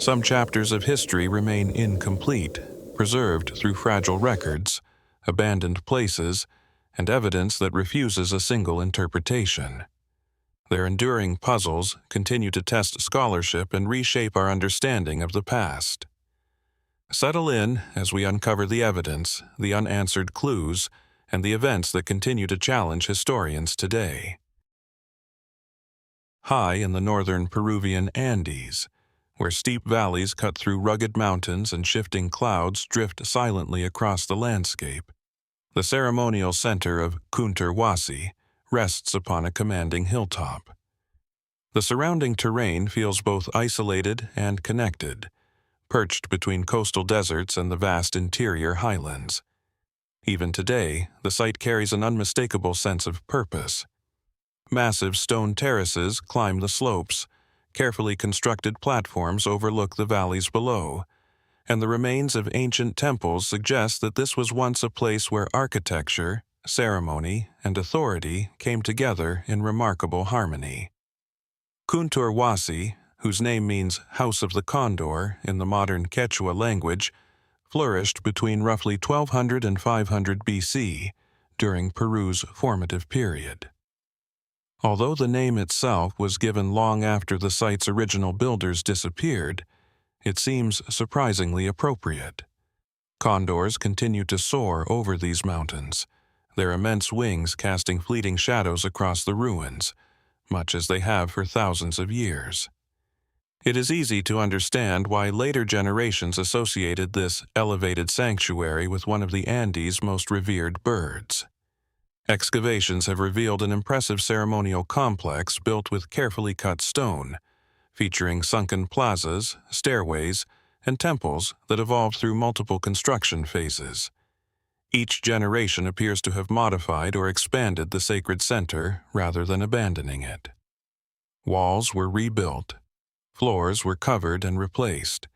Some chapters of history remain incomplete, preserved through fragile records, abandoned places, and evidence that refuses a single interpretation. Their enduring puzzles continue to test scholarship and reshape our understanding of the past. Settle in as we uncover the evidence, the unanswered clues, and the events that continue to challenge historians today. High in the northern Peruvian Andes, where steep valleys cut through rugged mountains and shifting clouds drift silently across the landscape, the ceremonial center of Kuntur Wasi rests upon a commanding hilltop. The surrounding terrain feels both isolated and connected, perched between coastal deserts and the vast interior highlands. Even today, the site carries an unmistakable sense of purpose. Massive stone terraces climb the slopes, carefully constructed platforms overlook the valleys below, and the remains of ancient temples suggest that this was once a place where architecture, ceremony, and authority came together in remarkable harmony. Kuntur Wasi, whose name means House of the Condor in the modern Quechua language, flourished between roughly 1200 and 500 BC, during Peru's formative period. Although the name itself was given long after the site's original builders disappeared, it seems surprisingly appropriate. Condors continue to soar over these mountains, their immense wings casting fleeting shadows across the ruins, much as they have for thousands of years. It is easy to understand why later generations associated this elevated sanctuary with one of the Andes' most revered birds. Excavations have revealed an impressive ceremonial complex built with carefully cut stone, featuring sunken plazas, stairways, and temples that evolved through multiple construction phases. Each generation appears to have modified or expanded the sacred center rather than abandoning it. Walls were rebuilt. Floors were covered and replaced.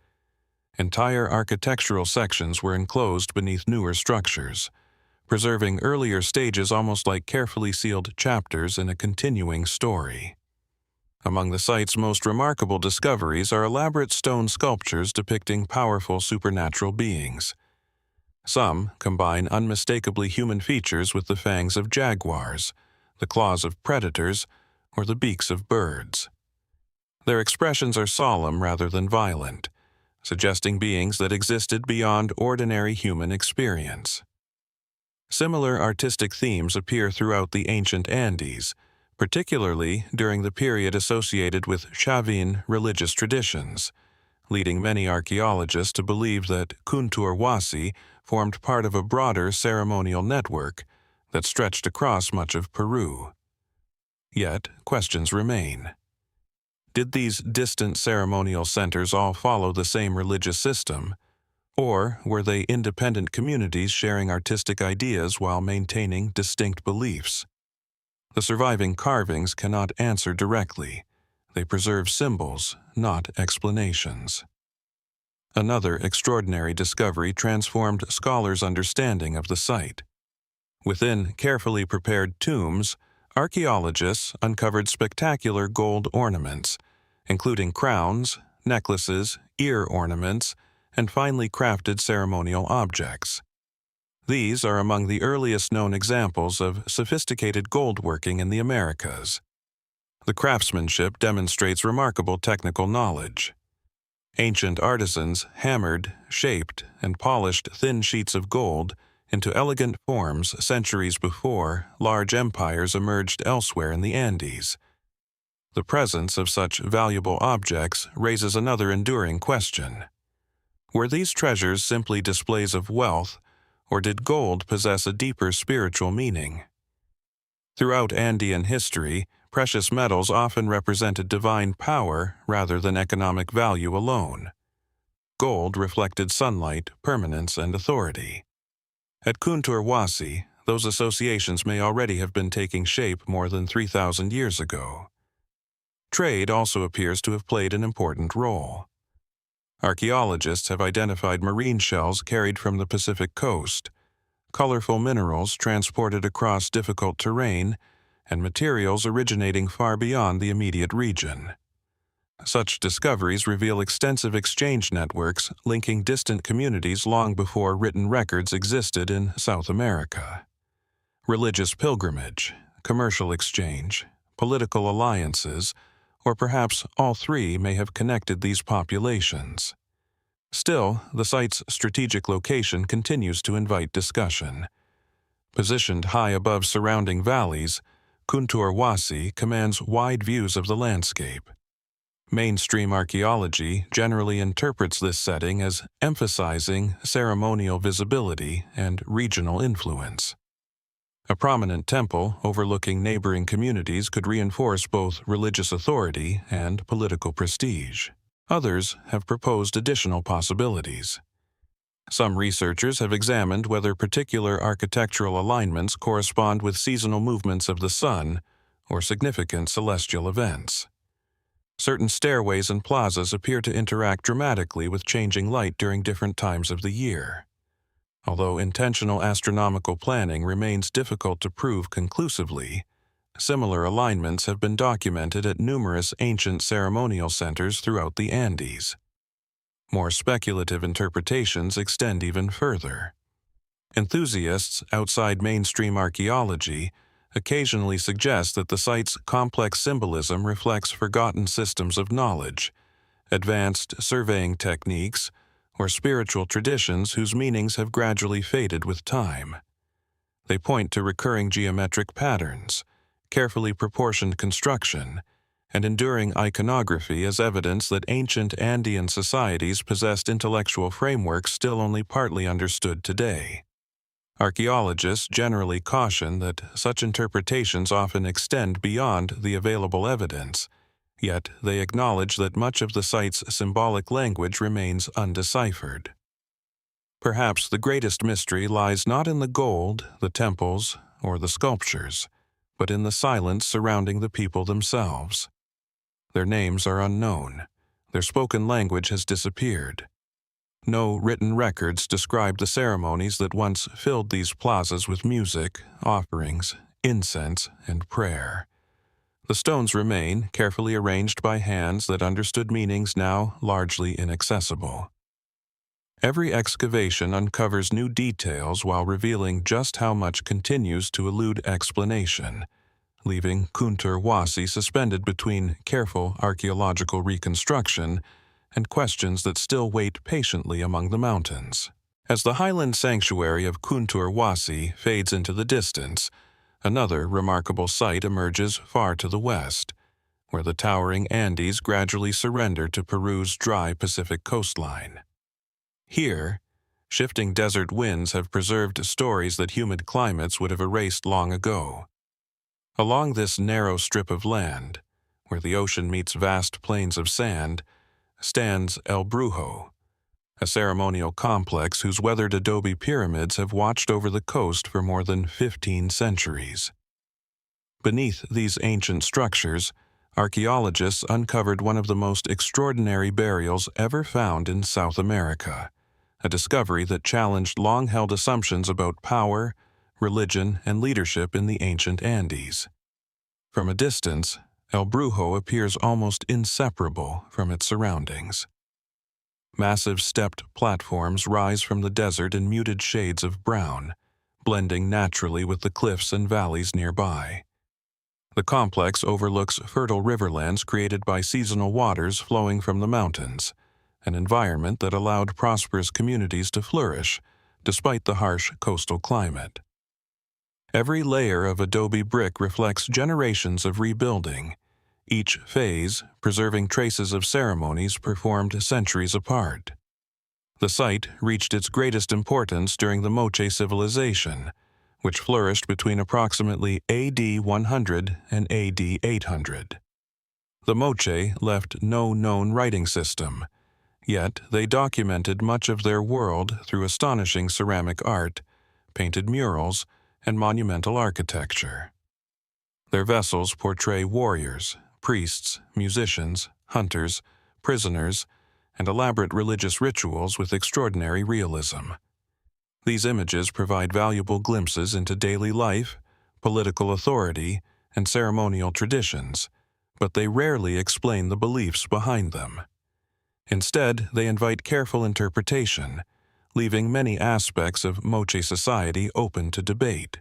Entire architectural sections were enclosed beneath newer structures, preserving earlier stages almost like carefully sealed chapters in a continuing story. Among the site's most remarkable discoveries are elaborate stone sculptures depicting powerful supernatural beings. Some combine unmistakably human features with the fangs of jaguars, the claws of predators, or the beaks of birds. Their expressions are solemn rather than violent, suggesting beings that existed beyond ordinary human experience. Similar artistic themes appear throughout the ancient Andes, particularly during the period associated with Chavin religious traditions, leading many archaeologists to believe that Kuntur Wasi formed part of a broader ceremonial network that stretched across much of Peru. Yet, questions remain. Did these distant ceremonial centers all follow the same religious system? Or were they independent communities sharing artistic ideas while maintaining distinct beliefs? The surviving carvings cannot answer directly. They preserve symbols, not explanations. Another extraordinary discovery transformed scholars' understanding of the site. Within carefully prepared tombs, archaeologists uncovered spectacular gold ornaments, including crowns, necklaces, ear ornaments, and finely crafted ceremonial objects. These are among the earliest known examples of sophisticated goldworking in the Americas. The craftsmanship demonstrates remarkable technical knowledge. Ancient artisans hammered, shaped, and polished thin sheets of gold into elegant forms centuries before large empires emerged elsewhere in the Andes. The presence of such valuable objects raises another enduring question. Were these treasures simply displays of wealth, or did gold possess a deeper spiritual meaning? Throughout Andean history, precious metals often represented divine power rather than economic value alone. Gold reflected sunlight, permanence, and authority. At Kuntur Wasi, those associations may already have been taking shape more than 3,000 years ago. Trade also appears to have played an important role. Archaeologists have identified marine shells carried from the Pacific coast, colorful minerals transported across difficult terrain, and materials originating far beyond the immediate region. Such discoveries reveal extensive exchange networks linking distant communities long before written records existed in South America. Religious pilgrimage, commercial exchange, political alliances, or perhaps all three may have connected these populations. Still, the site's strategic location continues to invite discussion. Positioned high above surrounding valleys, Kuntur Wasi commands wide views of the landscape. Mainstream archaeology generally interprets this setting as emphasizing ceremonial visibility and regional influence. A prominent temple overlooking neighboring communities could reinforce both religious authority and political prestige. Others have proposed additional possibilities. Some researchers have examined whether particular architectural alignments correspond with seasonal movements of the sun or significant celestial events. Certain stairways and plazas appear to interact dramatically with changing light during different times of the year. Although intentional astronomical planning remains difficult to prove conclusively, similar alignments have been documented at numerous ancient ceremonial centers throughout the Andes. More speculative interpretations extend even further. Enthusiasts outside mainstream archaeology occasionally suggest that the site's complex symbolism reflects forgotten systems of knowledge, advanced surveying techniques, or spiritual traditions whose meanings have gradually faded with time. They point to recurring geometric patterns, carefully proportioned construction, and enduring iconography as evidence that ancient Andean societies possessed intellectual frameworks still only partly understood today. Archaeologists generally caution that such interpretations often extend beyond the available evidence, yet they acknowledge that much of the site's symbolic language remains undeciphered. Perhaps the greatest mystery lies not in the gold, the temples, or the sculptures, but in the silence surrounding the people themselves. Their names are unknown. Their spoken language has disappeared. No written records describe the ceremonies that once filled these plazas with music, offerings, incense, and prayer. The stones remain, carefully arranged by hands that understood meanings now largely inaccessible. Every excavation uncovers new details while revealing just how much continues to elude explanation, leaving Kuntur Wasi suspended between careful archaeological reconstruction and questions that still wait patiently among the mountains. As the highland sanctuary of Kuntur Wasi fades into the distance, another remarkable site emerges far to the west, where the towering Andes gradually surrender to Peru's dry Pacific coastline. Here, shifting desert winds have preserved stories that humid climates would have erased long ago. Along this narrow strip of land, where the ocean meets vast plains of sand, stands El Brujo, a ceremonial complex whose weathered adobe pyramids have watched over the coast for more than 15 centuries. Beneath these ancient structures, archaeologists uncovered one of the most extraordinary burials ever found in South America, a discovery that challenged long-held assumptions about power, religion, and leadership in the ancient Andes. From a distance, El Brujo appears almost inseparable from its surroundings. Massive stepped platforms rise from the desert in muted shades of brown, blending naturally with the cliffs and valleys nearby. The complex overlooks fertile riverlands created by seasonal waters flowing from the mountains, an environment that allowed prosperous communities to flourish despite the harsh coastal climate. Every layer of adobe brick reflects generations of rebuilding, each phase preserving traces of ceremonies performed centuries apart. The site reached its greatest importance during the Moche civilization, which flourished between approximately AD 100 and AD 800. The Moche left no known writing system, yet they documented much of their world through astonishing ceramic art, painted murals, and monumental architecture. Their vessels portray warriors, priests, musicians, hunters, prisoners, and elaborate religious rituals with extraordinary realism. These images provide valuable glimpses into daily life, political authority, and ceremonial traditions, but they rarely explain the beliefs behind them. Instead, they invite careful interpretation, leaving many aspects of Moche society open to debate.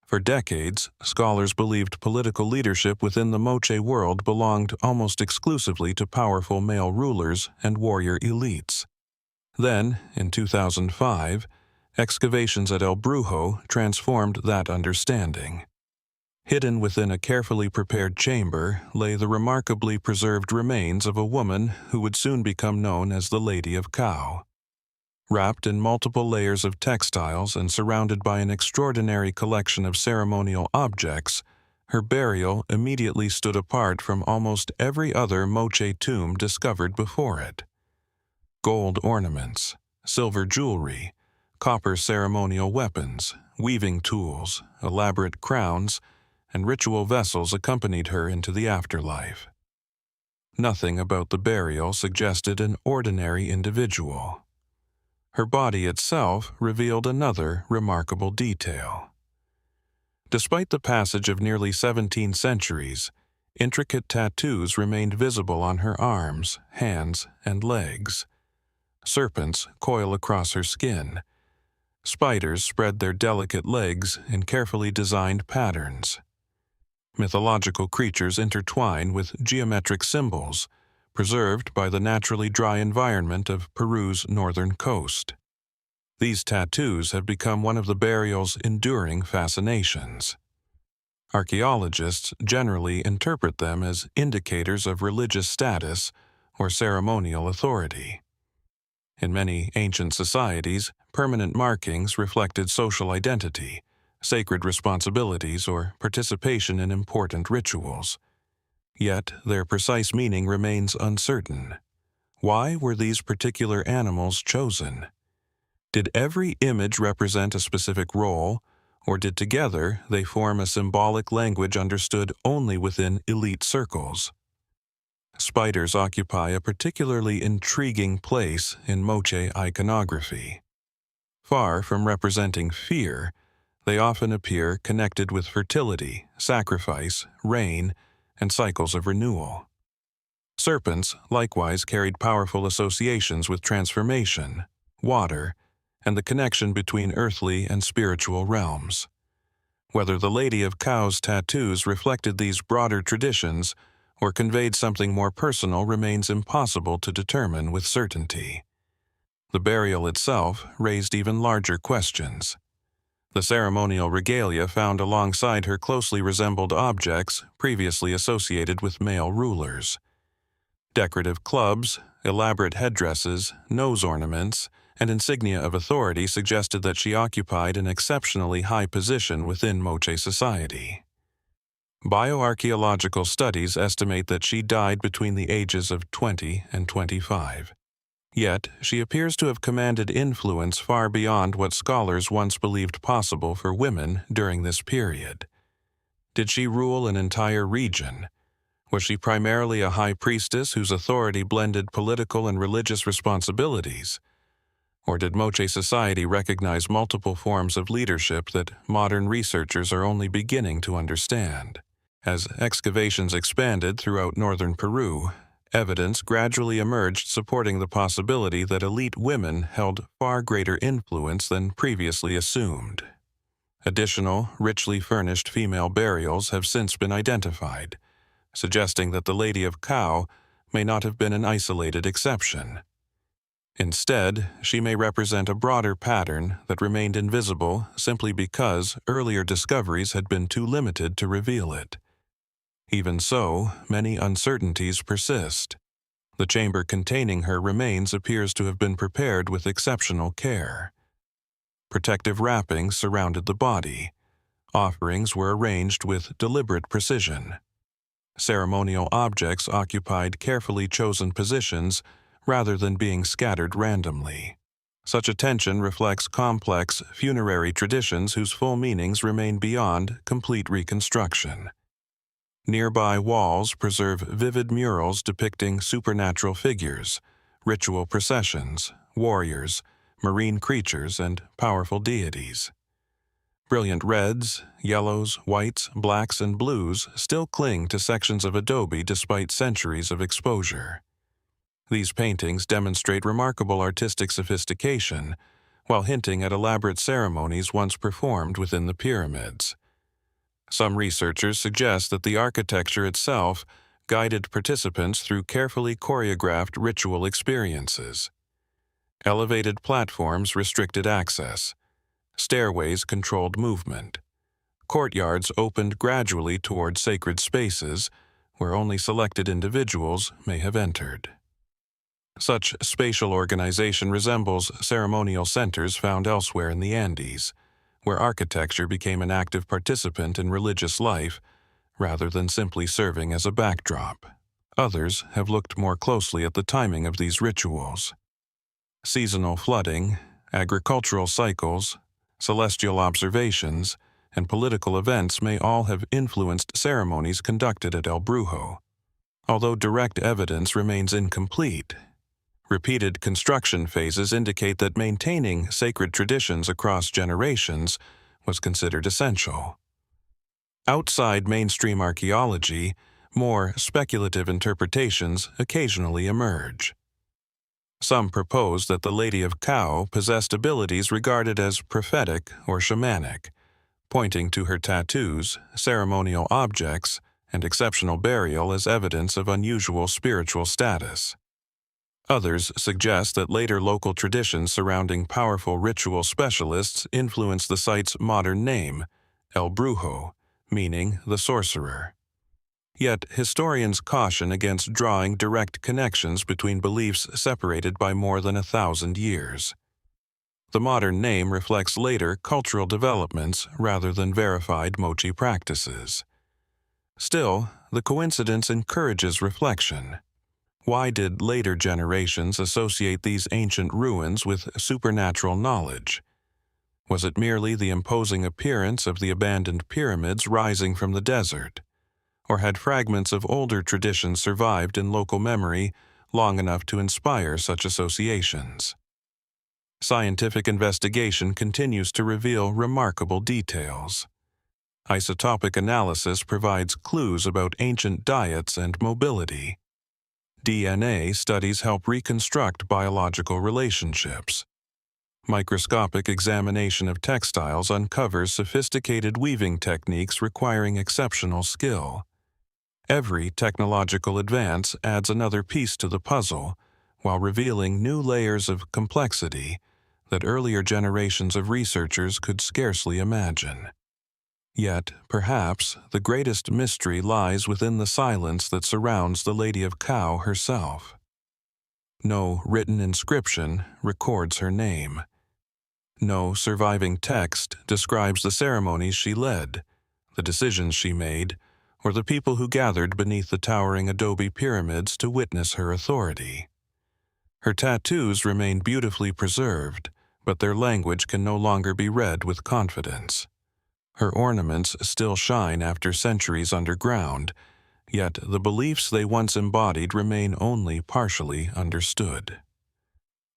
For decades, scholars believed political leadership within the Moche world belonged almost exclusively to powerful male rulers and warrior elites. Then, in 2005, excavations at El Brujo transformed that understanding. Hidden within a carefully prepared chamber lay the remarkably preserved remains of a woman who would soon become known as the Lady of Cow. Wrapped in multiple layers of textiles and surrounded by an extraordinary collection of ceremonial objects, her burial immediately stood apart from almost every other Moche tomb discovered before it. Gold ornaments, silver jewelry, copper ceremonial weapons, weaving tools, elaborate crowns, and ritual vessels accompanied her into the afterlife. Nothing about the burial suggested an ordinary individual. Her body itself revealed another remarkable detail. Despite the passage of nearly 17 centuries, intricate tattoos remained visible on her arms, hands, and legs. Serpents coil across her skin. Spiders spread their delicate legs in carefully designed patterns. Mythological creatures intertwine with geometric symbols, preserved by the naturally dry environment of Peru's northern coast. These tattoos have become one of the burial's enduring fascinations. Archaeologists generally interpret them as indicators of religious status or ceremonial authority. In many ancient societies, permanent markings reflected social identity, sacred responsibilities, or participation in important rituals. Yet their precise meaning remains uncertain. Why were these particular animals chosen? Did every image represent a specific role, or did together they form a symbolic language understood only within elite circles? Spiders occupy a particularly intriguing place in Moche iconography. Far from representing fear, they often appear connected with fertility, sacrifice, rain, and cycles of renewal. Serpents likewise carried powerful associations with transformation, water, and the connection between earthly and spiritual realms. Whether the Lady of Cow's tattoos reflected these broader traditions or conveyed something more personal remains impossible to determine with certainty. The burial itself raised even larger questions. The ceremonial regalia found alongside her closely resembled objects previously associated with male rulers. Decorative clubs, elaborate headdresses, nose ornaments, and insignia of authority suggested that she occupied an exceptionally high position within Moche society. Bioarchaeological studies estimate that she died between the ages of 20 and 25. Yet, she appears to have commanded influence far beyond what scholars once believed possible for women during this period. Did she rule an entire region? Was she primarily a high priestess whose authority blended political and religious responsibilities? Or did Moche society recognize multiple forms of leadership that modern researchers are only beginning to understand? As excavations expanded throughout northern Peru, evidence gradually emerged supporting the possibility that elite women held far greater influence than previously assumed. Additional, richly furnished female burials have since been identified, suggesting that the Lady of Cow may not have been an isolated exception. Instead, she may represent a broader pattern that remained invisible simply because earlier discoveries had been too limited to reveal it. Even so, many uncertainties persist. The chamber containing her remains appears to have been prepared with exceptional care. Protective wrappings surrounded the body. Offerings were arranged with deliberate precision. Ceremonial objects occupied carefully chosen positions rather than being scattered randomly. Such attention reflects complex funerary traditions whose full meanings remain beyond complete reconstruction. Nearby walls preserve vivid murals depicting supernatural figures, ritual processions, warriors, marine creatures, and powerful deities. Brilliant reds, yellows, whites, blacks, and blues still cling to sections of adobe despite centuries of exposure. These paintings demonstrate remarkable artistic sophistication, while hinting at elaborate ceremonies once performed within the pyramids. Some researchers suggest that the architecture itself guided participants through carefully choreographed ritual experiences. Elevated platforms restricted access. Stairways controlled movement. Courtyards opened gradually toward sacred spaces where only selected individuals may have entered. Such spatial organization resembles ceremonial centers found elsewhere in the Andes, where architecture became an active participant in religious life rather than simply serving as a backdrop. Others have looked more closely at the timing of these rituals. Seasonal flooding, agricultural cycles, celestial observations, and political events may all have influenced ceremonies conducted at El Brujo, although direct evidence remains incomplete. Repeated construction phases indicate that maintaining sacred traditions across generations was considered essential. Outside mainstream archaeology, more speculative interpretations occasionally emerge. Some propose that the Lady of Kao possessed abilities regarded as prophetic or shamanic, pointing to her tattoos, ceremonial objects, and exceptional burial as evidence of unusual spiritual status. Others suggest that later local traditions surrounding powerful ritual specialists influenced the site's modern name, El Brujo, meaning the sorcerer. Yet historians caution against drawing direct connections between beliefs separated by more than 1,000 years. The modern name reflects later cultural developments rather than verified mochi practices. Still, the coincidence encourages reflection. Why did later generations associate these ancient ruins with supernatural knowledge? Was it merely the imposing appearance of the abandoned pyramids rising from the desert? Or had fragments of older traditions survived in local memory long enough to inspire such associations? Scientific investigation continues to reveal remarkable details. Isotopic analysis provides clues about ancient diets and mobility. DNA studies help reconstruct biological relationships. Microscopic examination of textiles uncovers sophisticated weaving techniques requiring exceptional skill. Every technological advance adds another piece to the puzzle, while revealing new layers of complexity that earlier generations of researchers could scarcely imagine. Yet, perhaps, the greatest mystery lies within the silence that surrounds the Lady of Kao herself. No written inscription records her name. No surviving text describes the ceremonies she led, the decisions she made, or the people who gathered beneath the towering adobe pyramids to witness her authority. Her tattoos remain beautifully preserved, but their language can no longer be read with confidence. Her ornaments still shine after centuries underground, yet the beliefs they once embodied remain only partially understood.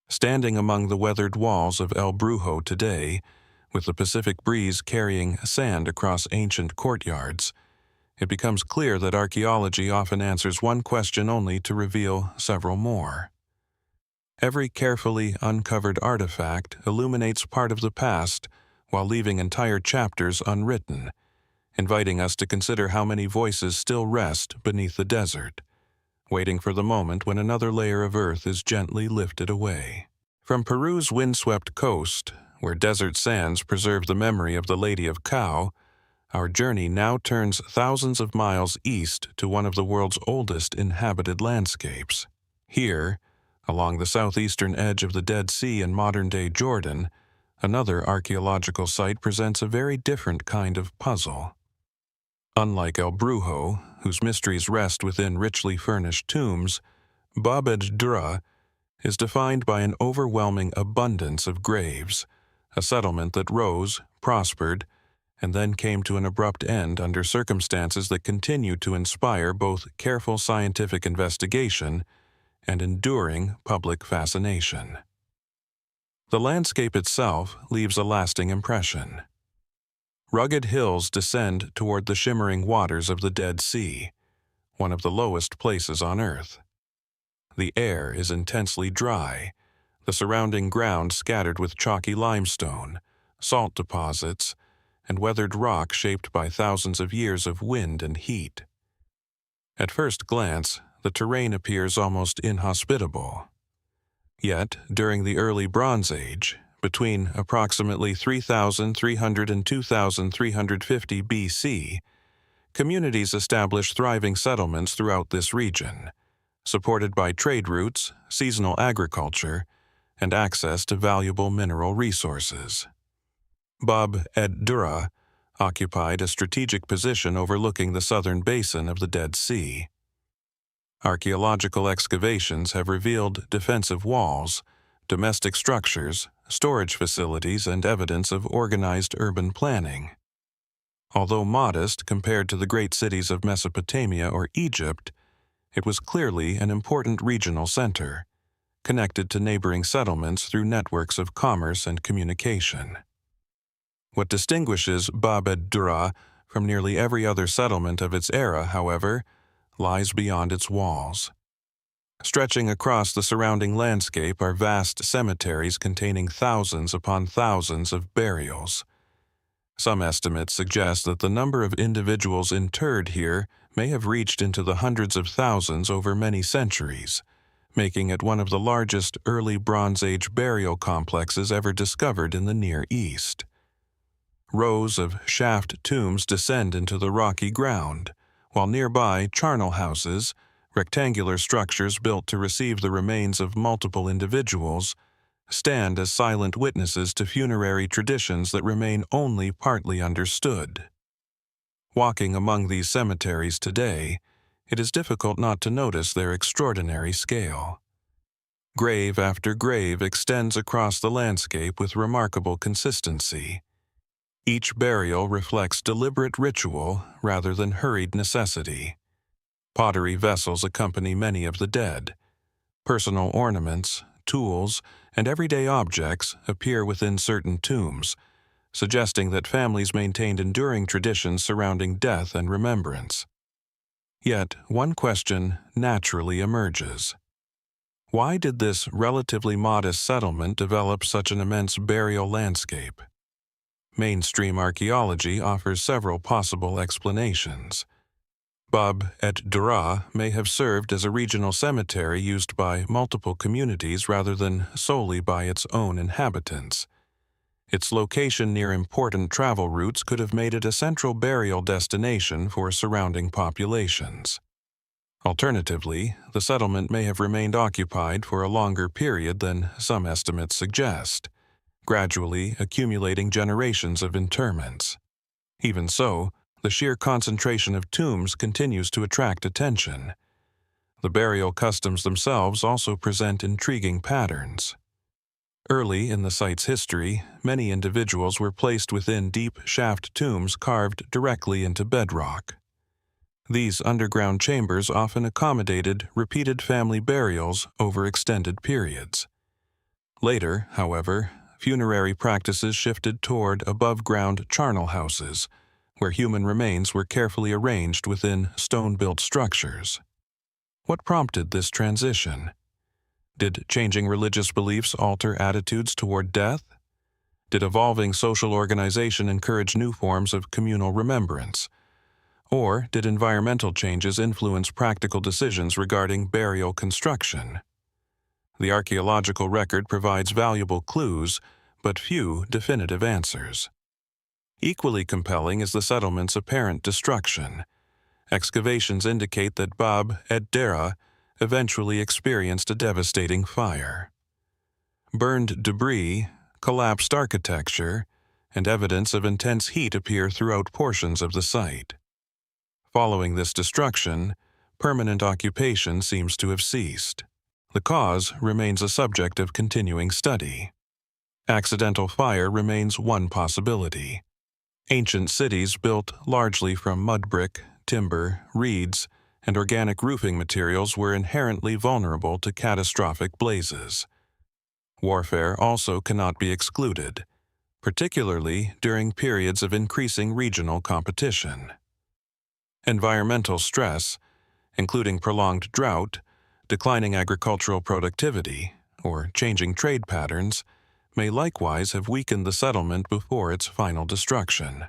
Standing among the weathered walls of El Brujo today, with the Pacific breeze carrying sand across ancient courtyards, it becomes clear that archaeology often answers one question only to reveal several more. Every carefully uncovered artifact illuminates part of the past while leaving entire chapters unwritten, inviting us to consider how many voices still rest beneath the desert, waiting for the moment when another layer of earth is gently lifted away. From Peru's windswept coast, where desert sands preserve the memory of the Lady of Kao, our journey now turns thousands of miles east to one of the world's oldest inhabited landscapes. Here, along the southeastern edge of the Dead Sea in modern-day Jordan, another archaeological site presents a very different kind of puzzle. Unlike El Brujo, whose mysteries rest within richly furnished tombs, edh-Dhra is defined by an overwhelming abundance of graves, a settlement that rose, prospered, and then came to an abrupt end under circumstances that continue to inspire both careful scientific investigation and enduring public fascination. The landscape itself leaves a lasting impression. Rugged hills descend toward the shimmering waters of the Dead Sea, one of the lowest places on Earth. The air is intensely dry, the surrounding ground scattered with chalky limestone, salt deposits, and weathered rock shaped by thousands of years of wind and heat. At first glance, the terrain appears almost inhospitable. Yet, during the early Bronze Age, between approximately 3,300 and 2,350 BC, communities established thriving settlements throughout this region, supported by trade routes, seasonal agriculture, and access to valuable mineral resources. edh-Dhra occupied a strategic position overlooking the southern basin of the Dead Sea. Archaeological excavations have revealed defensive walls, domestic structures, storage facilities, and evidence of organized urban planning. Although modest compared to the great cities of Mesopotamia or Egypt, it was clearly an important regional center, connected to neighboring settlements through networks of commerce and communication. What distinguishes edh-Dhra from nearly every other settlement of its era, however, lies beyond its walls. Stretching across the surrounding landscape are vast cemeteries containing thousands upon thousands of burials. Some estimates suggest that the number of individuals interred here may have reached into the hundreds of thousands over many centuries, making it one of the largest early Bronze Age burial complexes ever discovered in the Near East. Rows of shaft tombs descend into the rocky ground, while nearby charnel houses, rectangular structures built to receive the remains of multiple individuals, stand as silent witnesses to funerary traditions that remain only partly understood. Walking among these cemeteries today, it is difficult not to notice their extraordinary scale. Grave after grave extends across the landscape with remarkable consistency. Each burial reflects deliberate ritual rather than hurried necessity. Pottery vessels accompany many of the dead. Personal ornaments, tools, and everyday objects appear within certain tombs, suggesting that families maintained enduring traditions surrounding death and remembrance. Yet, one question naturally emerges. Why did this relatively modest settlement develop such an immense burial landscape? Mainstream archaeology offers several possible explanations. edh-Dhra may have served as a regional cemetery used by multiple communities rather than solely by its own inhabitants. Its location near important travel routes could have made it a central burial destination for surrounding populations. Alternatively, the settlement may have remained occupied for a longer period than some estimates suggest, gradually accumulating generations of interments. Even so, the sheer concentration of tombs continues to attract attention. The burial customs themselves also present intriguing patterns. Early in the site's history, many individuals were placed within deep shaft tombs carved directly into bedrock. These underground chambers often accommodated repeated family burials over extended periods. Later, however, funerary practices shifted toward above-ground charnel houses, where human remains were carefully arranged within stone-built structures. What prompted this transition? Did changing religious beliefs alter attitudes toward death? Did evolving social organization encourage new forms of communal remembrance? Or did environmental changes influence practical decisions regarding burial construction? The archaeological record provides valuable clues, but few definitive answers. Equally compelling is the settlement's apparent destruction. Excavations indicate that edh-Dhra eventually experienced a devastating fire. Burned debris, collapsed architecture, and evidence of intense heat appear throughout portions of the site. Following this destruction, permanent occupation seems to have ceased. The cause remains a subject of continuing study. Accidental fire remains one possibility. Ancient cities built largely from mud brick, timber, reeds, and organic roofing materials were inherently vulnerable to catastrophic blazes. Warfare also cannot be excluded. particularly during periods of increasing regional competition. Environmental stress, including prolonged drought, declining agricultural productivity, or changing trade patterns, may likewise have weakened the settlement before its final destruction.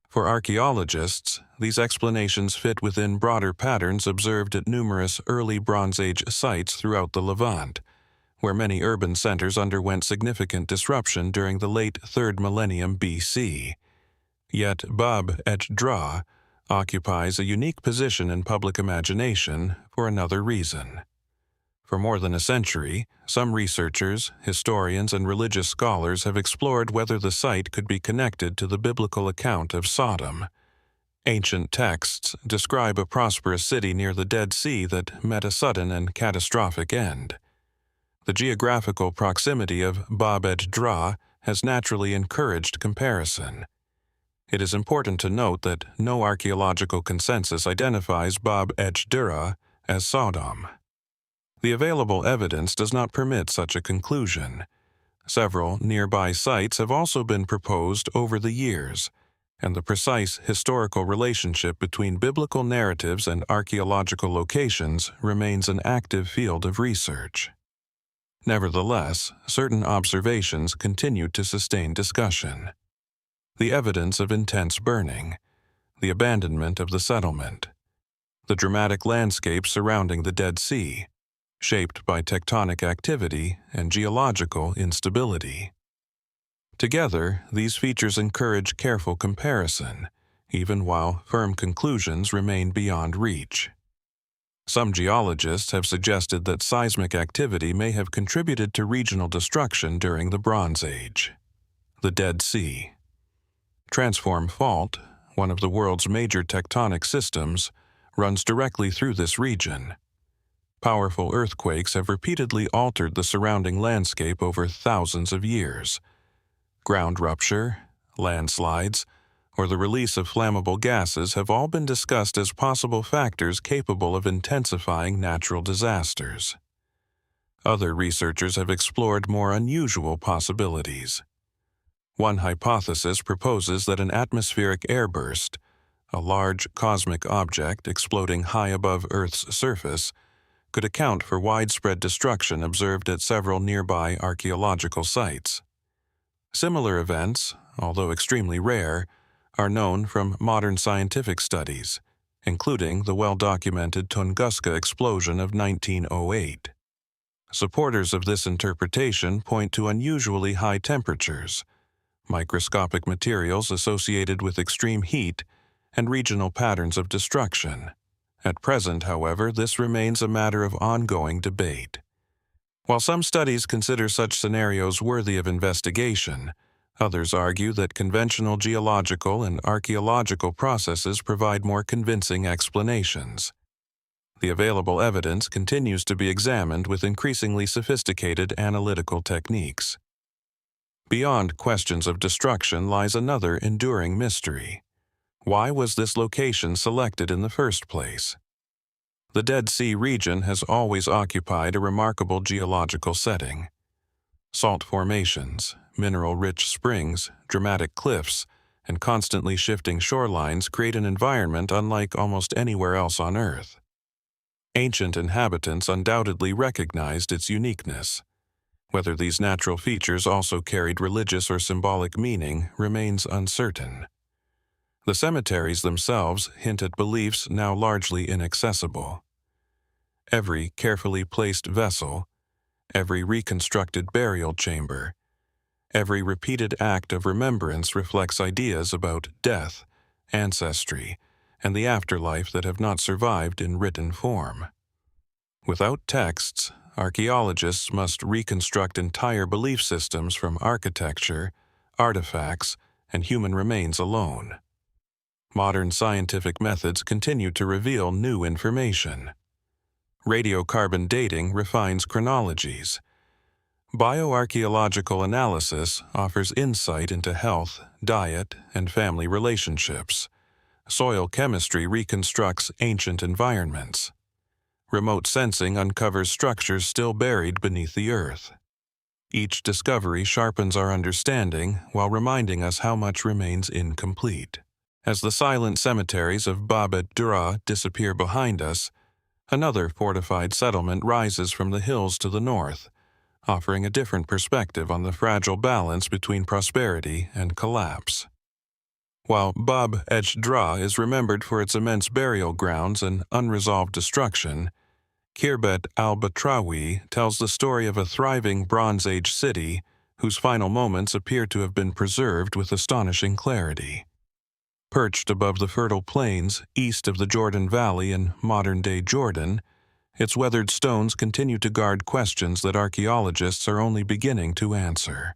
For archaeologists, these explanations fit within broader patterns observed at numerous early Bronze Age sites throughout the Levant, where many urban centers underwent significant disruption during the late 3rd millennium BC. Yet edh-Dhra occupies a unique position in public imagination for another reason. For more than a century, some researchers, historians, and religious scholars have explored whether the site could be connected to the biblical account of Sodom. Ancient texts describe a prosperous city near the Dead Sea that met a sudden and catastrophic end. The geographical proximity of edh-Dhra has naturally encouraged comparison. It is important to note that no archaeological consensus identifies edh-Dhra as Sodom. The available evidence does not permit such a conclusion. Several nearby sites have also been proposed over the years, and the precise historical relationship between biblical narratives and archaeological locations remains an active field of research. Nevertheless, certain observations continue to sustain discussion. The evidence of intense burning, the abandonment of the settlement, the dramatic landscape surrounding the Dead Sea, shaped by tectonic activity and geological instability. Together, these features encourage careful comparison, even while firm conclusions remain beyond reach. Some geologists have suggested that seismic activity may have contributed to regional destruction during the Bronze Age. The Dead Sea. Transform Fault, one of the world's major tectonic systems, runs directly through this region. Powerful earthquakes have repeatedly altered the surrounding landscape over thousands of years. Ground rupture, landslides, or the release of flammable gases have all been discussed as possible factors capable of intensifying natural disasters. Other researchers have explored more unusual possibilities. One hypothesis proposes that an atmospheric airburst, a large cosmic object exploding high above Earth's surface, could account for widespread destruction observed at several nearby archaeological sites. Similar events, although extremely rare, are known from modern scientific studies, including the well-documented Tunguska explosion of 1908. Supporters of this interpretation point to unusually high temperatures, microscopic materials associated with extreme heat, and regional patterns of destruction. At present, however, this remains a matter of ongoing debate. While some studies consider such scenarios worthy of investigation, others argue that conventional geological and archaeological processes provide more convincing explanations. The available evidence continues to be examined with increasingly sophisticated analytical techniques. Beyond questions of destruction lies another enduring mystery. Why was this location selected in the first place? The Dead Sea region has always occupied a remarkable geological setting. Salt formations, mineral-rich springs, dramatic cliffs, and constantly shifting shorelines create an environment unlike almost anywhere else on Earth. Ancient inhabitants undoubtedly recognized its uniqueness. Whether these natural features also carried religious or symbolic meaning remains uncertain. The cemeteries themselves hint at beliefs now largely inaccessible. Every carefully placed vessel, every reconstructed burial chamber, every repeated act of remembrance reflects ideas about death, ancestry, and the afterlife that have not survived in written form. Without texts, archaeologists must reconstruct entire belief systems from architecture, artifacts, and human remains alone. Modern scientific methods continue to reveal new information. Radiocarbon dating refines chronologies. Bioarchaeological analysis offers insight into health, diet, and family relationships. Soil chemistry reconstructs ancient environments. Remote sensing uncovers structures still buried beneath the earth. Each discovery sharpens our understanding while reminding us how much remains incomplete. As the silent cemeteries of edh-Dhra disappear behind us, another fortified settlement rises from the hills to the north, offering a different perspective on the fragile balance between prosperity and collapse. While edh-Dhra is remembered for its immense burial grounds and unresolved destruction, Khirbet al-Batrawy tells the story of a thriving Bronze Age city whose final moments appear to have been preserved with astonishing clarity. Perched above the fertile plains east of the Jordan Valley in modern-day Jordan, its weathered stones continue to guard questions that archaeologists are only beginning to answer.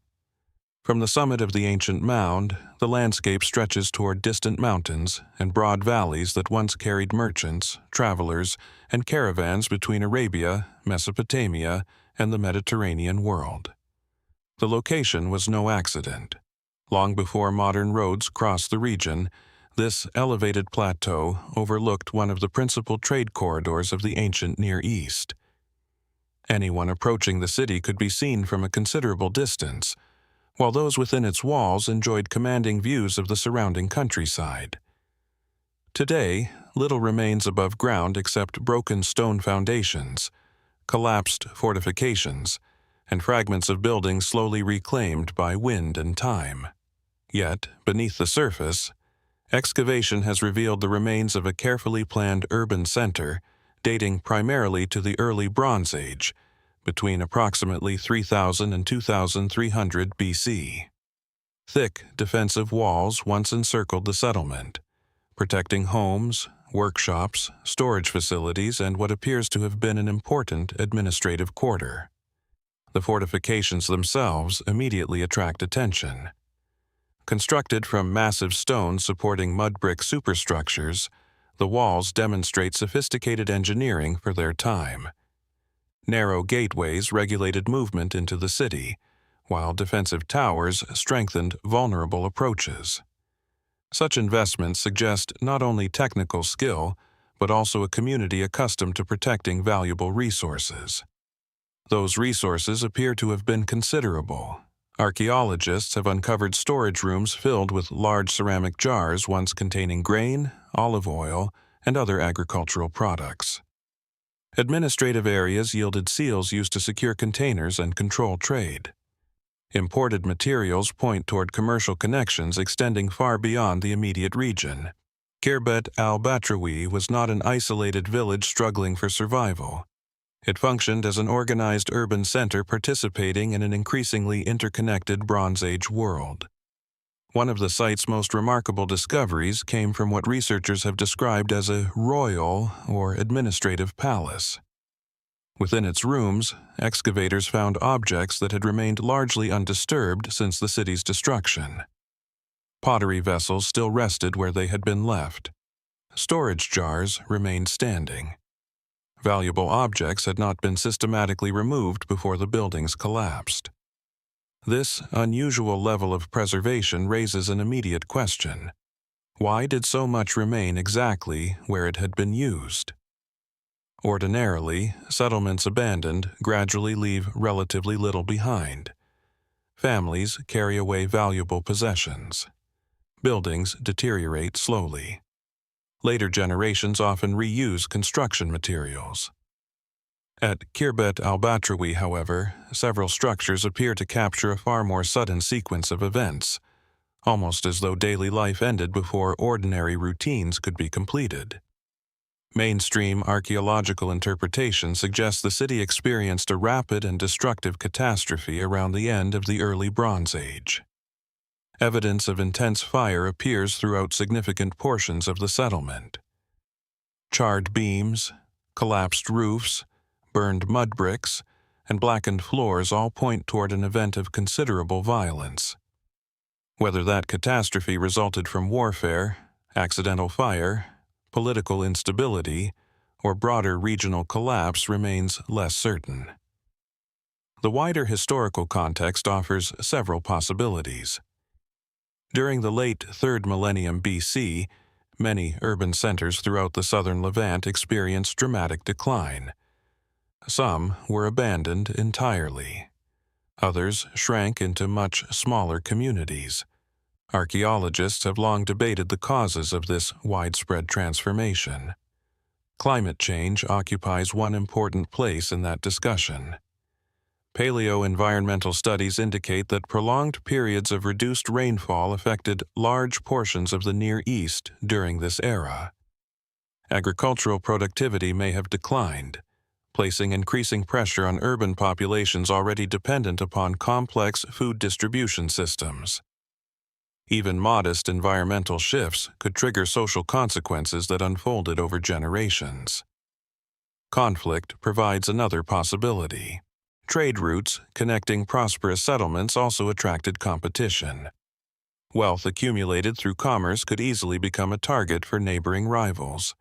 From the summit of the ancient mound, the landscape stretches toward distant mountains and broad valleys that once carried merchants, travelers, and caravans between Arabia, Mesopotamia, and the Mediterranean world. The location was no accident. Long before modern roads crossed the region, this elevated plateau overlooked one of the principal trade corridors of the ancient Near East. Anyone approaching the city could be seen from a considerable distance, while those within its walls enjoyed commanding views of the surrounding countryside. Today, little remains above ground except broken stone foundations, collapsed fortifications, and fragments of buildings slowly reclaimed by wind and time. Yet, beneath the surface, excavation has revealed the remains of a carefully planned urban center dating primarily to the early Bronze Age, between approximately 3000 and 2300 BC. Thick, defensive walls once encircled the settlement, protecting homes, workshops, storage facilities, and what appears to have been an important administrative quarter. The fortifications themselves immediately attract attention. Constructed from massive stone supporting mud brick superstructures, the walls demonstrate sophisticated engineering for their time. Narrow gateways regulated movement into the city, while defensive towers strengthened vulnerable approaches. Such investments suggest not only technical skill, but also a community accustomed to protecting valuable resources. Those resources appear to have been considerable. Archaeologists have uncovered storage rooms filled with large ceramic jars once containing grain, olive oil, and other agricultural products. Administrative areas yielded seals used to secure containers and control trade. Imported materials point toward commercial connections extending far beyond the immediate region. Khirbet al-Batrawy was not an isolated village struggling for survival. It functioned as an organized urban center participating in an increasingly interconnected Bronze Age world. One of the site's most remarkable discoveries came from what researchers have described as a royal or administrative palace. Within its rooms, excavators found objects that had remained largely undisturbed since the city's destruction. Pottery vessels still rested where they had been left. Storage jars remained standing. Valuable objects had not been systematically removed before the buildings collapsed. This unusual level of preservation raises an immediate question. Why did so much remain exactly where it had been used? Ordinarily, settlements abandoned gradually leave relatively little behind. Families carry away valuable possessions. Buildings deteriorate slowly. Later generations often reuse construction materials. At Khirbet al-Batrawy, however, several structures appear to capture a far more sudden sequence of events, almost as though daily life ended before ordinary routines could be completed. Mainstream archaeological interpretation suggests the city experienced a rapid and destructive catastrophe around the end of the early Bronze Age. Evidence of intense fire appears throughout significant portions of the settlement. Charred beams, collapsed roofs, burned mud bricks, and blackened floors all point toward an event of considerable violence. Whether that catastrophe resulted from warfare, accidental fire, political instability, or broader regional collapse remains less certain. The wider historical context offers several possibilities. During the late 3rd millennium BC, many urban centers throughout the southern Levant experienced dramatic decline. Some were abandoned entirely. Others shrank into much smaller communities. Archaeologists have long debated the causes of this widespread transformation. Climate change occupies one important place in that discussion. Paleo-environmental studies indicate that prolonged periods of reduced rainfall affected large portions of the Near East during this era. Agricultural productivity may have declined, placing increasing pressure on urban populations already dependent upon complex food distribution systems. Even modest environmental shifts could trigger social consequences that unfolded over generations. Conflict provides another possibility. Trade routes connecting prosperous settlements also attracted competition. Wealth accumulated through commerce could easily become a target for neighboring rivals.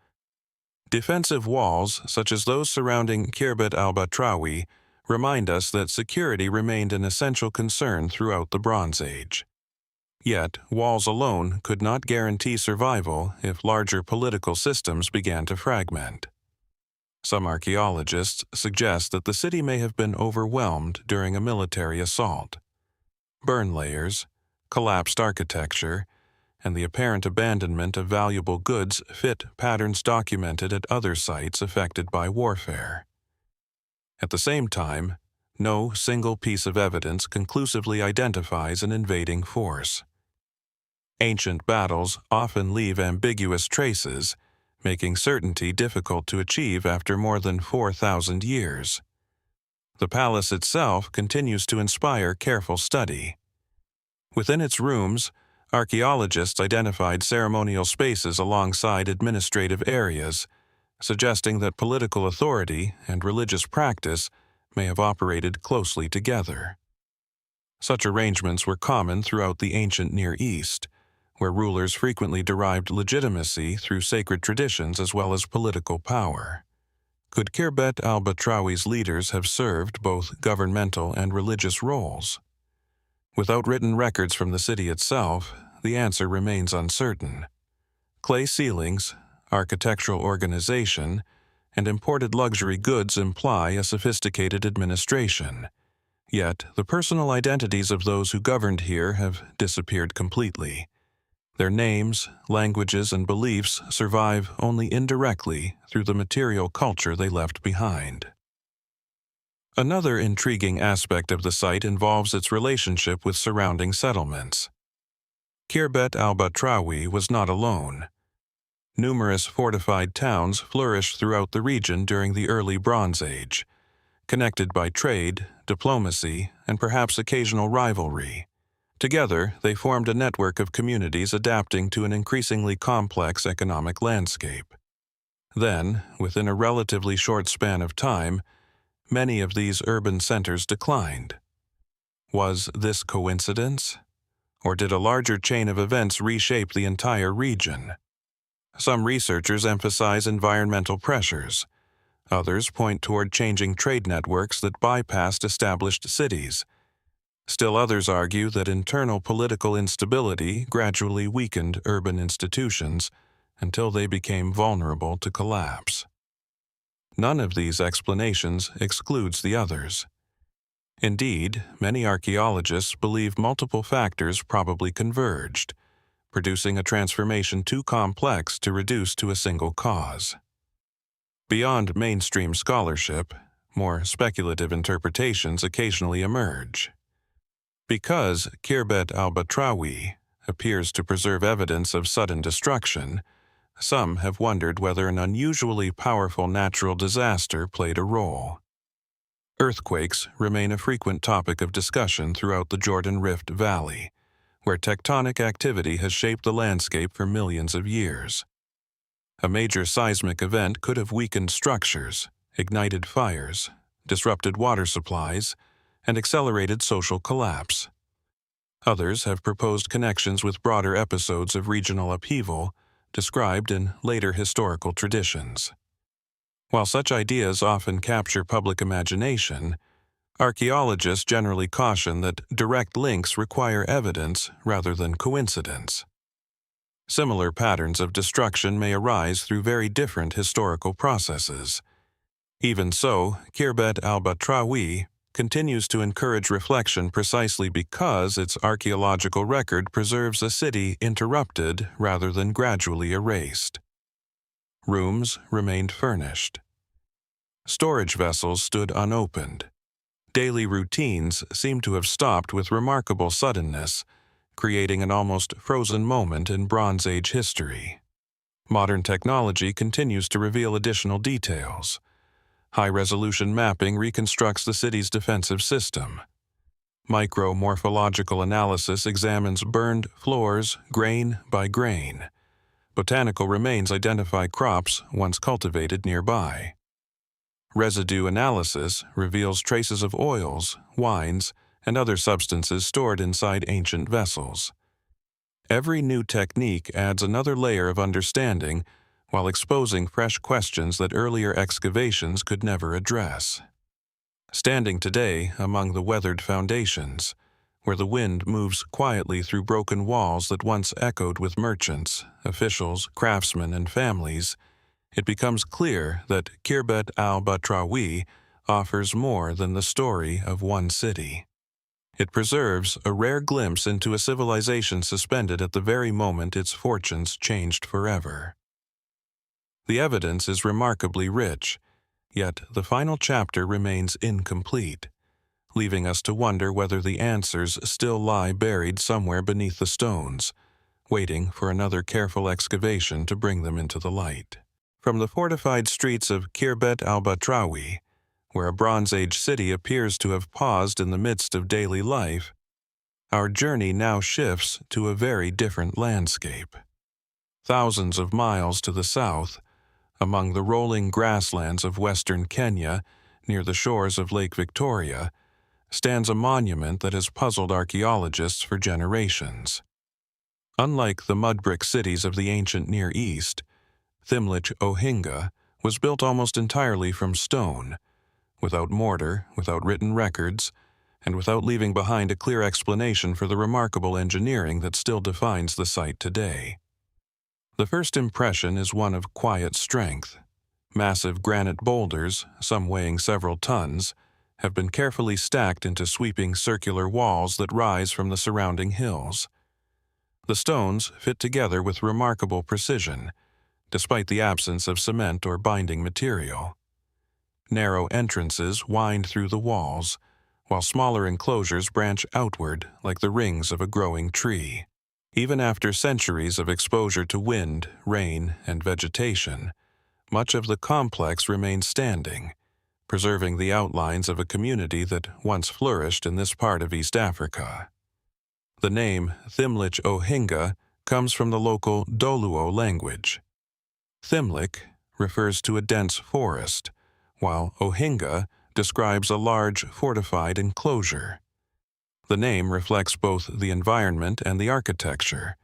Defensive walls, such as those surrounding Khirbet al-Batrawy, remind us that security remained an essential concern throughout the Bronze Age. Yet, walls alone could not guarantee survival if larger political systems began to fragment. Some archaeologists suggest that the city may have been overwhelmed during a military assault. Burn layers, collapsed architecture, and the apparent abandonment of valuable goods fit patterns documented at other sites affected by warfare. At the same time, no single piece of evidence conclusively identifies an invading force. Ancient battles often leave ambiguous traces, making certainty difficult to achieve after more than 4,000 years. The palace itself continues to inspire careful study. Within its rooms, archaeologists identified ceremonial spaces alongside administrative areas, suggesting that political authority and religious practice may have operated closely together. Such arrangements were common throughout the ancient Near East, where rulers frequently derived legitimacy through sacred traditions as well as political power. Could Khirbet al-Batrawy's leaders have served both governmental and religious roles? Without written records from the city itself, the answer remains uncertain. Clay ceilings, architectural organization, and imported luxury goods imply a sophisticated administration. Yet, the personal identities of those who governed here have disappeared completely. Their names, languages, and beliefs survive only indirectly through the material culture they left behind. Another intriguing aspect of the site involves its relationship with surrounding settlements. Khirbet al-Batrawy was not alone. Numerous fortified towns flourished throughout the region during the early Bronze Age, connected by trade, diplomacy, and perhaps occasional rivalry. Together, they formed a network of communities adapting to an increasingly complex economic landscape. Then, within a relatively short span of time, many of these urban centers declined. Was this coincidence? Or did a larger chain of events reshape the entire region? Some researchers emphasize environmental pressures. Others point toward changing trade networks that bypassed established cities. Still others argue that internal political instability gradually weakened urban institutions until they became vulnerable to collapse. None of these explanations excludes the others. Indeed, many archaeologists believe multiple factors probably converged, producing a transformation too complex to reduce to a single cause. Beyond mainstream scholarship, more speculative interpretations occasionally emerge. Because Khirbet al-Batrawy appears to preserve evidence of sudden destruction, some have wondered whether an unusually powerful natural disaster played a role. Earthquakes remain a frequent topic of discussion throughout the Jordan Rift Valley, where tectonic activity has shaped the landscape for millions of years. A major seismic event could have weakened structures, ignited fires, disrupted water supplies, and accelerated social collapse. Others have proposed connections with broader episodes of regional upheaval described in later historical traditions. While such ideas often capture public imagination, archaeologists generally caution that direct links require evidence rather than coincidence. Similar patterns of destruction may arise through very different historical processes. Even so, Khirbet al-Batrawy continues to encourage reflection precisely because its archaeological record preserves a city interrupted rather than gradually erased. Rooms remained furnished. Storage vessels stood unopened. Daily routines seemed to have stopped with remarkable suddenness, creating an almost frozen moment in Bronze Age history. Modern technology continues to reveal additional details. High-resolution mapping reconstructs the city's defensive system. Micro-morphological analysis examines burned floors grain by grain. Botanical remains identify crops once cultivated nearby. Residue analysis reveals traces of oils, wines, and other substances stored inside ancient vessels. Every new technique adds another layer of understanding while exposing fresh questions that earlier excavations could never address. Standing today among the weathered foundations, where the wind moves quietly through broken walls that once echoed with merchants, officials, craftsmen, and families, it becomes clear that Khirbet al-Batrawy offers more than the story of one city. It preserves a rare glimpse into a civilization suspended at the very moment its fortunes changed forever. The evidence is remarkably rich, yet the final chapter remains incomplete, leaving us to wonder whether the answers still lie buried somewhere beneath the stones, waiting for another careful excavation to bring them into the light. From the fortified streets of Khirbet al-Batrawy, where a Bronze Age city appears to have paused in the midst of daily life, our journey now shifts to a very different landscape. Thousands of miles to the south, among the rolling grasslands of western Kenya, near the shores of Lake Victoria, stands a monument that has puzzled archaeologists for generations. Unlike the mud-brick cities of the ancient Near East, Thimlich Ohinga was built almost entirely from stone, without mortar, without written records, and without leaving behind a clear explanation for the remarkable engineering that still defines the site today. The first impression is one of quiet strength. Massive granite boulders, some weighing several tons, have been carefully stacked into sweeping circular walls that rise from the surrounding hills. The stones fit together with remarkable precision, despite the absence of cement or binding material. Narrow entrances wind through the walls, while smaller enclosures branch outward like the rings of a growing tree. Even after centuries of exposure to wind, rain, and vegetation, much of the complex remains standing, preserving the outlines of a community that once flourished in this part of East Africa. The name Thimlich Ohinga comes from the local Doluo language. Thimlich refers to a dense forest, while Ohinga describes a large fortified enclosure. The name reflects both the environment and the architecture,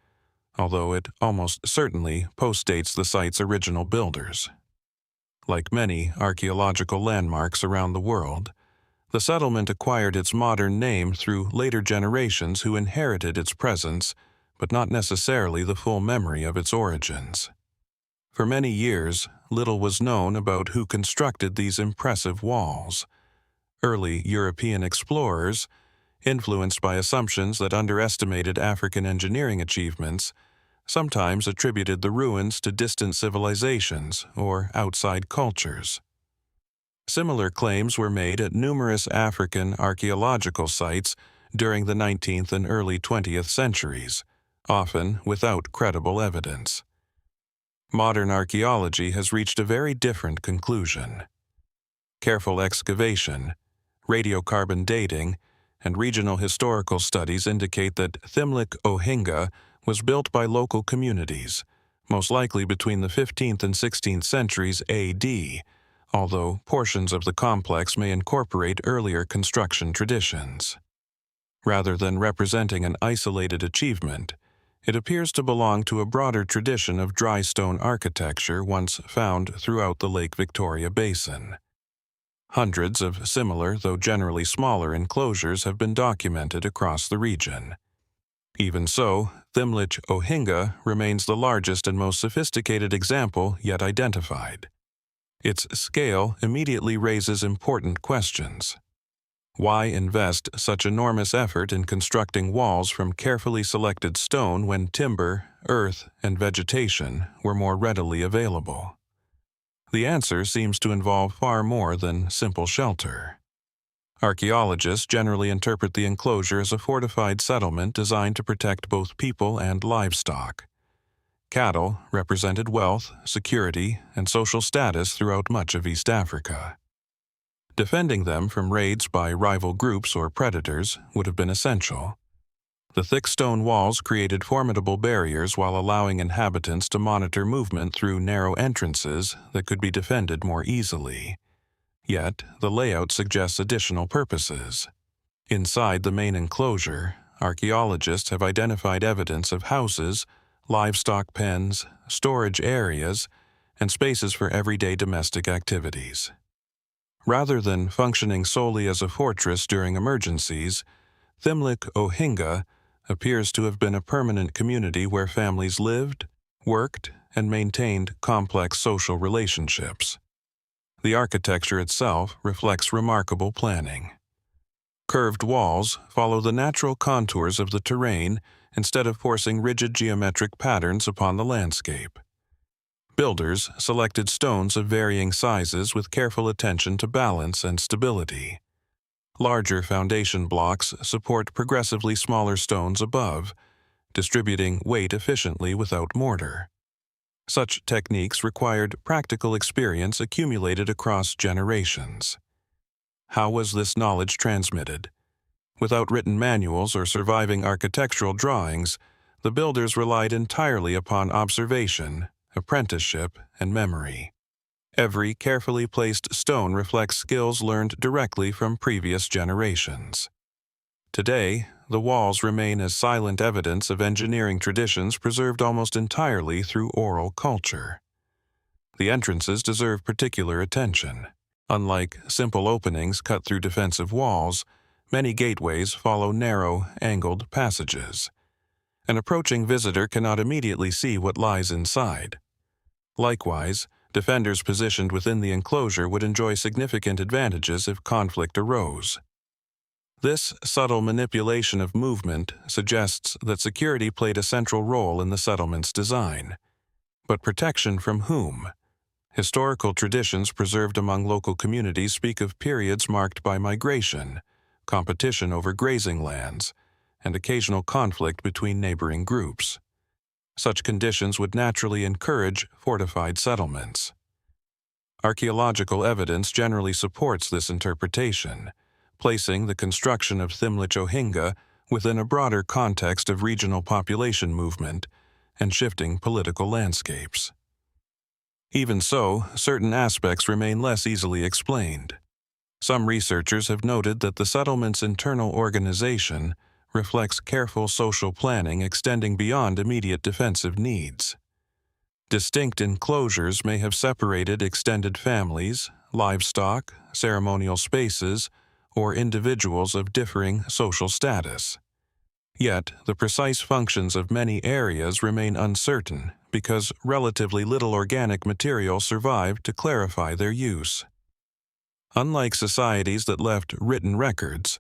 although it almost certainly postdates the site's original builders. Like many archaeological landmarks around the world, the settlement acquired its modern name through later generations who inherited its presence, but not necessarily the full memory of its origins. For many years, little was known about who constructed these impressive walls. Early European explorers, influenced by assumptions that underestimated African engineering achievements, sometimes attributed the ruins to distant civilizations or outside cultures. Similar claims were made at numerous African archaeological sites during the 19th and early 20th centuries, often without credible evidence. Modern archaeology has reached a very different conclusion. Careful excavation, radiocarbon dating, and regional historical studies indicate that Thimlich Ohinga was built by local communities, most likely between the 15th and 16th centuries AD, although portions of the complex may incorporate earlier construction traditions. Rather than representing an isolated achievement, it appears to belong to a broader tradition of dry stone architecture once found throughout the Lake Victoria basin. Hundreds of similar, though generally smaller, enclosures have been documented across the region. Even so, Thimlich Ohinga remains the largest and most sophisticated example yet identified. Its scale immediately raises important questions. Why invest such enormous effort in constructing walls from carefully selected stone when timber, earth, and vegetation were more readily available? The answer seems to involve far more than simple shelter. Archaeologists generally interpret the enclosure as a fortified settlement designed to protect both people and livestock. Cattle represented wealth, security, and social status throughout much of East Africa. Defending them from raids by rival groups or predators would have been essential. The thick stone walls created formidable barriers while allowing inhabitants to monitor movement through narrow entrances that could be defended more easily. Yet, the layout suggests additional purposes. Inside the main enclosure, archaeologists have identified evidence of houses, livestock pens, storage areas, and spaces for everyday domestic activities. Rather than functioning solely as a fortress during emergencies, Thimlich Ohinga appears to have been a permanent community where families lived, worked, and maintained complex social relationships. The architecture itself reflects remarkable planning. Curved walls follow the natural contours of the terrain instead of forcing rigid geometric patterns upon the landscape. Builders selected stones of varying sizes with careful attention to balance and stability. Larger foundation blocks support progressively smaller stones above, distributing weight efficiently without mortar. Such techniques required practical experience accumulated across generations. How was this knowledge transmitted? Without written manuals or surviving architectural drawings, the builders relied entirely upon observation, apprenticeship, and memory. Every carefully placed stone reflects skills learned directly from previous generations. Today, the walls remain as silent evidence of engineering traditions preserved almost entirely through oral culture. The entrances deserve particular attention. Unlike simple openings cut through defensive walls, many gateways follow narrow, angled passages. An approaching visitor cannot immediately see what lies inside. Likewise, defenders positioned within the enclosure would enjoy significant advantages if conflict arose. This subtle manipulation of movement suggests that security played a central role in the settlement's design. But protection from whom? Historical traditions preserved among local communities speak of periods marked by migration, competition over grazing lands, and occasional conflict between neighboring groups. Such conditions would naturally encourage fortified settlements. Archaeological evidence generally supports this interpretation, placing the construction of Thimlich Ohinga within a broader context of regional population movement and shifting political landscapes. Even so, certain aspects remain less easily explained. Some researchers have noted that the settlement's internal organization reflects careful social planning extending beyond immediate defensive needs. Distinct enclosures may have separated extended families, livestock, ceremonial spaces, or individuals of differing social status. Yet, the precise functions of many areas remain uncertain because relatively little organic material survived to clarify their use. Unlike societies that left written records,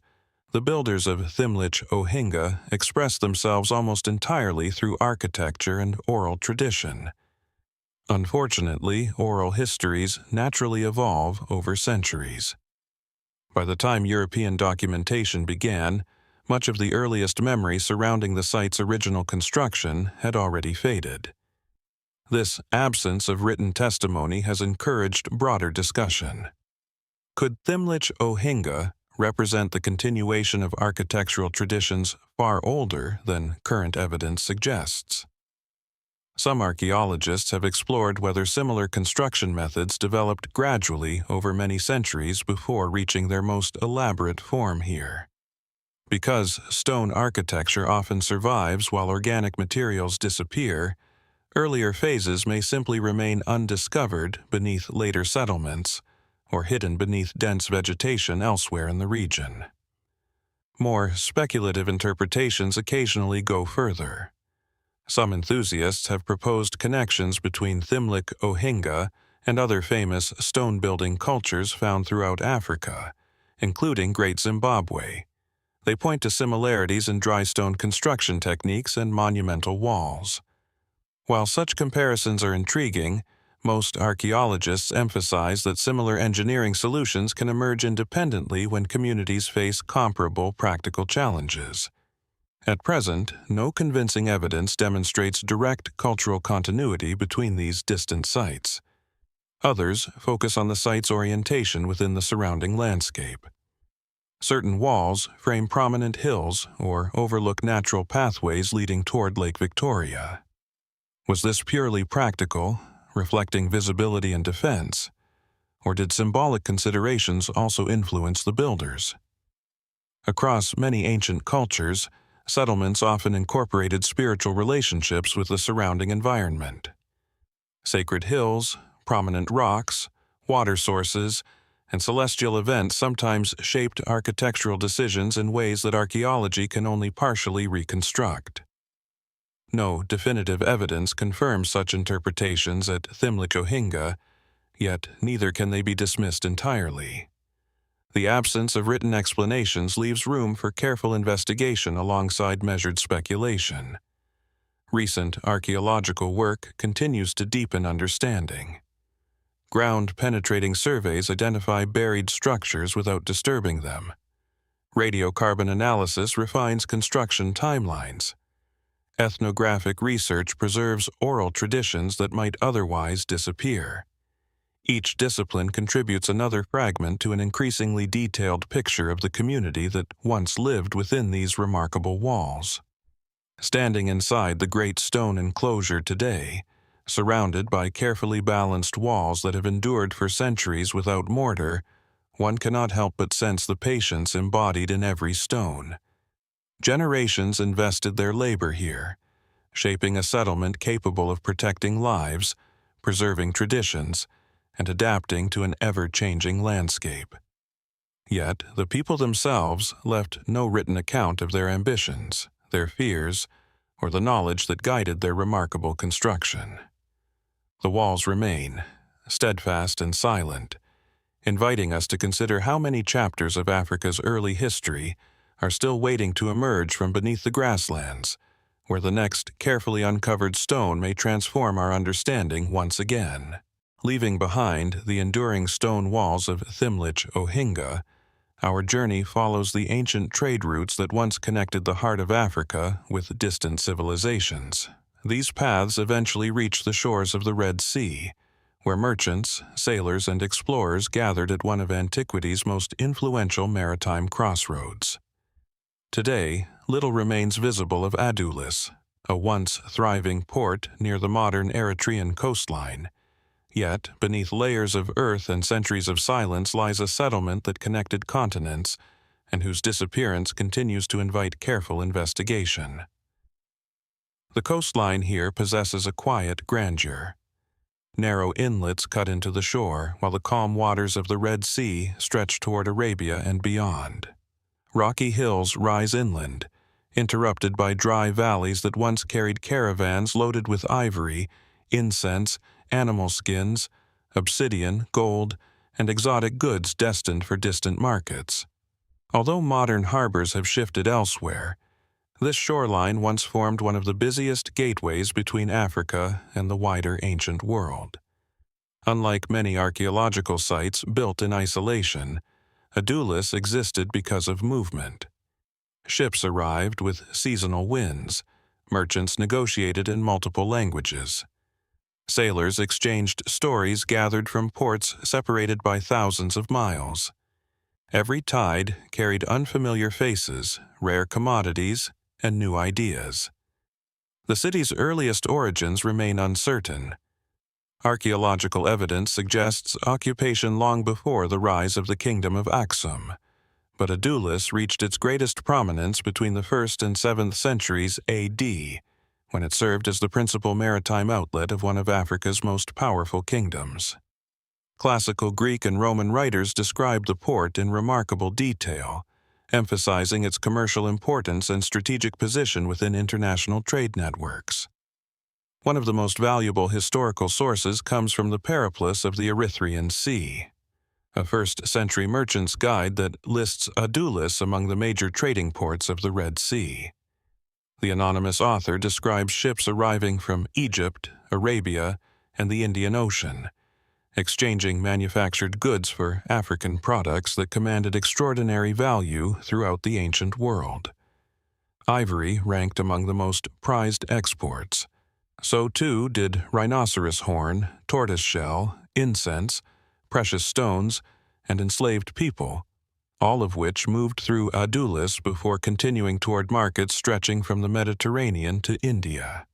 the builders of Thimlich Ohinga expressed themselves almost entirely through architecture and oral tradition. Unfortunately, oral histories naturally evolve over centuries. By the time European documentation began, much of the earliest memory surrounding the site's original construction had already faded. This absence of written testimony has encouraged broader discussion. Could Thimlich Ohinga represent the continuation of architectural traditions far older than current evidence suggests? Some archaeologists have explored whether similar construction methods developed gradually over many centuries before reaching their most elaborate form here. Because stone architecture often survives while organic materials disappear, earlier phases may simply remain undiscovered beneath later settlements or hidden beneath dense vegetation elsewhere in the region. More speculative interpretations occasionally go further. Some enthusiasts have proposed connections between Thimlich Ohinga and other famous stone-building cultures found throughout Africa, including Great Zimbabwe. They point to similarities in dry stone construction techniques and monumental walls. While such comparisons are intriguing, most archaeologists emphasize that similar engineering solutions can emerge independently when communities face comparable practical challenges. At present, no convincing evidence demonstrates direct cultural continuity between these distant sites. Others focus on the site's orientation within the surrounding landscape. Certain walls frame prominent hills or overlook natural pathways leading toward Lake Victoria. Was this purely practical, reflecting visibility and defense, or did symbolic considerations also influence the builders? Across many ancient cultures, settlements often incorporated spiritual relationships with the surrounding environment. Sacred hills, prominent rocks, water sources, and celestial events sometimes shaped architectural decisions in ways that archaeology can only partially reconstruct. No definitive evidence confirms such interpretations at Thimlich Ohinga, yet neither can they be dismissed entirely. The absence of written explanations leaves room for careful investigation alongside measured speculation. Recent archaeological work continues to deepen understanding. Ground-penetrating surveys identify buried structures without disturbing them. Radiocarbon analysis refines construction timelines. Ethnographic research preserves oral traditions that might otherwise disappear. Each discipline contributes another fragment to an increasingly detailed picture of the community that once lived within these remarkable walls. Standing inside the great stone enclosure today, surrounded by carefully balanced walls that have endured for centuries without mortar, one cannot help but sense the patience embodied in every stone. Generations invested their labor here, shaping a settlement capable of protecting lives, preserving traditions, and adapting to an ever-changing landscape. Yet, the people themselves left no written account of their ambitions, their fears, or the knowledge that guided their remarkable construction. The walls remain, steadfast and silent, inviting us to consider how many chapters of Africa's early history are still waiting to emerge from beneath the grasslands, where the next carefully uncovered stone may transform our understanding once again. Leaving behind the enduring stone walls of Thimlich Ohinga, our journey follows the ancient trade routes that once connected the heart of Africa with distant civilizations. These paths eventually reach the shores of the Red Sea, where merchants, sailors, and explorers gathered at one of antiquity's most influential maritime crossroads. Today, little remains visible of Adulis, a once thriving port near the modern Eritrean coastline. Yet, beneath layers of earth and centuries of silence lies a settlement that connected continents and whose disappearance continues to invite careful investigation. The coastline here possesses a quiet grandeur. Narrow inlets cut into the shore, while the calm waters of the Red Sea stretch toward Arabia and beyond. Rocky hills rise inland, interrupted by dry valleys that once carried caravans loaded with ivory, incense, animal skins, obsidian, gold, and exotic goods destined for distant markets. Although modern harbors have shifted elsewhere, this shoreline once formed one of the busiest gateways between Africa and the wider ancient world. Unlike many archaeological sites built in isolation, Adulis existed because of movement. Ships arrived with seasonal winds, merchants negotiated in multiple languages. Sailors exchanged stories gathered from ports separated by thousands of miles. Every tide carried unfamiliar faces, rare commodities, and new ideas. The city's earliest origins remain uncertain. Archaeological evidence suggests occupation long before the rise of the Kingdom of Aksum, but Adulis reached its greatest prominence between the 1st and 7th centuries A.D., when it served as the principal maritime outlet of one of Africa's most powerful kingdoms. Classical Greek and Roman writers describe the port in remarkable detail, emphasizing its commercial importance and strategic position within international trade networks. One of the most valuable historical sources comes from the Periplus of the Erythraean Sea. a first-century merchant's guide that lists Adulis among the major trading ports of the Red Sea. The anonymous author describes ships arriving from Egypt, Arabia, and the Indian Ocean, exchanging manufactured goods for African products that commanded extraordinary value throughout the ancient world. Ivory ranked among the most prized exports. So too did rhinoceros horn, tortoiseshell, incense, precious stones, and enslaved people, all of which moved through Adulis before continuing toward markets stretching from the Mediterranean to India.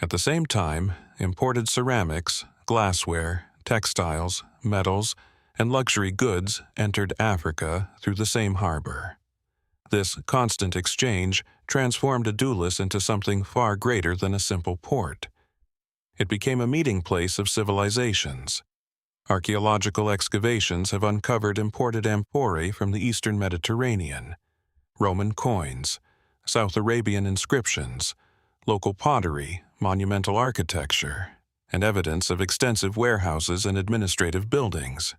At the same time, imported ceramics, glassware, textiles, metals, and luxury goods entered Africa through the same harbor. This constant exchange transformed Adulis into something far greater than a simple port. It became a meeting place of civilizations. Archaeological excavations have uncovered imported amphorae from the eastern Mediterranean, Roman coins, South Arabian inscriptions, local pottery, monumental architecture, and evidence of extensive warehouses and administrative buildings.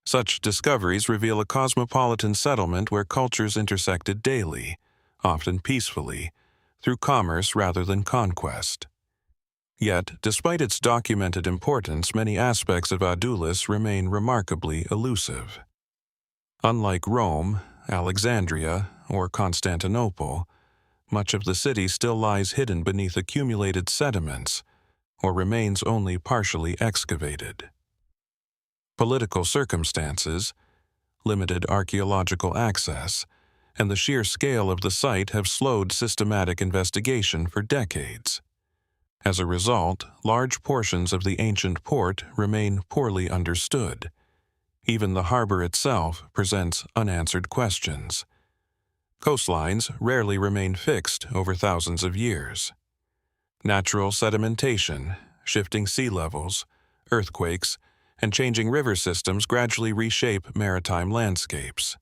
Such discoveries reveal a cosmopolitan settlement where cultures intersected daily, often peacefully, through commerce rather than conquest. Yet, despite its documented importance, many aspects of Adulis remain remarkably elusive. Unlike Rome, Alexandria, or Constantinople, much of the city still lies hidden beneath accumulated sediments, or remains only partially excavated. Political circumstances, limited archaeological access, and the sheer scale of the site have slowed systematic investigation for decades. As a result, large portions of the ancient port remain poorly understood. Even the harbor itself presents unanswered questions. Coastlines rarely remain fixed over thousands of years. Natural sedimentation, shifting sea levels, earthquakes, and changing river systems gradually reshape maritime landscapes.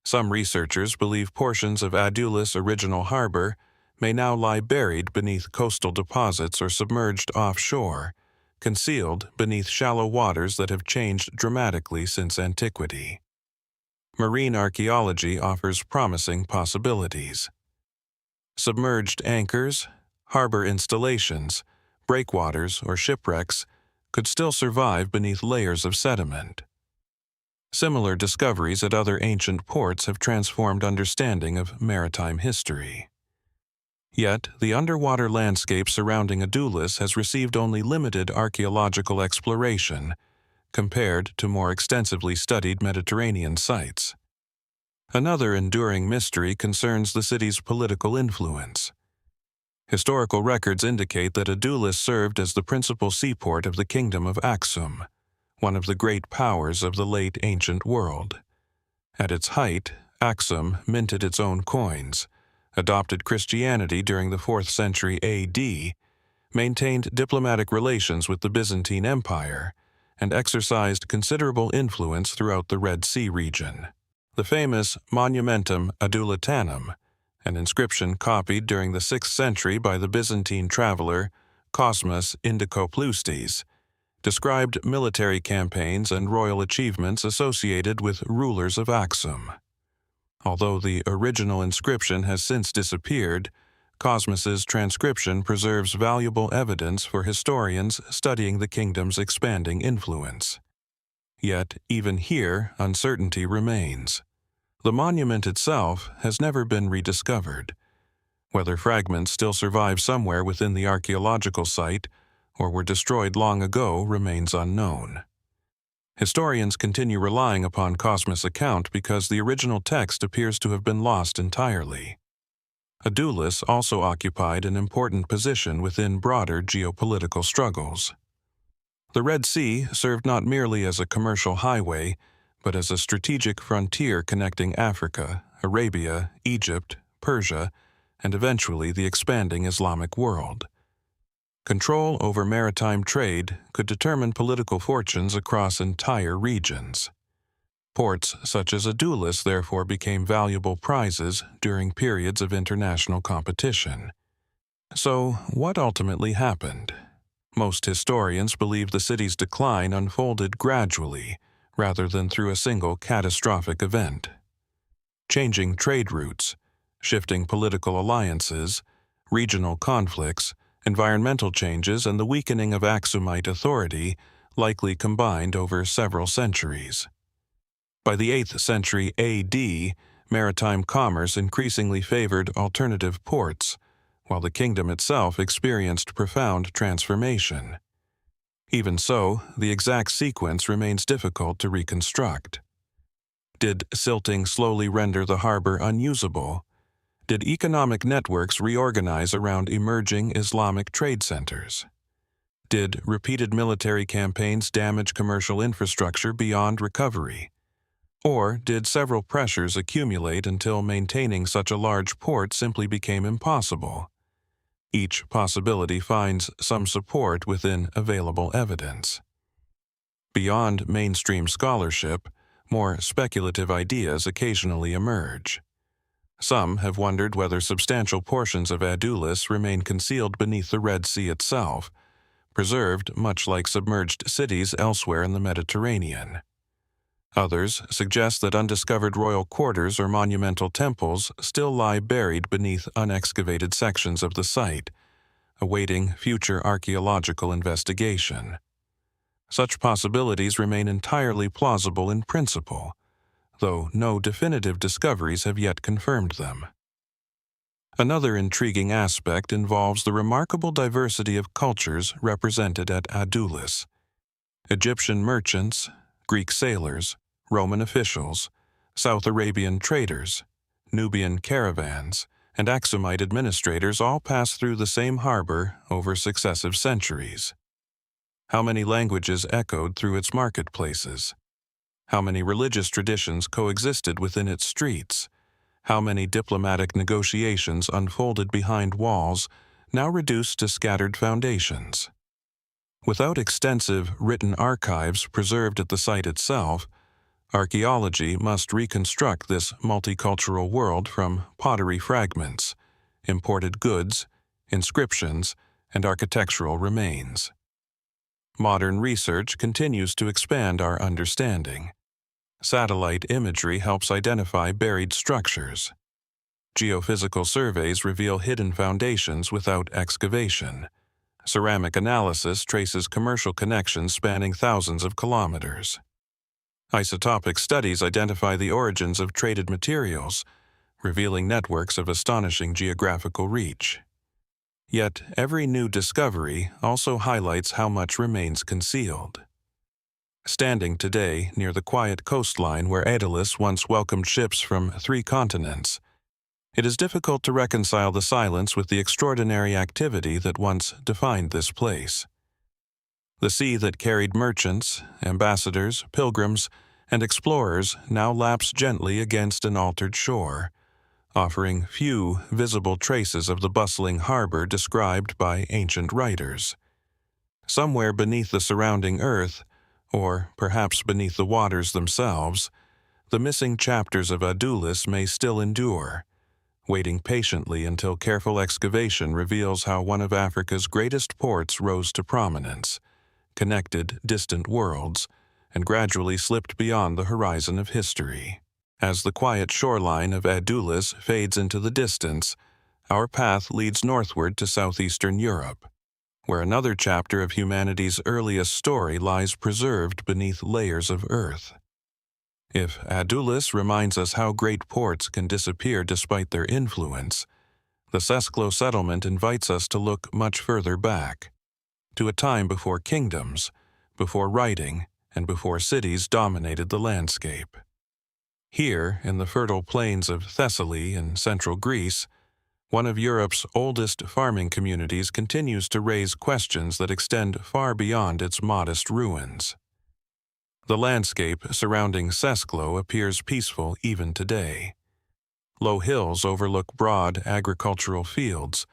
Some researchers believe portions of Adulis' original harbor may now lie buried beneath coastal deposits or submerged offshore, concealed beneath shallow waters that have changed dramatically since antiquity. Marine archaeology offers promising possibilities. Submerged anchors, harbor installations, breakwaters, or shipwrecks could still survive beneath layers of sediment. Similar discoveries at other ancient ports have transformed understanding of maritime history. Yet, the underwater landscape surrounding Adulis has received only limited archaeological exploration compared to more extensively studied Mediterranean sites. Another enduring mystery concerns the city's political influence. Historical records indicate that Adulis served as the principal seaport of the Kingdom of Aksum, one of the great powers of the late ancient world. At its height, Aksum minted its own coins, adopted Christianity during the 4th century AD, maintained diplomatic relations with the Byzantine Empire, and exercised considerable influence throughout the Red Sea region. The famous Monumentum Adulitanum, an inscription copied during the 6th century by the Byzantine traveler Cosmas Indicopleustes, described military campaigns and royal achievements associated with rulers of Aksum. Although the original inscription has since disappeared, Cosmas's transcription preserves valuable evidence for historians studying the kingdom's expanding influence. Yet, even here, uncertainty remains. The monument itself has never been rediscovered. Whether fragments still survive somewhere within the archaeological site or were destroyed long ago remains unknown. Historians continue relying upon Cosmas' account because the original text appears to have been lost entirely. Adulis also occupied an important position within broader geopolitical struggles. The Red Sea served not merely as a commercial highway, but as a strategic frontier connecting Africa, Arabia, Egypt, Persia, and eventually the expanding Islamic world. Control over maritime trade could determine political fortunes across entire regions. Ports such as Adulis therefore became valuable prizes during periods of international competition. So, what ultimately happened? Most historians believe the city's decline unfolded gradually, rather than through a single catastrophic event. Changing trade routes, shifting political alliances, regional conflicts, environmental changes, and the weakening of Aksumite authority likely combined over several centuries. By the 8th century AD, maritime commerce increasingly favored alternative ports, while the kingdom itself experienced profound transformation. Even so, the exact sequence remains difficult to reconstruct. Did silting slowly render the harbor unusable? Did economic networks reorganize around emerging Islamic trade centers? Did repeated military campaigns damage commercial infrastructure beyond recovery? Or did several pressures accumulate until maintaining such a large port simply became impossible? Each possibility finds some support within available evidence. Beyond mainstream scholarship, more speculative ideas occasionally emerge. Some have wondered whether substantial portions of Adulis remain concealed beneath the Red Sea itself, preserved much like submerged cities elsewhere in the Mediterranean. Others suggest that undiscovered royal quarters or monumental temples still lie buried beneath unexcavated sections of the site, awaiting future archaeological investigation. Such possibilities remain entirely plausible in principle, though no definitive discoveries have yet confirmed them. Another intriguing aspect involves the remarkable diversity of cultures represented at Adulis. Egyptian merchants, Greek sailors, Roman officials, South Arabian traders, Nubian caravans, and Aksumite administrators all passed through the same harbor over successive centuries. How many languages echoed through its marketplaces? How many religious traditions coexisted within its streets? How many diplomatic negotiations unfolded behind walls, now reduced to scattered foundations? Without extensive written archives preserved at the site itself, archaeology must reconstruct this multicultural world from pottery fragments, imported goods, inscriptions, and architectural remains. Modern research continues to expand our understanding. Satellite imagery helps identify buried structures. Geophysical surveys reveal hidden foundations without excavation. Ceramic analysis traces commercial connections spanning thousands of kilometers. Isotopic studies identify the origins of traded materials, revealing networks of astonishing geographical reach. Yet every new discovery also highlights how much remains concealed. Standing today near the quiet coastline where Adulis once welcomed ships from 3 continents, it is difficult to reconcile the silence with the extraordinary activity that once defined this place. The sea that carried merchants, ambassadors, pilgrims, and explorers now laps gently against an altered shore, offering few visible traces of the bustling harbor described by ancient writers. Somewhere beneath the surrounding earth, or perhaps beneath the waters themselves, the missing chapters of Adulis may still endure, waiting patiently until careful excavation reveals how one of Africa's greatest ports rose to prominence, connected distant worlds, and gradually slipped beyond the horizon of history. As the quiet shoreline of Adulis fades into the distance, our path leads northward to southeastern Europe, where another chapter of humanity's earliest story lies preserved beneath layers of earth. If Adulis reminds us how great ports can disappear despite their influence, the Sesklo Settlement invites us to look much further back, to a time before kingdoms, before writing, and before cities dominated the landscape. Here, in the fertile plains of Thessaly in central Greece, one of Europe's oldest farming communities continues to raise questions that extend far beyond its modest ruins. The landscape surrounding Sesklo appears peaceful even today. Low hills overlook broad agricultural fields,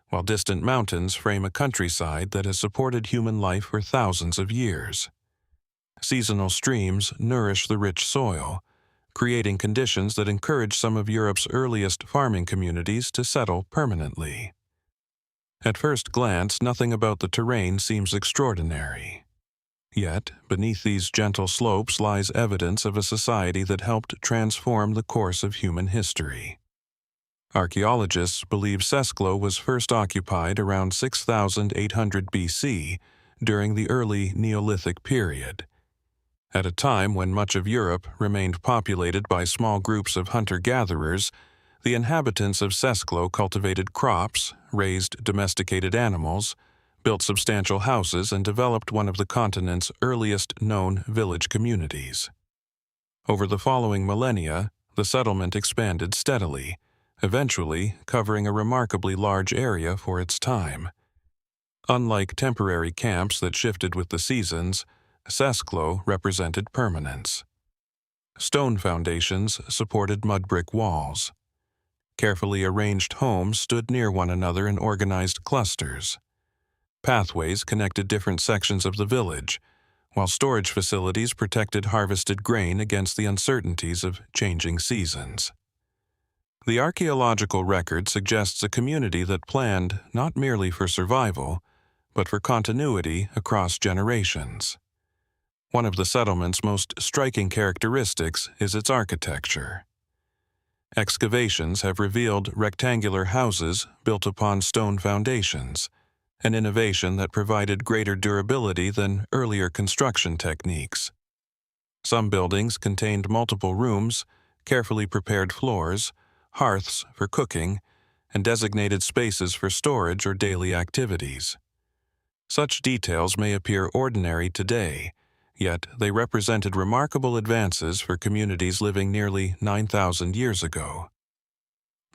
while distant mountains frame a countryside that has supported human life for thousands of years. Seasonal streams nourish the rich soil, creating conditions that encourage some of Europe's earliest farming communities to settle permanently. At first glance, nothing about the terrain seems extraordinary. Yet, beneath these gentle slopes lies evidence of a society that helped transform the course of human history. Archaeologists believe Sesklo was first occupied around 6,800 BC during the early Neolithic period. At a time when much of Europe remained populated by small groups of hunter-gatherers, the inhabitants of Sesklo cultivated crops, raised domesticated animals, built substantial houses, and developed one of the continent's earliest known village communities. Over the following millennia, the settlement expanded steadily, eventually covering a remarkably large area for its time. Unlike temporary camps that shifted with the seasons, Sesklo represented permanence. Stone foundations supported mud brick walls. Carefully arranged homes stood near one another in organized clusters. Pathways connected different sections of the village, while storage facilities protected harvested grain against the uncertainties of changing seasons. The archaeological record suggests a community that planned not merely for survival, but for continuity across generations. One of the settlement's most striking characteristics is its architecture. Excavations have revealed rectangular houses built upon stone foundations, an innovation that provided greater durability than earlier construction techniques. Some buildings contained multiple rooms, carefully prepared floors, hearths for cooking, and designated spaces for storage or daily activities. Such details may appear ordinary today, yet they represented remarkable advances for communities living nearly 9,000 years ago.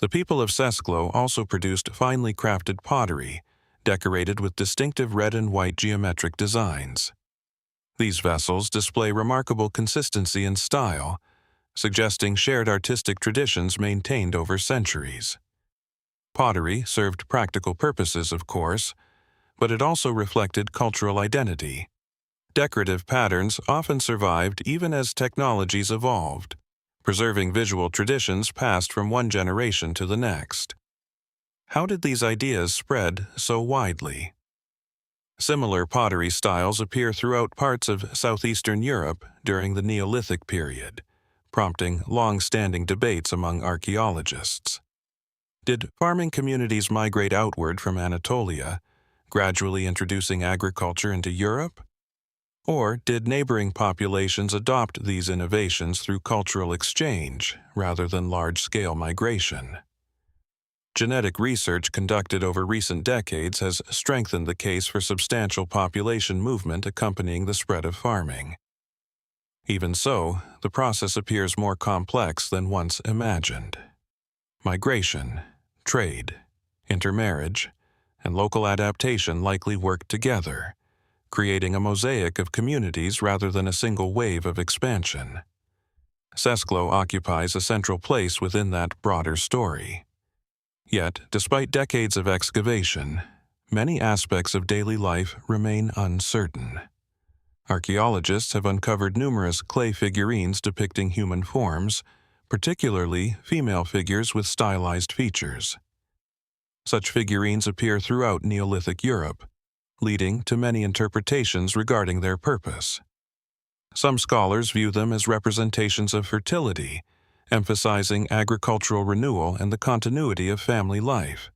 The people of Sesklo also produced finely crafted pottery, decorated with distinctive red and white geometric designs. These vessels display remarkable consistency and style, suggesting shared artistic traditions maintained over centuries. Pottery served practical purposes, of course, but it also reflected cultural identity. Decorative patterns often survived even as technologies evolved, preserving visual traditions passed from one generation to the next. How did these ideas spread so widely? Similar pottery styles appear throughout parts of southeastern Europe during the Neolithic period, prompting long-standing debates among archaeologists. Did farming communities migrate outward from Anatolia, gradually introducing agriculture into Europe? Or did neighboring populations adopt these innovations through cultural exchange rather than large-scale migration? Genetic research conducted over recent decades has strengthened the case for substantial population movement accompanying the spread of farming. Even so, the process appears more complex than once imagined. Migration, trade, intermarriage, and local adaptation likely worked together, creating a mosaic of communities rather than a single wave of expansion. Sesklo occupies a central place within that broader story. Yet, despite decades of excavation, many aspects of daily life remain uncertain. Archaeologists have uncovered numerous clay figurines depicting human forms, particularly female figures with stylized features. Such figurines appear throughout Neolithic Europe, leading to many interpretations regarding their purpose. Some scholars view them as representations of fertility, emphasizing agricultural renewal and the continuity of family life.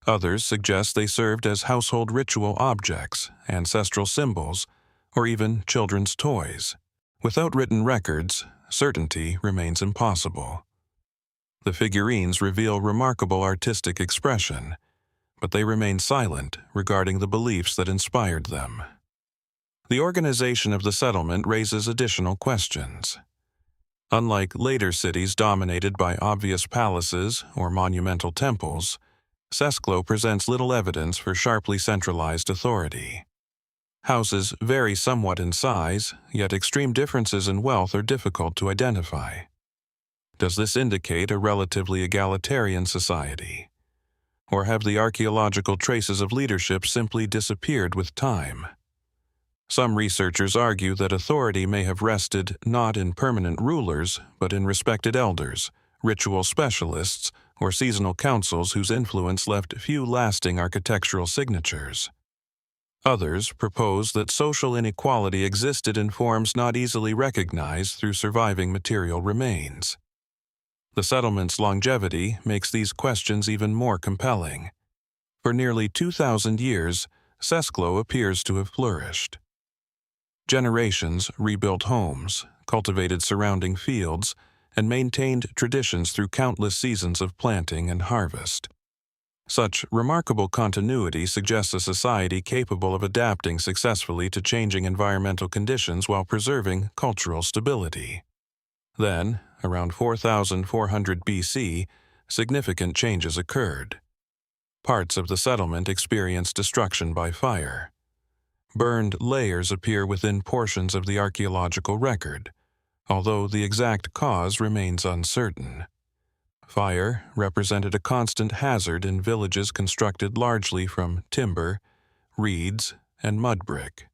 Others suggest they served as household ritual objects, ancestral symbols, or even children's toys. Without written records, certainty remains impossible. The figurines reveal remarkable artistic expression, but they remain silent regarding the beliefs that inspired them. The organization of the settlement raises additional questions. Unlike later cities dominated by obvious palaces or monumental temples, Sesklo presents little evidence for sharply centralized authority. Houses vary somewhat in size, yet extreme differences in wealth are difficult to identify. Does this indicate a relatively egalitarian society? Or have the archaeological traces of leadership simply disappeared with time? Some researchers argue that authority may have rested not in permanent rulers, but in respected elders, ritual specialists, or seasonal councils whose influence left few lasting architectural signatures. Others propose that social inequality existed in forms not easily recognized through surviving material remains. The settlement's longevity makes these questions even more compelling. For nearly 2,000 years, Sesklo appears to have flourished. Generations rebuilt homes, cultivated surrounding fields, and maintained traditions through countless seasons of planting and harvest. Such remarkable continuity suggests a society capable of adapting successfully to changing environmental conditions while preserving cultural stability. Then, around 4,400 BC, significant changes occurred. Parts of the settlement experienced destruction by fire. Burned layers appear within portions of the archaeological record, although the exact cause remains uncertain. Fire represented a constant hazard in villages constructed largely from timber, reeds, and mud brick.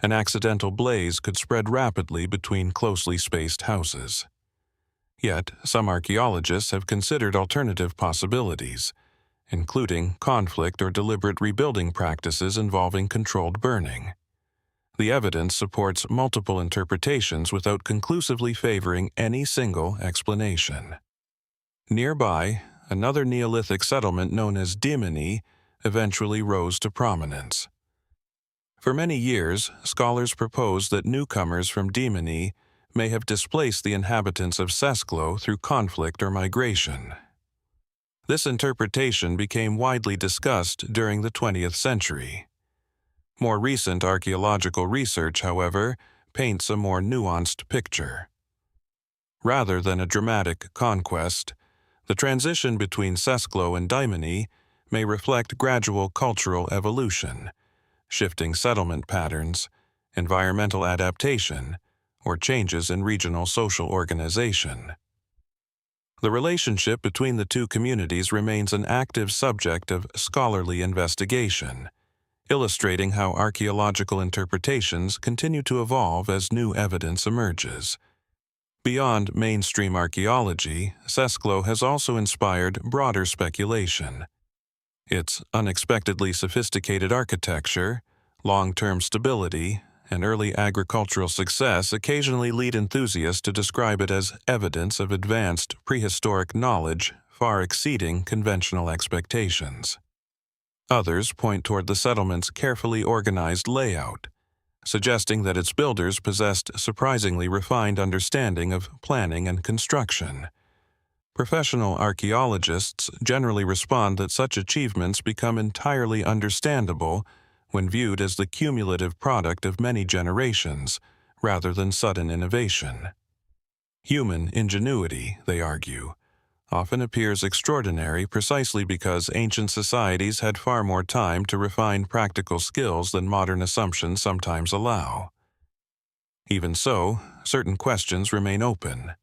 An accidental blaze could spread rapidly between closely spaced houses. Yet, some archaeologists have considered alternative possibilities, including conflict or deliberate rebuilding practices involving controlled burning. The evidence supports multiple interpretations without conclusively favoring any single explanation. Nearby, another Neolithic settlement known as Dimini eventually rose to prominence. For many years, scholars proposed that newcomers from Dimini may have displaced the inhabitants of Sesklo through conflict or migration. This interpretation became widely discussed during the 20th century. More recent archaeological research, however, paints a more nuanced picture. Rather than a dramatic conquest, the transition between Sesklo and Dimini may reflect gradual cultural evolution, shifting settlement patterns, environmental adaptation, or changes in regional social organization. The relationship between the two communities remains an active subject of scholarly investigation, illustrating how archaeological interpretations continue to evolve as new evidence emerges. Beyond mainstream archaeology, Sesklo has also inspired broader speculation. Its unexpectedly sophisticated architecture, long-term stability, and early agricultural success occasionally lead enthusiasts to describe it as evidence of advanced prehistoric knowledge far exceeding conventional expectations. Others point toward the settlement's carefully organized layout, suggesting that its builders possessed surprisingly refined understanding of planning and construction. Professional archaeologists generally respond that such achievements become entirely understandable when viewed as the cumulative product of many generations, rather than sudden innovation. Human ingenuity, they argue, often appears extraordinary precisely because ancient societies had far more time to refine practical skills than modern assumptions sometimes allow. Even so, certain questions remain open.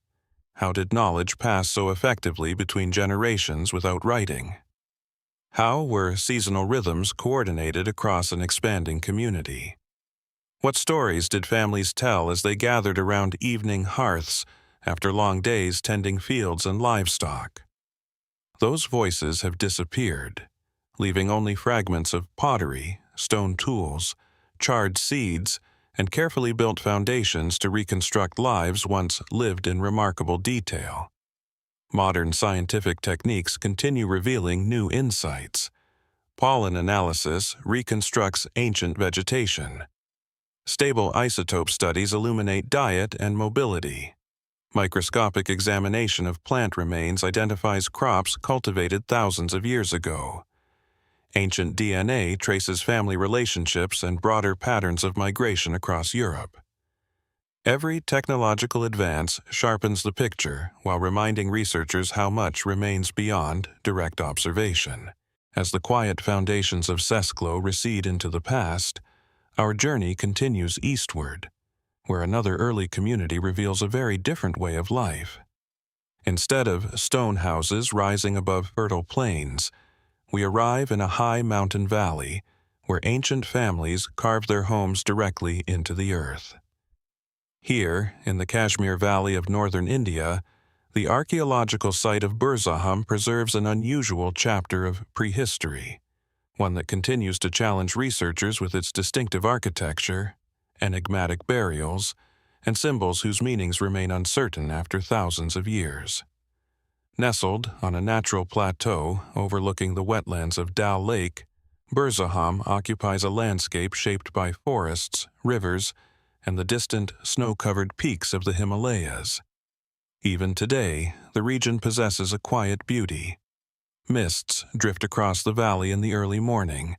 How did knowledge pass so effectively between generations without writing? How were seasonal rhythms coordinated across an expanding community? What stories did families tell as they gathered around evening hearths after long days tending fields and livestock? Those voices have disappeared, leaving only fragments of pottery, stone tools, charred seeds, and carefully built foundations to reconstruct lives once lived in remarkable detail. Modern scientific techniques continue revealing new insights. Pollen analysis reconstructs ancient vegetation. Stable isotope studies illuminate diet and mobility. Microscopic examination of plant remains identifies crops cultivated thousands of years ago. Ancient DNA traces family relationships and broader patterns of migration across Europe. Every technological advance sharpens the picture while reminding researchers how much remains beyond direct observation. As the quiet foundations of Sesklo recede into the past, our journey continues eastward, where another early community reveals a very different way of life. Instead of stone houses rising above fertile plains, we arrive in a high mountain valley where ancient families carved their homes directly into the earth. Here, in the Kashmir Valley of northern India, the archaeological site of Burzahom preserves an unusual chapter of prehistory, one that continues to challenge researchers with its distinctive architecture, enigmatic burials, and symbols whose meanings remain uncertain after thousands of years. Nestled on a natural plateau overlooking the wetlands of Dal Lake, Burzahom occupies a landscape shaped by forests, rivers, and the distant, snow-covered peaks of the Himalayas. Even today, the region possesses a quiet beauty. Mists drift across the valley in the early morning,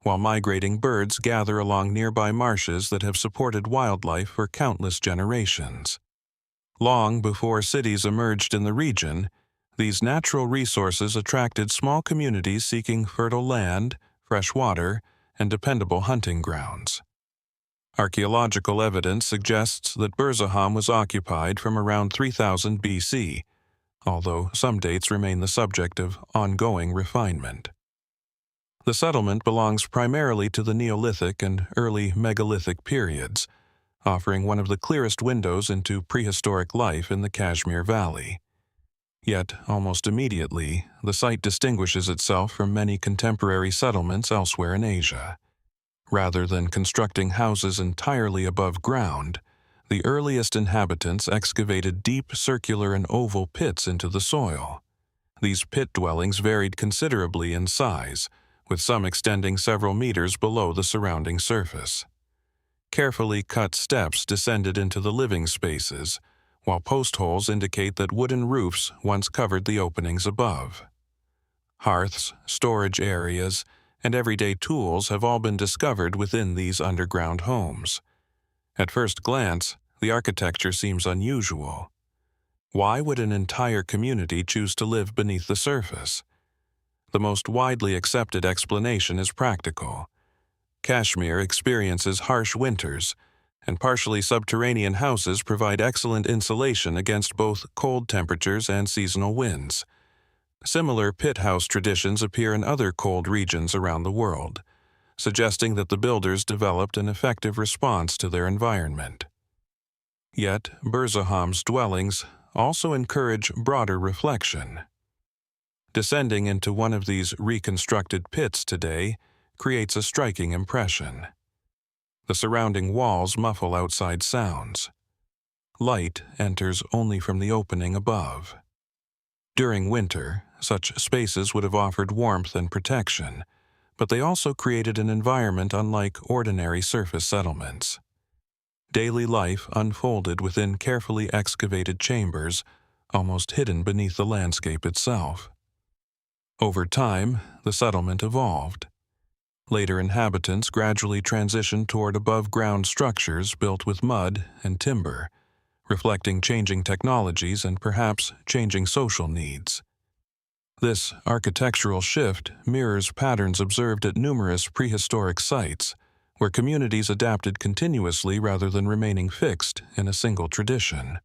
while migrating birds gather along nearby marshes that have supported wildlife for countless generations. Long before cities emerged in the region, these natural resources attracted small communities seeking fertile land, fresh water, and dependable hunting grounds. Archaeological evidence suggests that Burzahom was occupied from around 3000 BC, although some dates remain the subject of ongoing refinement. The settlement belongs primarily to the Neolithic and early megalithic periods, offering one of the clearest windows into prehistoric life in the Kashmir Valley. Yet, almost immediately, the site distinguishes itself from many contemporary settlements elsewhere in Asia. Rather than constructing houses entirely above ground, the earliest inhabitants excavated deep circular and oval pits into the soil. These pit dwellings varied considerably in size, with some extending several meters below the surrounding surface. Carefully cut steps descended into the living spaces, while post holes indicate that wooden roofs once covered the openings above. Hearths, storage areas, and everyday tools have all been discovered within these underground homes. At first glance, the architecture seems unusual. Why would an entire community choose to live beneath the surface? The most widely accepted explanation is practical. Kashmir experiences harsh winters, and partially subterranean houses provide excellent insulation against both cold temperatures and seasonal winds. Similar pit house traditions appear in other cold regions around the world, suggesting that the builders developed an effective response to their environment. Yet, Burzahom's dwellings also encourage broader reflection. Descending into one of these reconstructed pits today creates a striking impression. The surrounding walls muffle outside sounds. Light enters only from the opening above. During winter, such spaces would have offered warmth and protection, but they also created an environment unlike ordinary surface settlements. Daily life unfolded within carefully excavated chambers, almost hidden beneath the landscape itself. Over time, the settlement evolved. Later inhabitants gradually transitioned toward above-ground structures built with mud and timber, reflecting changing technologies and perhaps changing social needs. This architectural shift mirrors patterns observed at numerous prehistoric sites, where communities adapted continuously rather than remaining fixed in a single tradition.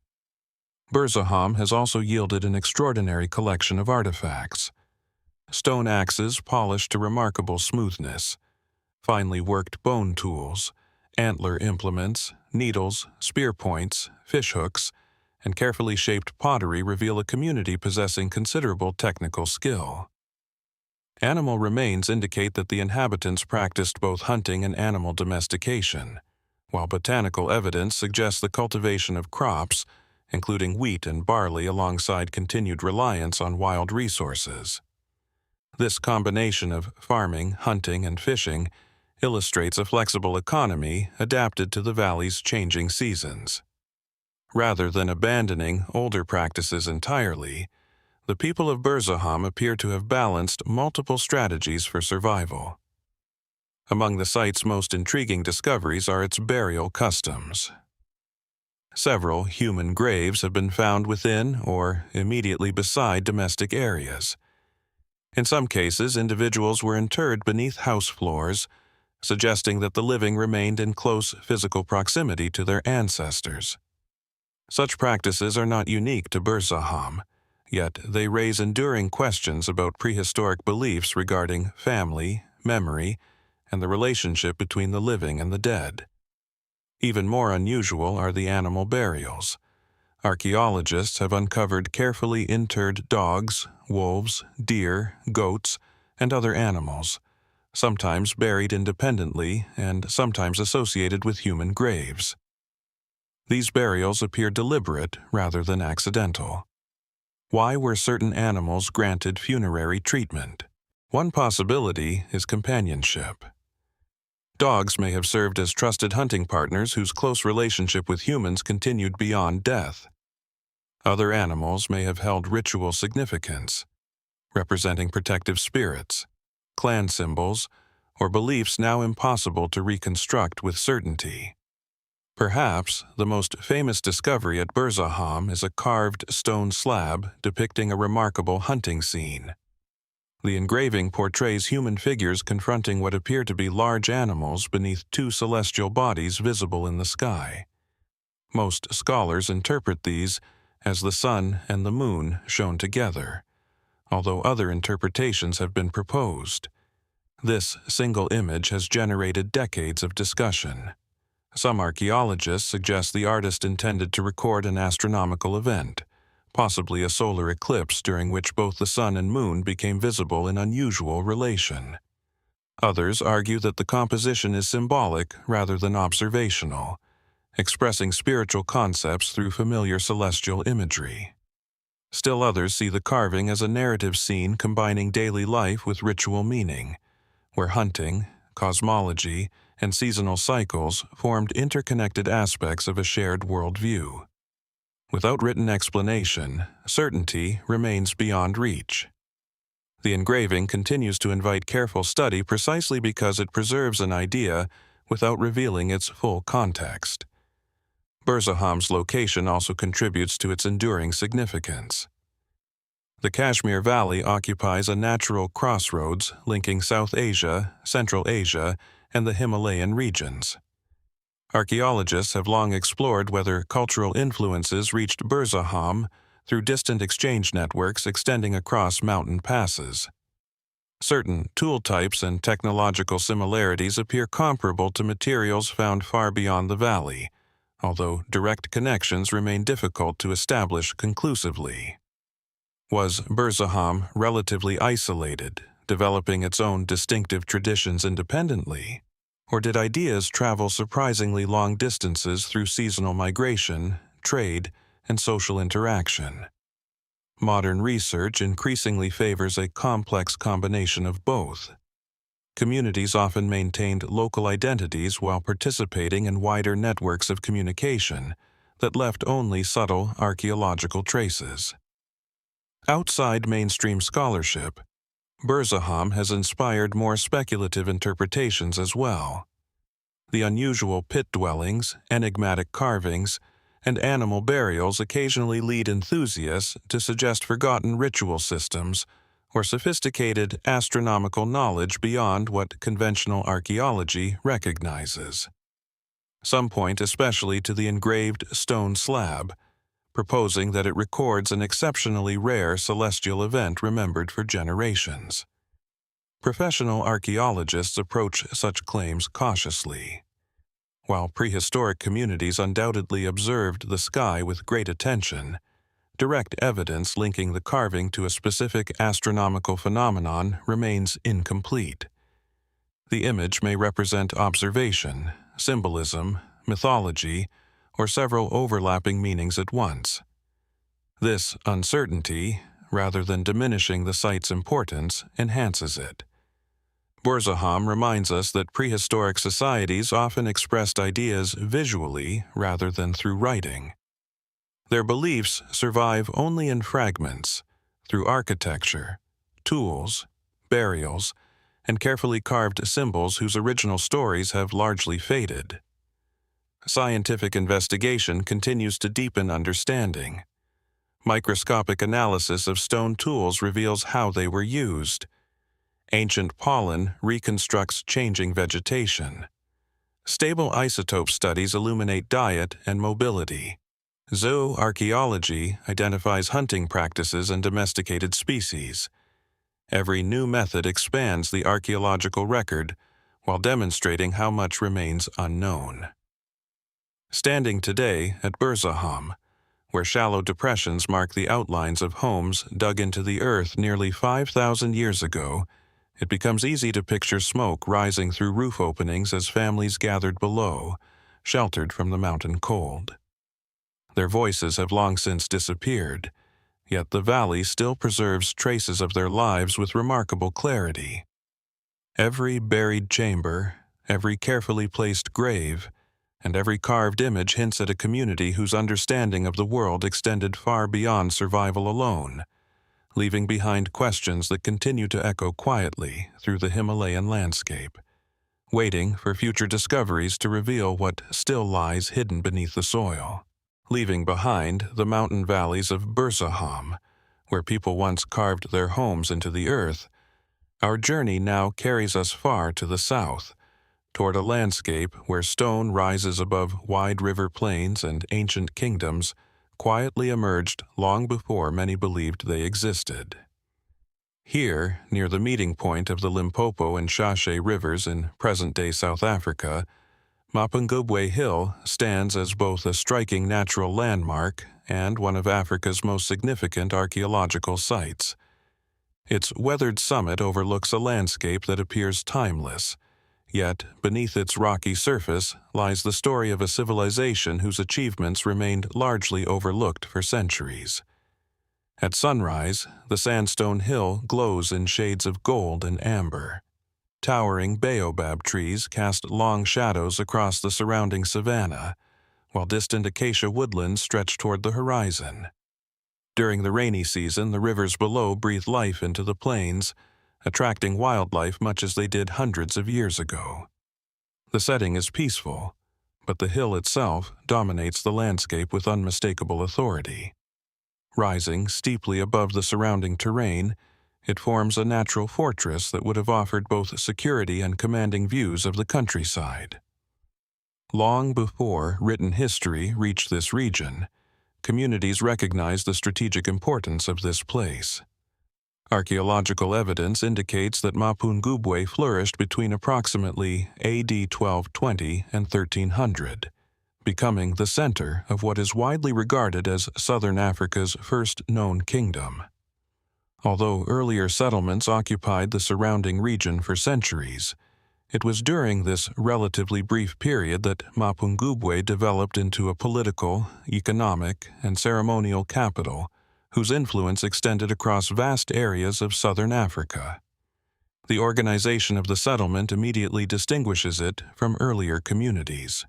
Burzahom has also yielded an extraordinary collection of artifacts. Stone axes polished to remarkable smoothness, finely worked bone tools, antler implements, needles, spear points, fish hooks, and carefully shaped pottery reveal a community possessing considerable technical skill. Animal remains indicate that the inhabitants practiced both hunting and animal domestication, while botanical evidence suggests the cultivation of crops, including wheat and barley, alongside continued reliance on wild resources. This combination of farming, hunting, and fishing illustrates a flexible economy adapted to the valley's changing seasons. Rather than abandoning older practices entirely, the people of Burzahom appear to have balanced multiple strategies for survival. Among the site's most intriguing discoveries are its burial customs. Several human graves have been found within or immediately beside domestic areas. In some cases, individuals were interred beneath house floors, suggesting that the living remained in close physical proximity to their ancestors. Such practices are not unique to Burzahom, yet they raise enduring questions about prehistoric beliefs regarding family, memory, and the relationship between the living and the dead. Even more unusual are the animal burials. Archaeologists have uncovered carefully interred dogs, wolves, deer, goats, and other animals, sometimes buried independently and sometimes associated with human graves. These burials appear deliberate rather than accidental. Why were certain animals granted funerary treatment? One possibility is companionship. Dogs may have served as trusted hunting partners whose close relationship with humans continued beyond death. Other animals may have held ritual significance, representing protective spirits, clan symbols, or beliefs now impossible to reconstruct with certainty. Perhaps the most famous discovery at Burzahom is a carved stone slab depicting a remarkable hunting scene. The engraving portrays human figures confronting what appear to be large animals beneath two celestial bodies visible in the sky. Most scholars interpret these as the sun and the moon shown together, although other interpretations have been proposed. This single image has generated decades of discussion. Some archaeologists suggest the artist intended to record an astronomical event, possibly a solar eclipse during which both the sun and moon became visible in unusual relation. Others argue that the composition is symbolic rather than observational, expressing spiritual concepts through familiar celestial imagery. Still others see the carving as a narrative scene combining daily life with ritual meaning, where hunting, cosmology, and seasonal cycles formed interconnected aspects of a shared worldview. Without written explanation, certainty remains beyond reach. The engraving continues to invite careful study precisely because it preserves an idea without revealing its full context. Burzahom's location also contributes to its enduring significance. The Kashmir Valley occupies a natural crossroads linking South Asia, Central Asia, and the Himalayan regions. Archaeologists have long explored whether cultural influences reached Burzahom through distant exchange networks extending across mountain passes. Certain tool types and technological similarities appear comparable to materials found far beyond the valley, although direct connections remain difficult to establish conclusively. Was Burzahom relatively isolated, developing its own distinctive traditions independently? Or did ideas travel surprisingly long distances through seasonal migration, trade, and social interaction? Modern research increasingly favors a complex combination of both. Communities often maintained local identities while participating in wider networks of communication that left only subtle archaeological traces. Outside mainstream scholarship, Burzahom has inspired more speculative interpretations as well. The unusual pit dwellings, enigmatic carvings, and animal burials occasionally lead enthusiasts to suggest forgotten ritual systems or sophisticated astronomical knowledge beyond what conventional archaeology recognizes. Some point especially to the engraved stone slab, proposing that it records an exceptionally rare celestial event remembered for generations. Professional archaeologists approach such claims cautiously. While prehistoric communities undoubtedly observed the sky with great attention, direct evidence linking the carving to a specific astronomical phenomenon remains incomplete. The image may represent observation, symbolism, mythology, or several overlapping meanings at once. This uncertainty, rather than diminishing the site's importance, enhances it. Burzahom reminds us that prehistoric societies often expressed ideas visually rather than through writing. Their beliefs survive only in fragments, through architecture, tools, burials, and carefully carved symbols whose original stories have largely faded. Scientific investigation continues to deepen understanding. Microscopic analysis of stone tools reveals how they were used. Ancient pollen reconstructs changing vegetation. Stable isotope studies illuminate diet and mobility. Zooarchaeology identifies hunting practices and domesticated species. Every new method expands the archaeological record while demonstrating how much remains unknown. Standing today at Burzahom, where shallow depressions mark the outlines of homes dug into the earth nearly 5,000 years ago, It becomes easy to picture smoke rising through roof openings as families gathered below, sheltered from the mountain cold. Their voices have long since disappeared, yet the valley still preserves traces of their lives with remarkable clarity. Every buried chamber, every carefully placed grave, and every carved image hints at a community whose understanding of the world extended far beyond survival alone, leaving behind questions that continue to echo quietly through the Himalayan landscape, waiting for future discoveries to reveal what still lies hidden beneath the soil. Leaving behind the mountain valleys of Burzahom, where people once carved their homes into the earth, our journey now carries us far to the south, toward a landscape where stone rises above wide river plains and ancient kingdoms quietly emerged long before many believed they existed. Here, near the meeting point of the Limpopo and Shashe rivers in present-day South Africa, Mapungubwe Hill stands as both a striking natural landmark and one of Africa's most significant archaeological sites. Its weathered summit overlooks a landscape that appears timeless, yet beneath its rocky surface lies the story of a civilization whose achievements remained largely overlooked for centuries. At sunrise, the sandstone hill glows in shades of gold and amber. Towering baobab trees cast long shadows across the surrounding savanna, while distant acacia woodlands stretch toward the horizon. During the rainy season, the rivers below breathe life into the plains, attracting wildlife much as they did hundreds of years ago. The setting is peaceful, but the hill itself dominates the landscape with unmistakable authority. Rising steeply above the surrounding terrain, it forms a natural fortress that would have offered both security and commanding views of the countryside. Long before written history reached this region, communities recognized the strategic importance of this place. Archaeological evidence indicates that Mapungubwe flourished between approximately AD 1220 and 1300, becoming the center of what is widely regarded as southern Africa's first known kingdom. Although earlier settlements occupied the surrounding region for centuries, it was during this relatively brief period that Mapungubwe developed into a political, economic, and ceremonial capital whose influence extended across vast areas of southern Africa. The organization of the settlement immediately distinguishes it from earlier communities.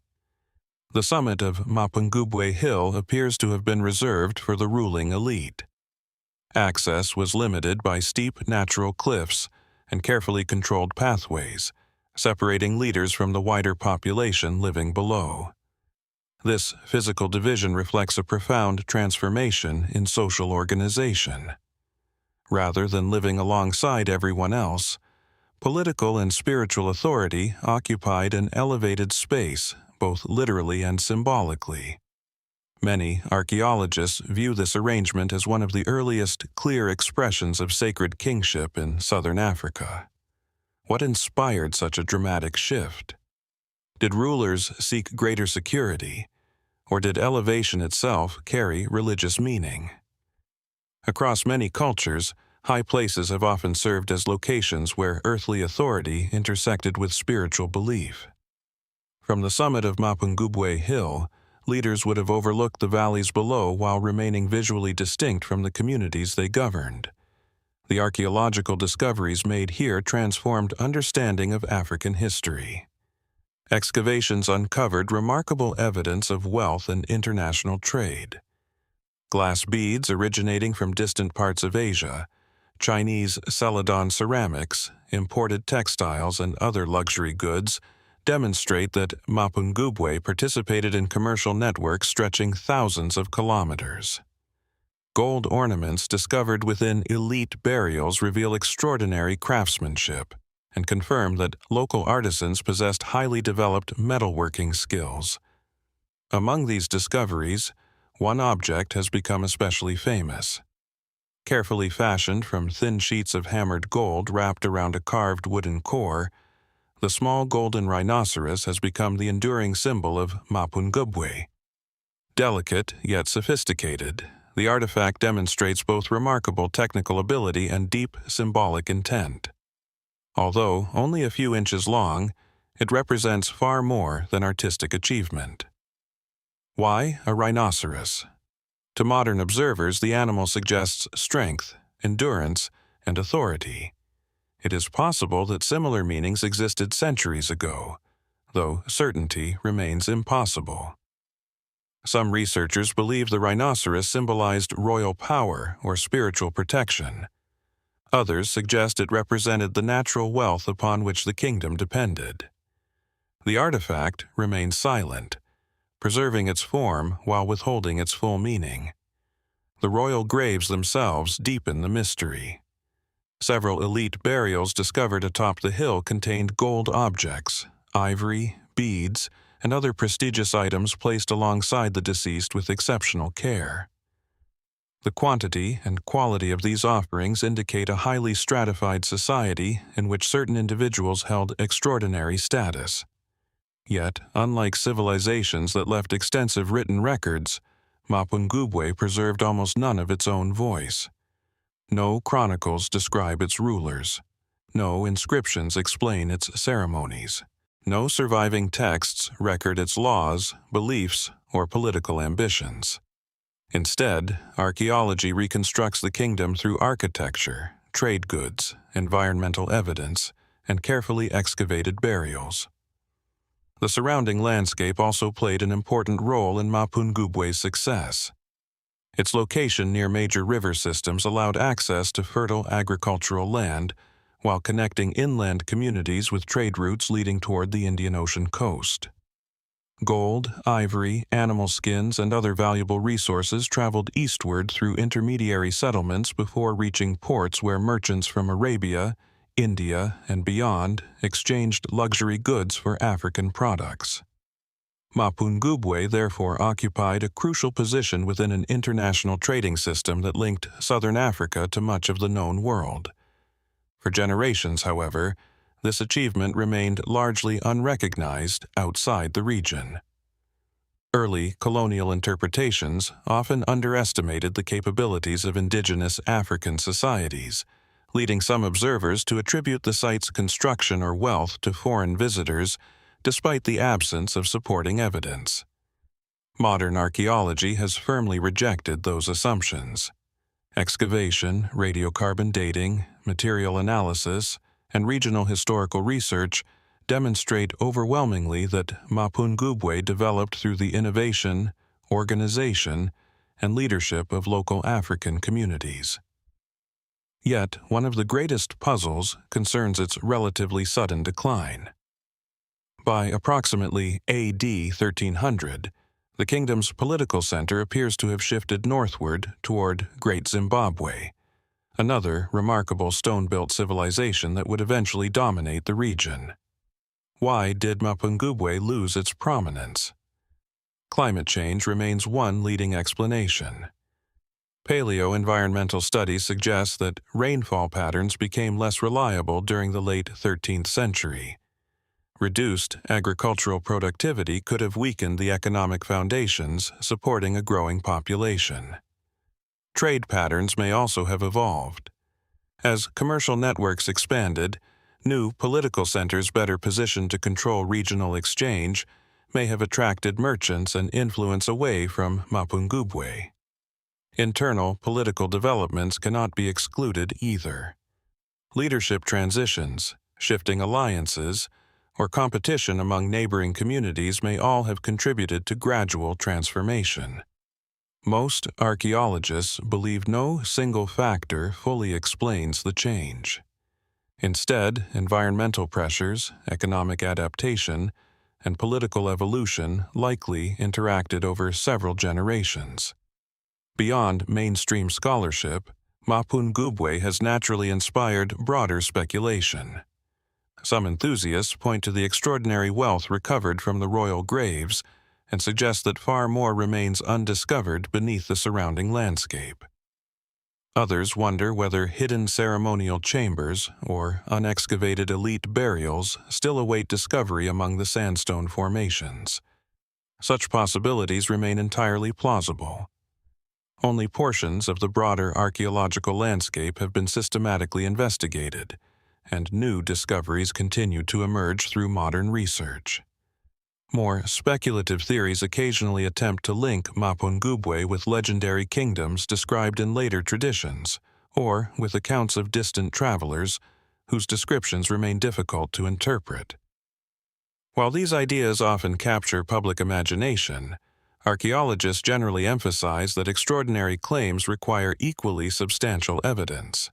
The summit of Mapungubwe Hill appears to have been reserved for the ruling elite. Access was limited by steep natural cliffs and carefully controlled pathways, separating leaders from the wider population living below. This physical division reflects a profound transformation in social organization. Rather than living alongside everyone else, political and spiritual authority occupied an elevated space, both literally and symbolically. Many archaeologists view this arrangement as one of the earliest clear expressions of sacred kingship in southern Africa. What inspired such a dramatic shift? Did rulers seek greater security, or did elevation itself carry religious meaning? Across many cultures, high places have often served as locations where earthly authority intersected with spiritual belief. From the summit of Mapungubwe Hill, leaders would have overlooked the valleys below while remaining visually distinct from the communities they governed. The archaeological discoveries made here transformed understanding of African history. Excavations uncovered remarkable evidence of wealth and international trade. Glass beads originating from distant parts of Asia, Chinese Celadon ceramics, imported textiles, and other luxury goods demonstrate that Mapungubwe participated in commercial networks stretching thousands of kilometers. Gold ornaments discovered within elite burials reveal extraordinary craftsmanship and confirm that local artisans possessed highly developed metalworking skills. Among these discoveries, one object has become especially famous. Carefully fashioned from thin sheets of hammered gold wrapped around a carved wooden core, the small golden rhinoceros has become the enduring symbol of Mapungubwe. Delicate yet sophisticated, the artifact demonstrates both remarkable technical ability and deep symbolic intent. Although only a few inches long, it represents far more than artistic achievement. Why a rhinoceros? To modern observers, the animal suggests strength, endurance, and authority. It is possible that similar meanings existed centuries ago, though certainty remains impossible. Some researchers believe the rhinoceros symbolized royal power or spiritual protection. Others suggest it represented the natural wealth upon which the kingdom depended. The artifact remains silent, preserving its form while withholding its full meaning. The royal graves themselves deepen the mystery. Several elite burials discovered atop the hill contained gold objects, ivory, beads, and other prestigious items placed alongside the deceased with exceptional care. The quantity and quality of these offerings indicate a highly stratified society in which certain individuals held extraordinary status. Yet, unlike civilizations that left extensive written records, Mapungubwe preserved almost none of its own voice. No chronicles describe its rulers. No inscriptions explain its ceremonies. No surviving texts record its laws, beliefs, or political ambitions. Instead, archaeology reconstructs the kingdom through architecture, trade goods, environmental evidence, and carefully excavated burials. The surrounding landscape also played an important role in Mapungubwe's success. Its location near major river systems allowed access to fertile agricultural land, while connecting inland communities with trade routes leading toward the Indian Ocean coast. Gold, ivory, animal skins, and other valuable resources traveled eastward through intermediary settlements before reaching ports where merchants from Arabia, India, and beyond exchanged luxury goods for African products. Mapungubwe therefore occupied a crucial position within an international trading system that linked southern Africa to much of the known world. For generations, however, this achievement remained largely unrecognized outside the region. Early colonial interpretations often underestimated the capabilities of indigenous African societies, leading some observers to attribute the site's construction or wealth to foreign visitors, despite the absence of supporting evidence. Modern archaeology has firmly rejected those assumptions. Excavation, radiocarbon dating, material analysis, and regional historical research demonstrate overwhelmingly that Mapungubwe developed through the innovation, organization, and leadership of local African communities. Yet, one of the greatest puzzles concerns its relatively sudden decline. By approximately A.D. 1300, the kingdom's political center appears to have shifted northward toward Great Zimbabwe, another remarkable stone-built civilization that would eventually dominate the region. Why did Mapungubwe lose its prominence? Climate change remains one leading explanation. Paleo-environmental studies suggest that rainfall patterns became less reliable during the late 13th century. Reduced agricultural productivity could have weakened the economic foundations supporting a growing population. Trade patterns may also have evolved. As commercial networks expanded, new political centers better positioned to control regional exchange may have attracted merchants and influence away from Mapungubwe. Internal political developments cannot be excluded either. Leadership transitions, shifting alliances, or competition among neighboring communities may all have contributed to gradual transformation. Most archaeologists believe no single factor fully explains the change. Instead, environmental pressures, economic adaptation, and political evolution likely interacted over several generations. Beyond mainstream scholarship, Mapungubwe has naturally inspired broader speculation. Some enthusiasts point to the extraordinary wealth recovered from the royal graves and suggest that far more remains undiscovered beneath the surrounding landscape. Others wonder whether hidden ceremonial chambers or unexcavated elite burials still await discovery among the sandstone formations. Such possibilities remain entirely plausible. Only portions of the broader archaeological landscape have been systematically investigated, and new discoveries continued to emerge through modern research. More speculative theories occasionally attempt to link Mapungubwe with legendary kingdoms described in later traditions, or with accounts of distant travelers whose descriptions remain difficult to interpret. While these ideas often capture public imagination, archaeologists generally emphasize that extraordinary claims require equally substantial evidence.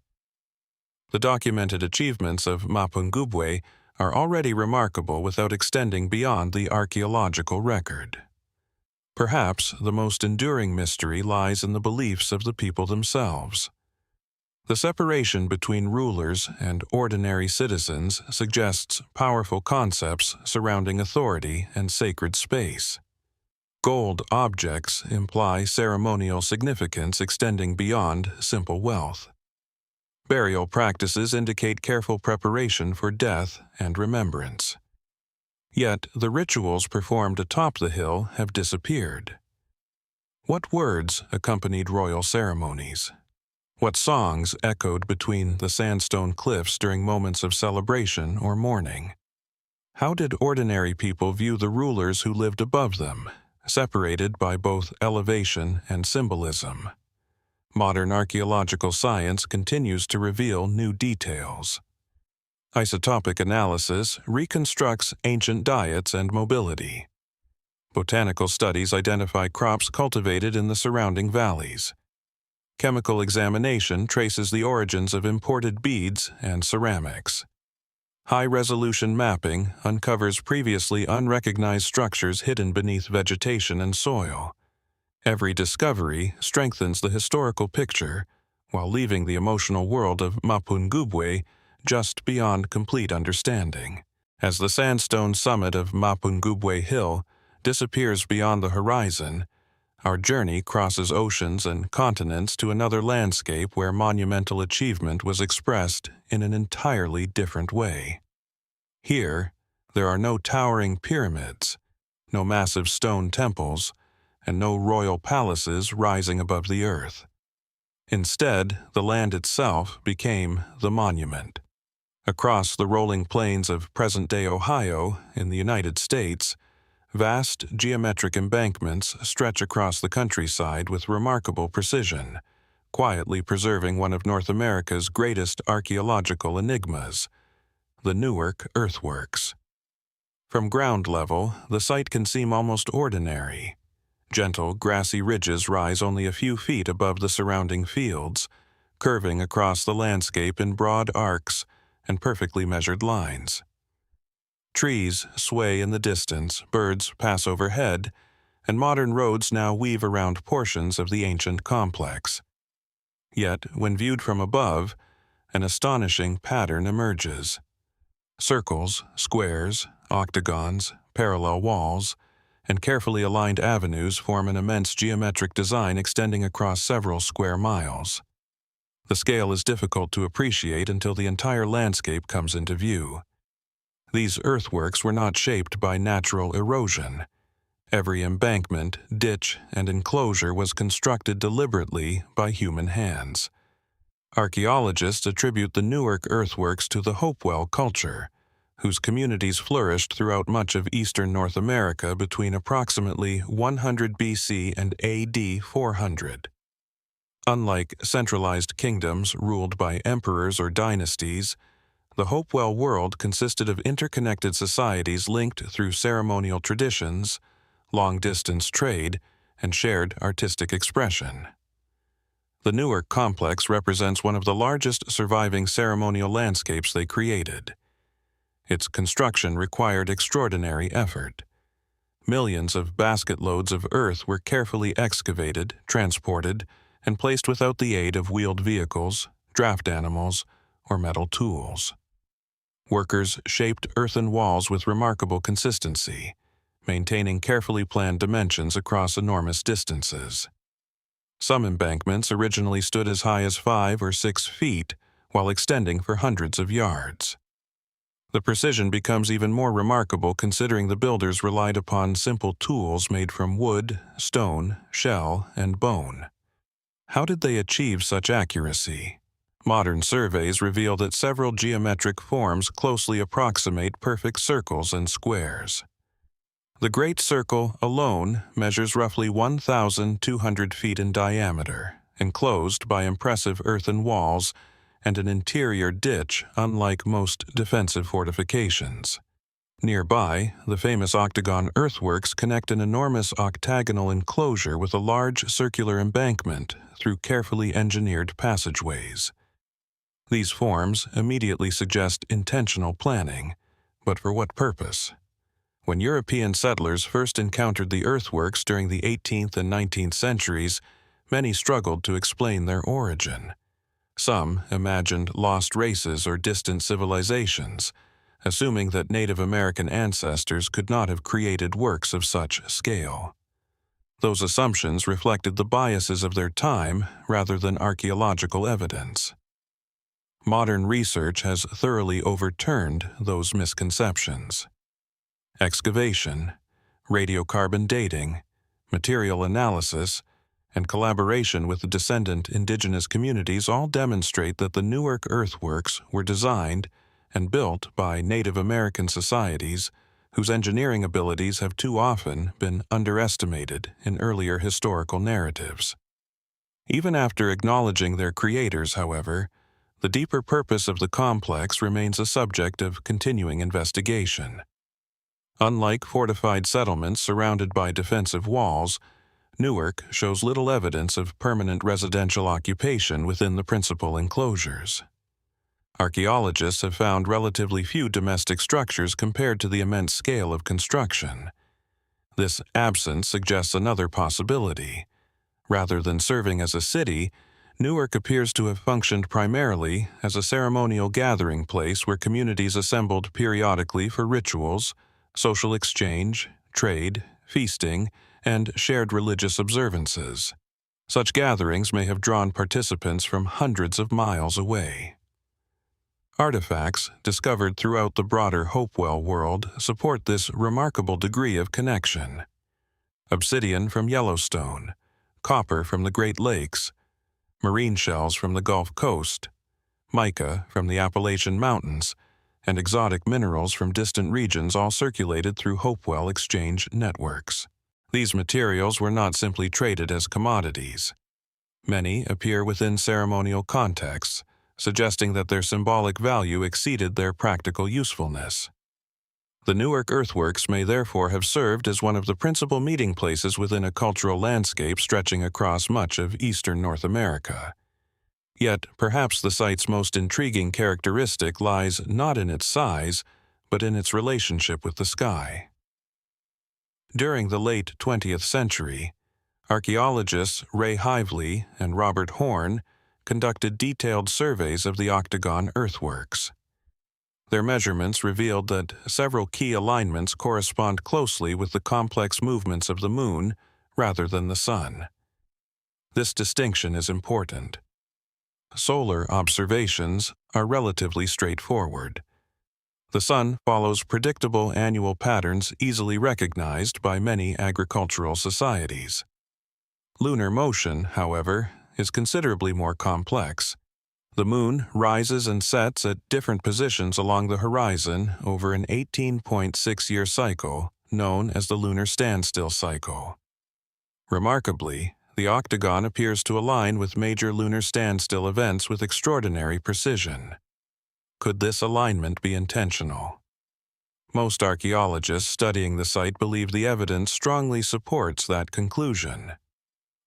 The documented achievements of Mapungubwe are already remarkable without extending beyond the archaeological record. Perhaps the most enduring mystery lies in the beliefs of the people themselves. The separation between rulers and ordinary citizens suggests powerful concepts surrounding authority and sacred space. Gold objects imply ceremonial significance extending beyond simple wealth. Burial practices indicate careful preparation for death and remembrance. Yet the rituals performed atop the hill have disappeared. What words accompanied royal ceremonies? What songs echoed between the sandstone cliffs during moments of celebration or mourning? How did ordinary people view the rulers who lived above them, separated by both elevation and symbolism? Modern archaeological science continues to reveal new details. Isotopic analysis reconstructs ancient diets and mobility. Botanical studies identify crops cultivated in the surrounding valleys. Chemical examination traces the origins of imported beads and ceramics. High-resolution mapping uncovers previously unrecognized structures hidden beneath vegetation and soil. Every discovery strengthens the historical picture, while leaving the emotional world of Mapungubwe just beyond complete understanding. As the sandstone summit of Mapungubwe Hill disappears beyond the horizon, our journey crosses oceans and continents to another landscape where monumental achievement was expressed in an entirely different way. Here, there are no towering pyramids, no massive stone temples, and no royal palaces rising above the earth. Instead, the land itself became the monument. Across the rolling plains of present-day Ohio in the United States, vast geometric embankments stretch across the countryside with remarkable precision, quietly preserving one of North America's greatest archaeological enigmas, the Newark Earthworks. From ground level, the site can seem almost ordinary. Gentle, grassy ridges rise only a few feet above the surrounding fields, curving across the landscape in broad arcs and perfectly measured lines. Trees sway in the distance, birds pass overhead, and modern roads now weave around portions of the ancient complex. Yet, when viewed from above, an astonishing pattern emerges. Circles, squares, octagons, parallel walls, and carefully aligned avenues form an immense geometric design extending across several square miles. The scale is difficult to appreciate until the entire landscape comes into view. These earthworks were not shaped by natural erosion. Every embankment, ditch, and enclosure was constructed deliberately by human hands. Archaeologists attribute the Newark earthworks to the Hopewell culture, whose communities flourished throughout much of eastern North America between approximately 100 BC and AD 400. Unlike centralized kingdoms ruled by emperors or dynasties, the Hopewell world consisted of interconnected societies linked through ceremonial traditions, long-distance trade, and shared artistic expression. The Newark complex represents one of the largest surviving ceremonial landscapes they created. Its construction required extraordinary effort. Millions of basket-loads of earth were carefully excavated, transported, and placed without the aid of wheeled vehicles, draft animals, or metal tools. Workers shaped earthen walls with remarkable consistency, maintaining carefully planned dimensions across enormous distances. Some embankments originally stood as high as 5 or 6 feet, while extending for hundreds of yards. The precision becomes even more remarkable considering the builders relied upon simple tools made from wood, stone, shell, and bone. How did they achieve such accuracy? Modern surveys reveal that several geometric forms closely approximate perfect circles and squares. The Great Circle alone measures roughly 1,200 feet in diameter, enclosed by impressive earthen walls and an interior ditch unlike most defensive fortifications. Nearby, the famous octagon earthworks connect an enormous octagonal enclosure with a large circular embankment through carefully engineered passageways. These forms immediately suggest intentional planning, but for what purpose? When European settlers first encountered the earthworks during the 18th and 19th centuries, many struggled to explain their origin. Some imagined lost races or distant civilizations, assuming that Native American ancestors could not have created works of such scale. Those assumptions reflected the biases of their time rather than archaeological evidence. Modern research has thoroughly overturned those misconceptions. Excavation, radiocarbon dating, material analysis, and collaboration with the descendant indigenous communities all demonstrate that the Newark earthworks were designed and built by Native American societies whose engineering abilities have too often been underestimated in earlier historical narratives. Even after acknowledging their creators, however, the deeper purpose of the complex remains a subject of continuing investigation. Unlike fortified settlements surrounded by defensive walls, Newark shows little evidence of permanent residential occupation within the principal enclosures. Archaeologists have found relatively few domestic structures compared to the immense scale of construction. This absence suggests another possibility. Rather than serving as a city, Newark appears to have functioned primarily as a ceremonial gathering place where communities assembled periodically for rituals, social exchange, trade, feasting, and shared religious observances. Such gatherings may have drawn participants from hundreds of miles away. Artifacts discovered throughout the broader Hopewell world support this remarkable degree of connection. Obsidian from Yellowstone, copper from the Great Lakes, marine shells from the Gulf Coast, mica from the Appalachian Mountains, and exotic minerals from distant regions all circulated through Hopewell exchange networks. These materials were not simply traded as commodities. Many appear within ceremonial contexts, suggesting that their symbolic value exceeded their practical usefulness. The Newark earthworks may therefore have served as one of the principal meeting places within a cultural landscape stretching across much of eastern North America. Yet, perhaps the site's most intriguing characteristic lies not in its size, but in its relationship with the sky. During the late 20th century, archaeologists Ray Hively and Robert Horn conducted detailed surveys of the octagon earthworks. Their measurements revealed that several key alignments correspond closely with the complex movements of the moon rather than the sun. This distinction is important. Solar observations are relatively straightforward. The sun follows predictable annual patterns easily recognized by many agricultural societies. Lunar motion, however, is considerably more complex. The moon rises and sets at different positions along the horizon over an 18.6-year cycle known as the lunar standstill cycle. Remarkably, the octagon appears to align with major lunar standstill events with extraordinary precision. Could this alignment be intentional? Most archaeologists studying the site believe the evidence strongly supports that conclusion.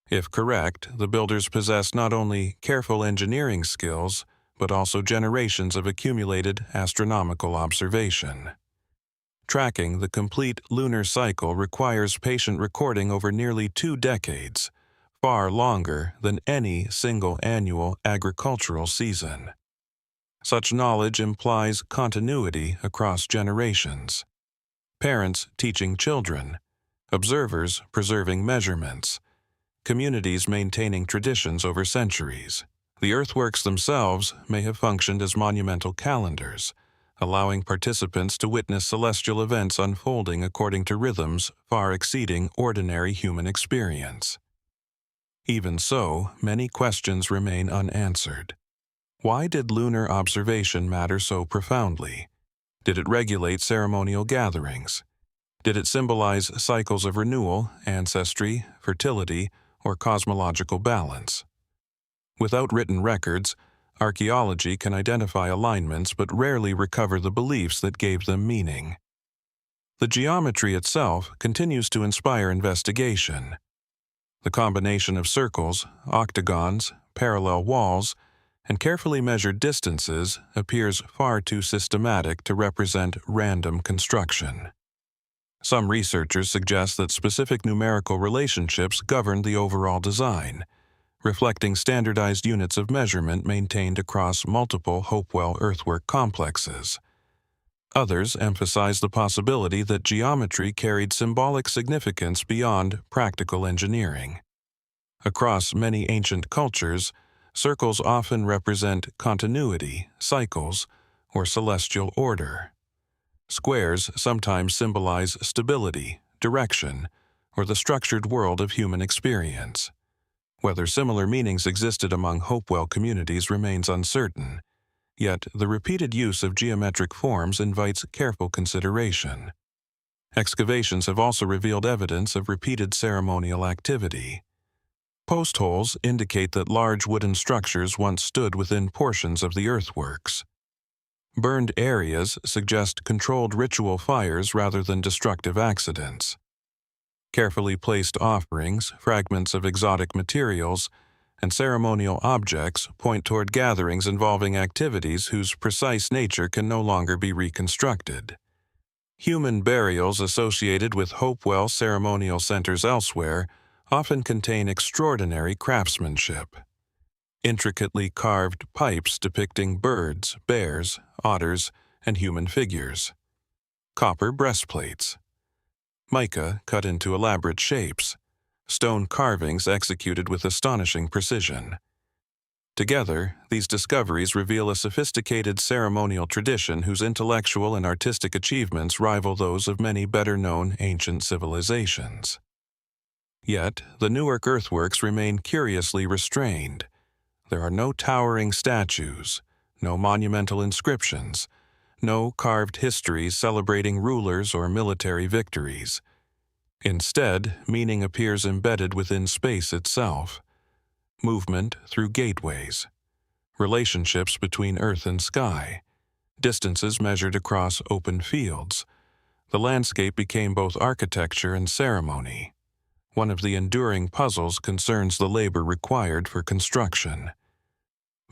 If correct, the builders possessed not only careful engineering skills, but also generations of accumulated astronomical observation. Tracking the complete lunar cycle requires patient recording over nearly 2 decades, far longer than any single annual agricultural season. Such knowledge implies continuity across generations. Parents teaching children, observers preserving measurements, communities maintaining traditions over centuries. The earthworks themselves may have functioned as monumental calendars, allowing participants to witness celestial events unfolding according to rhythms far exceeding ordinary human experience. Even so, many questions remain unanswered. Why did lunar observation matter so profoundly? Did it regulate ceremonial gatherings? Did it symbolize cycles of renewal, ancestry, fertility, or cosmological balance? Without written records, archaeology can identify alignments but rarely recover the beliefs that gave them meaning. The geometry itself continues to inspire investigation. The combination of circles, octagons, parallel walls, and carefully measured distances appears far too systematic to represent random construction. Some researchers suggest that specific numerical relationships govern the overall design, reflecting standardized units of measurement maintained across multiple Hopewell earthwork complexes. Others emphasize the possibility that geometry carried symbolic significance beyond practical engineering. Across many ancient cultures, circles often represent continuity, cycles, or celestial order. Squares sometimes symbolize stability, direction, or the structured world of human experience. Whether similar meanings existed among Hopewell communities remains uncertain, yet the repeated use of geometric forms invites careful consideration. Excavations have also revealed evidence of repeated ceremonial activity. Post holes indicate that large wooden structures once stood within portions of the earthworks. Burned areas suggest controlled ritual fires rather than destructive accidents. Carefully placed offerings, fragments of exotic materials, and ceremonial objects point toward gatherings involving activities whose precise nature can no longer be reconstructed. Human burials associated with Hopewell ceremonial centers elsewhere often contain extraordinary craftsmanship. Intricately carved pipes depicting birds, bears, otters, and human figures. Copper breastplates. Mica cut into elaborate shapes. Stone carvings executed with astonishing precision. Together, these discoveries reveal a sophisticated ceremonial tradition whose intellectual and artistic achievements rival those of many better-known ancient civilizations. Yet, the Newark earthworks remain curiously restrained. There are no towering statues, no monumental inscriptions, no carved histories celebrating rulers or military victories. Instead, meaning appears embedded within space itself. Movement through gateways, relationships between earth and sky, distances measured across open fields. The landscape became both architecture and ceremony. One of the enduring puzzles concerns the labor required for construction.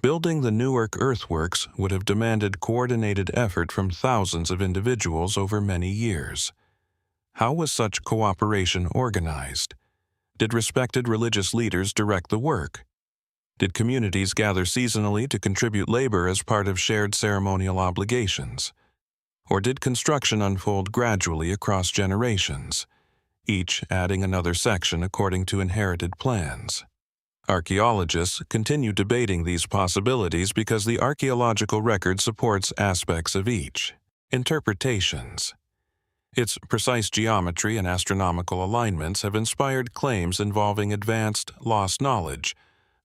Building the Newark earthworks would have demanded coordinated effort from thousands of individuals over many years. How was such cooperation organized? Did respected religious leaders direct the work? Did communities gather seasonally to contribute labor as part of shared ceremonial obligations? Or did construction unfold gradually across generations, each adding another section according to inherited plans? Archaeologists continue debating these possibilities because the archaeological record supports aspects of each. Interpretations. Its precise geometry and astronomical alignments have inspired claims involving advanced, lost knowledge,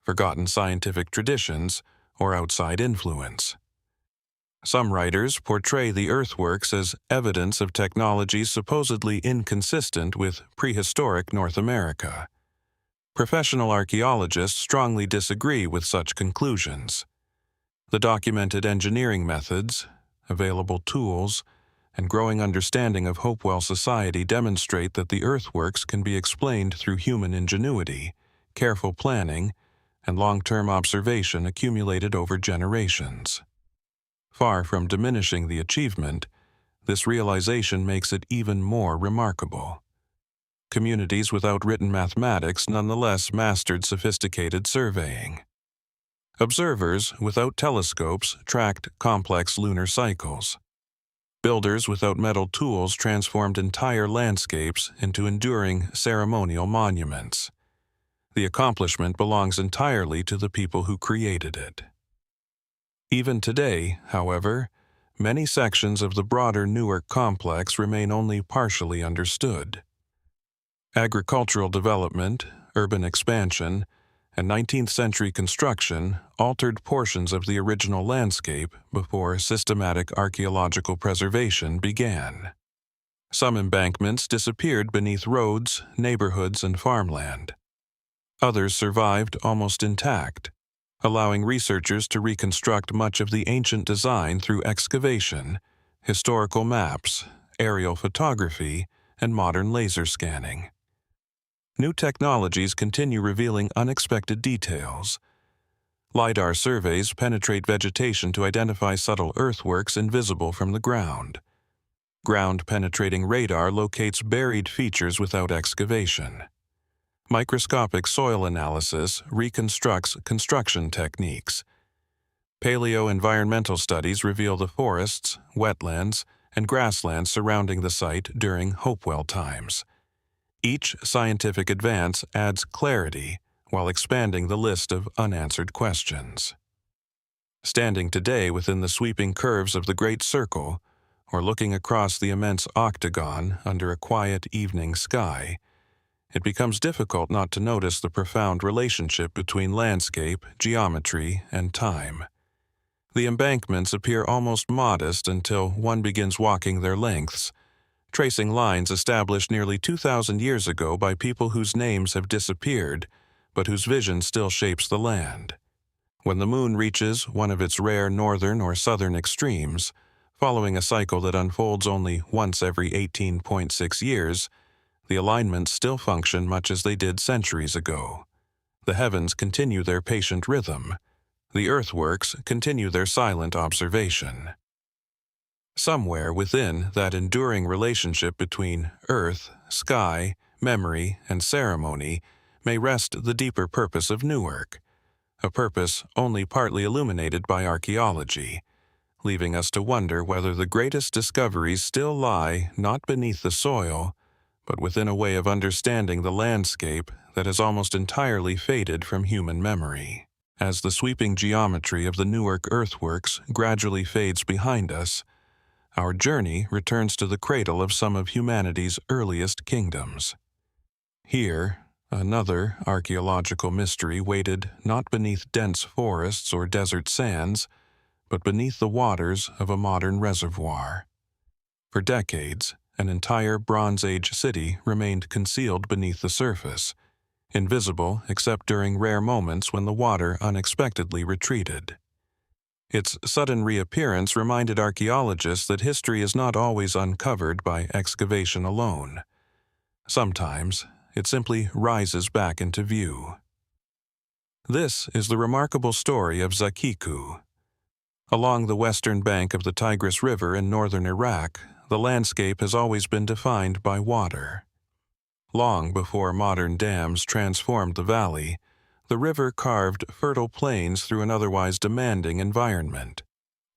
forgotten scientific traditions, or outside influence. Some writers portray the earthworks as evidence of technologies supposedly inconsistent with prehistoric North America. Professional archaeologists strongly disagree with such conclusions. The documented engineering methods, available tools, and growing understanding of Hopewell society demonstrate that the earthworks can be explained through human ingenuity, careful planning, and long-term observation accumulated over generations. Far from diminishing the achievement, this realization makes it even more remarkable. Communities without written mathematics nonetheless mastered sophisticated surveying. Observers without telescopes tracked complex lunar cycles. Builders without metal tools transformed entire landscapes into enduring ceremonial monuments. The accomplishment belongs entirely to the people who created it. Even today, however, many sections of the broader Newark complex remain only partially understood. Agricultural development, urban expansion, and 19th-century construction altered portions of the original landscape before systematic archaeological preservation began. Some embankments disappeared beneath roads, neighborhoods, and farmland. Others survived almost intact, allowing researchers to reconstruct much of the ancient design through excavation, historical maps, aerial photography, and modern laser scanning. New technologies continue revealing unexpected details. LiDAR surveys penetrate vegetation to identify subtle earthworks invisible from the ground. Ground-penetrating radar locates buried features without excavation. Microscopic soil analysis reconstructs construction techniques. Paleo-environmental studies reveal the forests, wetlands, and grasslands surrounding the site during Hopewell times. Each scientific advance adds clarity while expanding the list of unanswered questions. Standing today within the sweeping curves of the Great Circle, or looking across the immense octagon under a quiet evening sky, it becomes difficult not to notice the profound relationship between landscape, geometry, and time. The embankments appear almost modest until one begins walking their lengths, tracing lines established nearly 2,000 years ago by people whose names have disappeared, but whose vision still shapes the land. When the moon reaches one of its rare northern or southern extremes, following a cycle that unfolds only once every 18.6 years, the alignments still function much as they did centuries ago. The heavens continue their patient rhythm. The earthworks continue their silent observation. Somewhere within that enduring relationship between earth, sky, memory, and ceremony may rest the deeper purpose of Newark, a purpose only partly illuminated by archaeology, leaving us to wonder whether the greatest discoveries still lie not beneath the soil, but within a way of understanding the landscape that has almost entirely faded from human memory. As the sweeping geometry of the Newark earthworks gradually fades behind us, our journey returns to the cradle of some of humanity's earliest kingdoms. Here, another archaeological mystery waited not beneath dense forests or desert sands, but beneath the waters of a modern reservoir. For decades, an entire Bronze Age city remained concealed beneath the surface, invisible except during rare moments when the water unexpectedly retreated. Its sudden reappearance reminded archaeologists that history is not always uncovered by excavation alone. Sometimes, it simply rises back into view. This is the remarkable story of Zakhiku. Along the western bank of the Tigris River in northern Iraq, the landscape has always been defined by water. Long before modern dams transformed the valley, the river carved fertile plains through an otherwise demanding environment,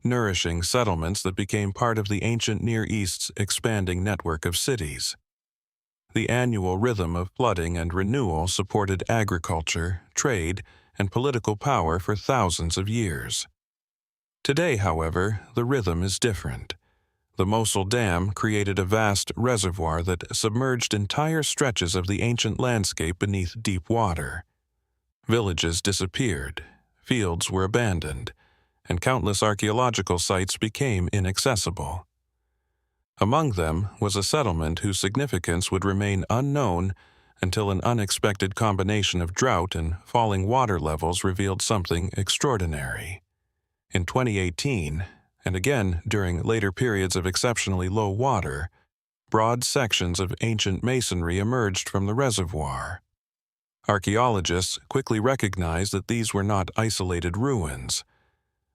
nourishing settlements that became part of the ancient Near East's expanding network of cities. The annual rhythm of flooding and renewal supported agriculture, trade, and political power for thousands of years. Today, however, the rhythm is different. The Mosul Dam created a vast reservoir that submerged entire stretches of the ancient landscape beneath deep water. Villages disappeared, fields were abandoned, and countless archaeological sites became inaccessible. Among them was a settlement whose significance would remain unknown until an unexpected combination of drought and falling water levels revealed something extraordinary. In 2018, and again during later periods of exceptionally low water, broad sections of ancient masonry emerged from the reservoir. Archaeologists quickly recognized that these were not isolated ruins.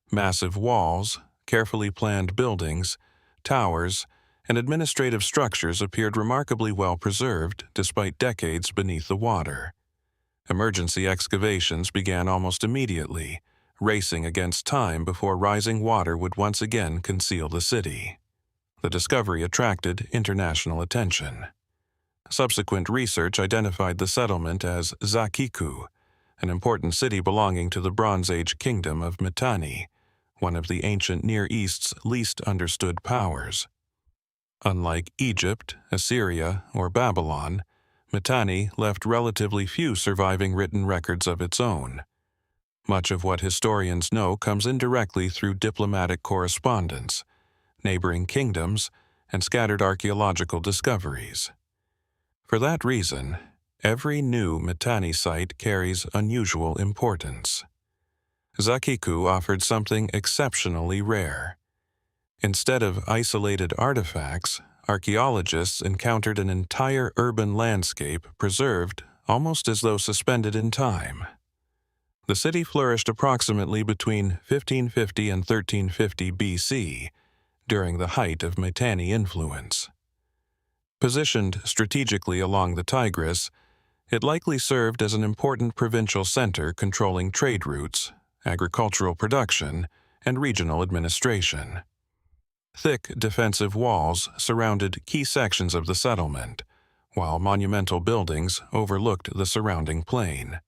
Massive walls, carefully planned buildings, towers, and administrative structures appeared remarkably well preserved despite decades beneath the water. Emergency excavations began almost immediately, racing against time before rising water would once again conceal the city. The discovery attracted international attention. Subsequent research identified the settlement as Zakhiku, an important city belonging to the Bronze Age kingdom of Mitanni, one of the ancient Near East's least understood powers. Unlike Egypt, Assyria, or Babylon, Mitanni left relatively few surviving written records of its own. Much of what historians know comes indirectly through diplomatic correspondence, neighboring kingdoms, and scattered archaeological discoveries. For that reason, every new Mitanni site carries unusual importance. Zakhiku offered something exceptionally rare. Instead of isolated artifacts, archaeologists encountered an entire urban landscape preserved almost as though suspended in time. The city flourished approximately between 1550 and 1350 BC, during the height of Mitanni influence. Positioned strategically along the Tigris, it likely served as an important provincial center controlling trade routes, agricultural production, and regional administration. Thick defensive walls surrounded key sections of the settlement, while monumental buildings overlooked the surrounding plain.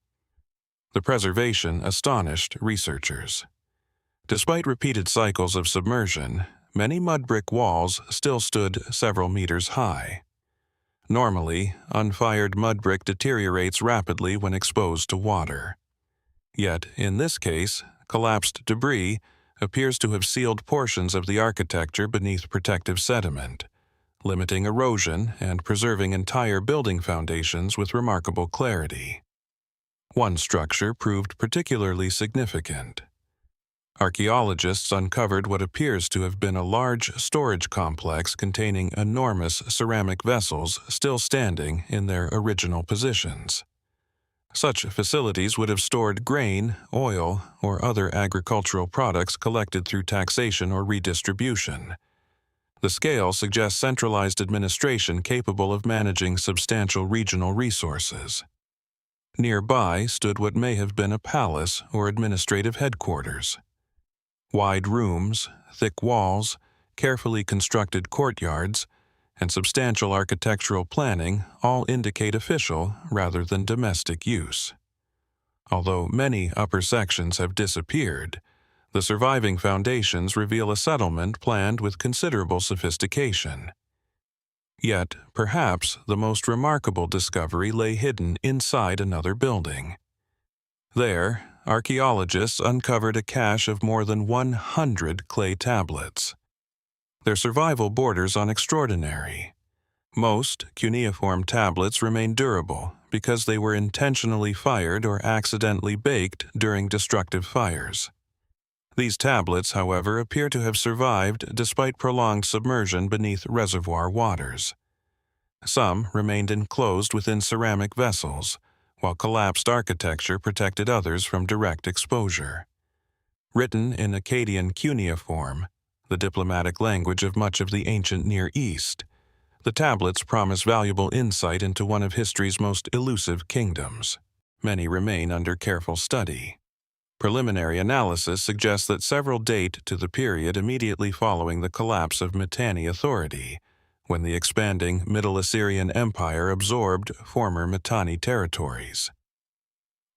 The preservation astonished researchers. Despite repeated cycles of submersion, many mud brick walls still stood several meters high. Normally, unfired mud brick deteriorates rapidly when exposed to water. Yet, in this case, collapsed debris appears to have sealed portions of the architecture beneath protective sediment, limiting erosion and preserving entire building foundations with remarkable clarity. One structure proved particularly significant. Archaeologists uncovered what appears to have been a large storage complex containing enormous ceramic vessels still standing in their original positions. Such facilities would have stored grain, oil, or other agricultural products collected through taxation or redistribution. The scale suggests centralized administration capable of managing substantial regional resources. Nearby stood what may have been a palace or administrative headquarters. Wide rooms, thick walls, carefully constructed courtyards, and substantial architectural planning all indicate official rather than domestic use. Although many upper sections have disappeared, the surviving foundations reveal a settlement planned with considerable sophistication. Yet, perhaps the most remarkable discovery lay hidden inside another building. There, archaeologists uncovered a cache of more than 100 clay tablets. Their survival borders on extraordinary. Most cuneiform tablets remain durable because they were intentionally fired or accidentally baked during destructive fires. These tablets, however, appear to have survived despite prolonged submersion beneath reservoir waters. Some remained enclosed within ceramic vessels, while collapsed architecture protected others from direct exposure. Written in Akkadian cuneiform, the diplomatic language of much of the ancient Near East, the tablets promise valuable insight into one of history's most elusive kingdoms. Many remain under careful study. Preliminary analysis suggests that several date to the period immediately following the collapse of Mitanni authority, when the expanding Middle Assyrian Empire absorbed former Mitanni territories.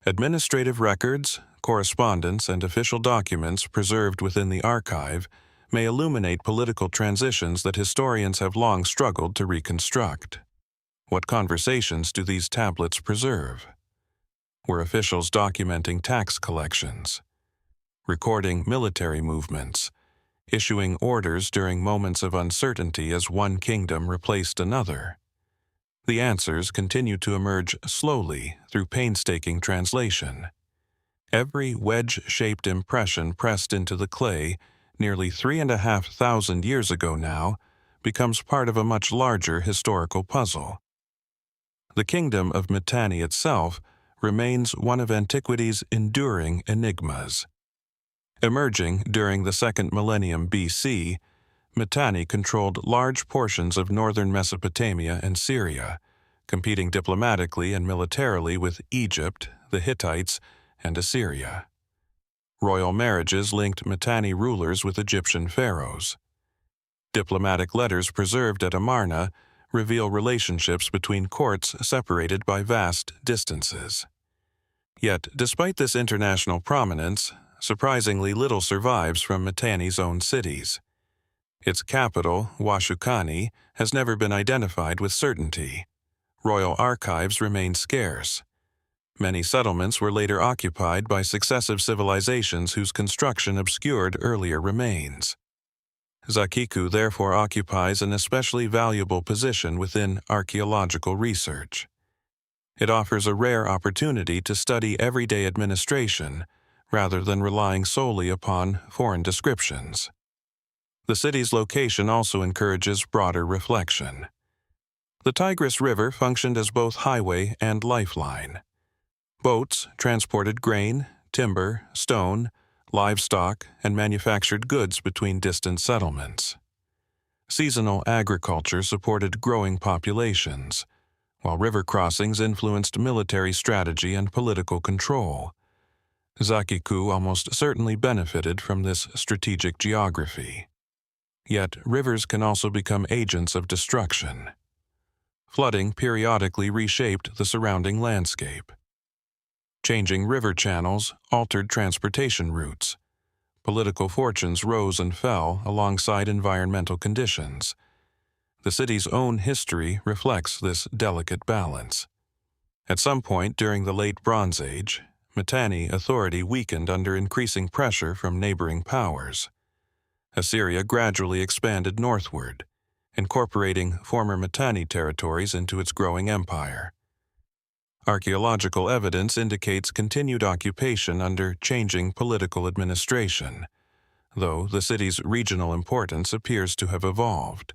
Administrative records, correspondence, and official documents preserved within the archive may illuminate political transitions that historians have long struggled to reconstruct. What conversations do these tablets preserve? Were officials documenting tax collections, recording military movements, issuing orders during moments of uncertainty as one kingdom replaced another? The answers continue to emerge slowly through painstaking translation. Every wedge-shaped impression pressed into the clay nearly 3,500 years ago now becomes part of a much larger historical puzzle. The kingdom of Mitanni itself remains one of antiquity's enduring enigmas. Emerging during the second millennium BC, Mitanni controlled large portions of northern Mesopotamia and Syria, competing diplomatically and militarily with Egypt, the Hittites, and Assyria. Royal marriages linked Mitanni rulers with Egyptian pharaohs. Diplomatic letters preserved at Amarna reveal relationships between courts separated by vast distances. Yet, despite this international prominence, surprisingly little survives from Mitanni's own cities. Its capital, Washukani, has never been identified with certainty. royal archives remained scarce. Many settlements were later occupied by successive civilizations whose construction obscured earlier remains. Zakhiku therefore occupies an especially valuable position within archaeological research. It offers a rare opportunity to study everyday administration rather than relying solely upon foreign descriptions. The city's location also encourages broader reflection. The Tigris River functioned as both highway and lifeline. Boats transported grain, timber, stone, livestock, and manufactured goods between distant settlements. Seasonal agriculture supported growing populations, while river crossings influenced military strategy and political control. Zakhiku almost certainly benefited from this strategic geography. Yet rivers can also become agents of destruction. Flooding periodically reshaped the surrounding landscape. Changing river channels altered transportation routes. Political fortunes rose and fell alongside environmental conditions. The city's own history reflects this delicate balance. At some point during the Late Bronze Age, Mitanni authority weakened under increasing pressure from neighboring powers. Assyria gradually expanded northward, incorporating former Mitanni territories into its growing empire. Archaeological evidence indicates continued occupation under changing political administration, though the city's regional importance appears to have evolved.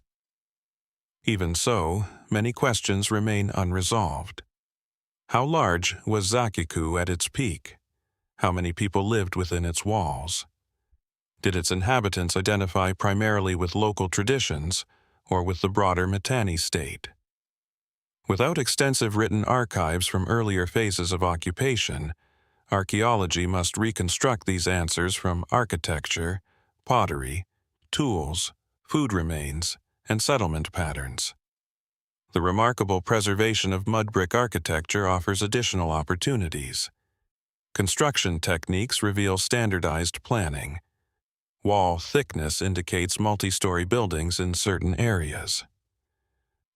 Even so, many questions remain unresolved. How large was Zakhiku at its peak? How many people lived within its walls? Did its inhabitants identify primarily with local traditions or with the broader Mitanni state? Without extensive written archives from earlier phases of occupation, archaeology must reconstruct these answers from architecture, pottery, tools, food remains, and settlement patterns. The remarkable preservation of mud brick architecture offers additional opportunities. Construction techniques reveal standardized planning. Wall thickness indicates multi-story buildings in certain areas.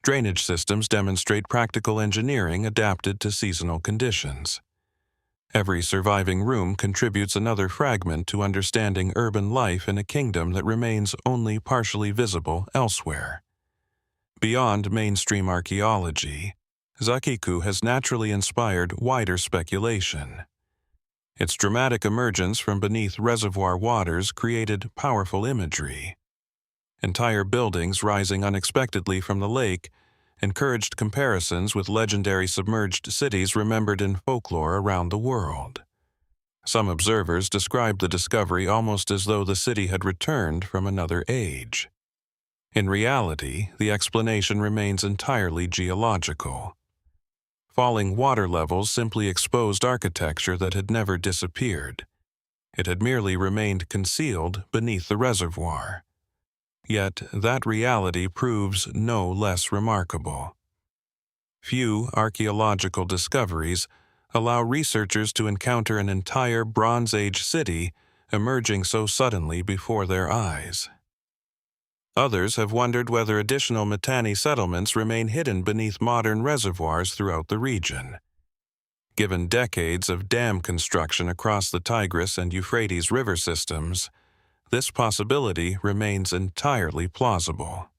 Drainage systems demonstrate practical engineering adapted to seasonal conditions. Every surviving room contributes another fragment to understanding urban life in a kingdom that remains only partially visible elsewhere. Beyond mainstream archaeology, Zakhiku has naturally inspired wider speculation. Its dramatic emergence from beneath reservoir waters created powerful imagery. Entire buildings rising unexpectedly from the lake encouraged comparisons with legendary submerged cities remembered in folklore around the world. Some observers described the discovery almost as though the city had returned from another age. In reality, the explanation remains entirely geological. Falling water levels simply exposed architecture that had never disappeared. It had merely remained concealed beneath the reservoir. Yet that reality proves no less remarkable. Few archaeological discoveries allow researchers to encounter an entire Bronze Age city emerging so suddenly before their eyes. Others have wondered whether additional Mitanni settlements remain hidden beneath modern reservoirs throughout the region. Given decades of dam construction across the Tigris and Euphrates river systems, this possibility remains entirely plausible.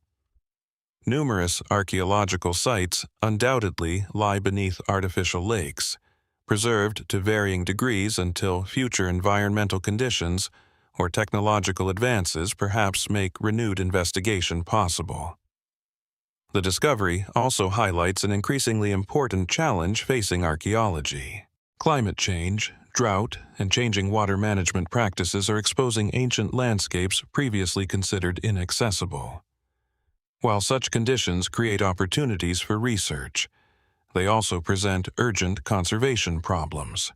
Numerous archaeological sites undoubtedly lie beneath artificial lakes, preserved to varying degrees until future environmental conditions or technological advances perhaps make renewed investigation possible. The discovery also highlights an increasingly important challenge facing archaeology. Climate change, drought, and changing water management practices are exposing ancient landscapes previously considered inaccessible. While such conditions create opportunities for research, they also present urgent conservation problems.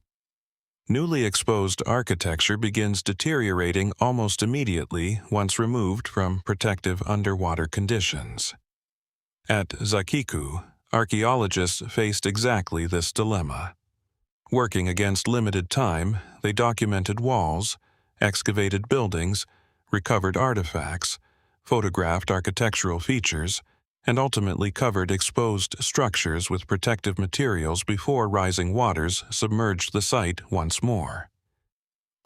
Newly exposed architecture begins deteriorating almost immediately once removed from protective underwater conditions. At Zakhiku, archaeologists faced exactly this dilemma. Working against limited time, they documented walls, excavated buildings, recovered artifacts, photographed architectural features, and ultimately covered exposed structures with protective materials before rising waters submerged the site once more.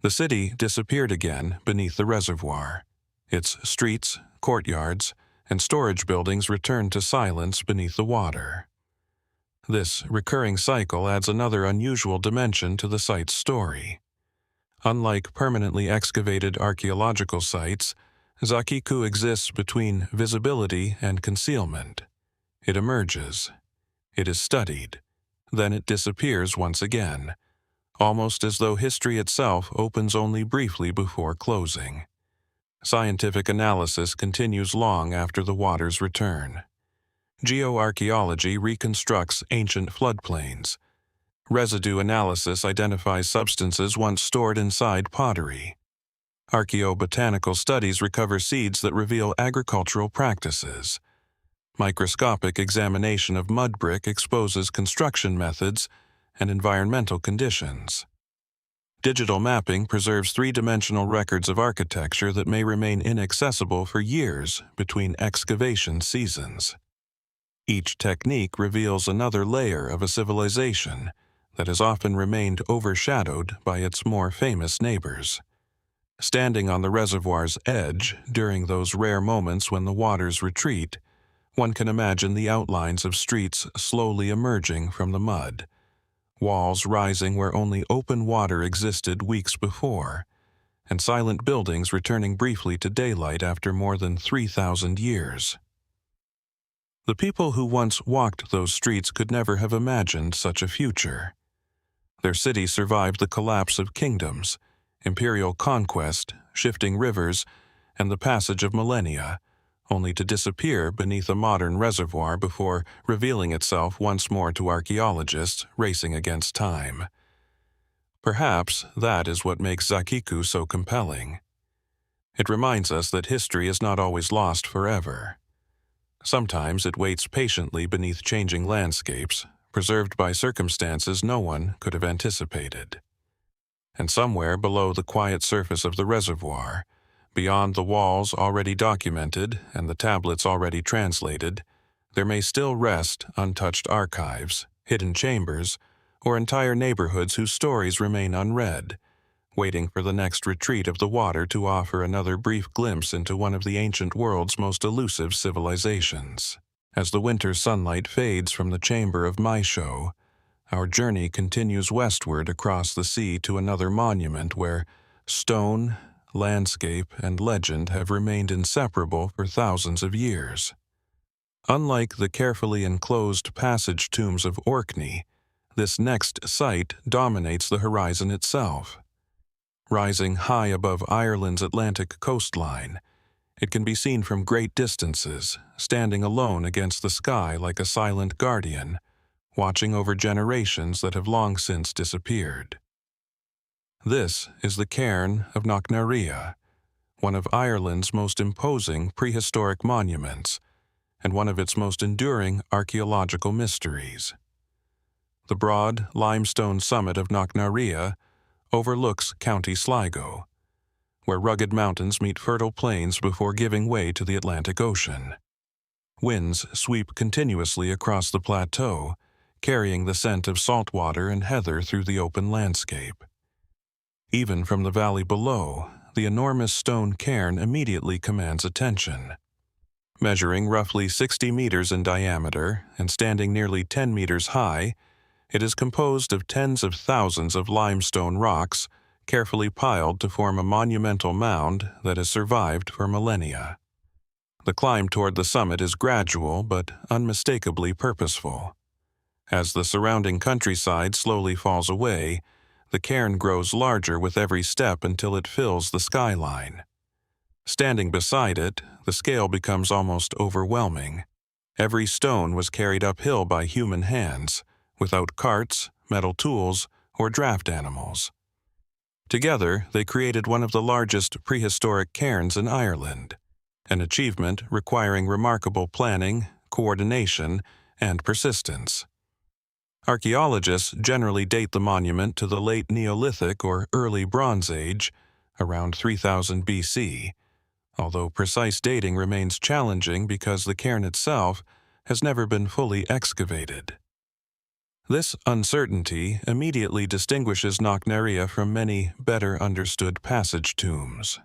The city disappeared again beneath the reservoir. Its streets, courtyards, and storage buildings returned to silence beneath the water. This recurring cycle adds another unusual dimension to the site's story. Unlike permanently excavated archaeological sites, Zakhiku exists between visibility and concealment. It emerges. It is studied. Then it disappears once again, almost as though history itself opens only briefly before closing. Scientific analysis continues long after the waters return. Geoarchaeology reconstructs ancient floodplains. Residue analysis identifies substances once stored inside pottery. Archaeobotanical studies recover seeds that reveal agricultural practices. Microscopic examination of mud brick exposes construction methods and environmental conditions. Digital mapping preserves three-dimensional records of architecture that may remain inaccessible for years between excavation seasons. Each technique reveals another layer of a civilization that has often remained overshadowed by its more famous neighbors. Standing on the reservoir's edge during those rare moments when the waters retreat, one can imagine the outlines of streets slowly emerging from the mud, walls rising where only open water existed weeks before, and silent buildings returning briefly to daylight after more than 3,000 years. The people who once walked those streets could never have imagined such a future. Their city survived the collapse of kingdoms, imperial conquest, shifting rivers, and the passage of millennia, only to disappear beneath a modern reservoir before revealing itself once more to archaeologists racing against time. Perhaps that is what makes Zakhiku so compelling. It reminds us that history is not always lost forever. Sometimes it waits patiently beneath changing landscapes, preserved by circumstances no one could have anticipated. And somewhere below the quiet surface of the reservoir, beyond the walls already documented and the tablets already translated, there may still rest untouched archives, hidden chambers, or entire neighborhoods whose stories remain unread, waiting for the next retreat of the water to offer another brief glimpse into one of the ancient world's most elusive civilizations. As the winter sunlight fades from the chamber of Maeshowe, our journey continues westward across the sea to another monument where stone, landscape, and legend have remained inseparable for thousands of years. Unlike the carefully enclosed passage tombs of Orkney, this next site dominates the horizon itself. Rising high above Ireland's Atlantic coastline, it can be seen from great distances, standing alone against the sky like a silent guardian, watching over generations that have long since disappeared. This is the Cairn of Knocknarea, one of Ireland's most imposing prehistoric monuments, and one of its most enduring archaeological mysteries. The broad limestone summit of Knocknarea overlooks County Sligo, where rugged mountains meet fertile plains before giving way to the Atlantic Ocean. Winds sweep continuously across the plateau, carrying the scent of salt water and heather through the open landscape. Even from the valley below, the enormous stone cairn immediately commands attention. Measuring roughly 60 meters in diameter and standing nearly 10 meters high, it is composed of tens of thousands of limestone rocks carefully piled to form a monumental mound that has survived for millennia. The climb toward the summit is gradual but unmistakably purposeful. As the surrounding countryside slowly falls away, the cairn grows larger with every step until it fills the skyline. Standing beside it, the scale becomes almost overwhelming. Every stone was carried uphill by human hands, without carts, metal tools, or draft animals. Together, they created one of the largest prehistoric cairns in Ireland, an achievement requiring remarkable planning, coordination, and persistence. Archaeologists generally date the monument to the late Neolithic or early Bronze Age, around 3000 BC, although precise dating remains challenging because the cairn itself has never been fully excavated. This uncertainty immediately distinguishes Knocknarea from many better understood passage tombs.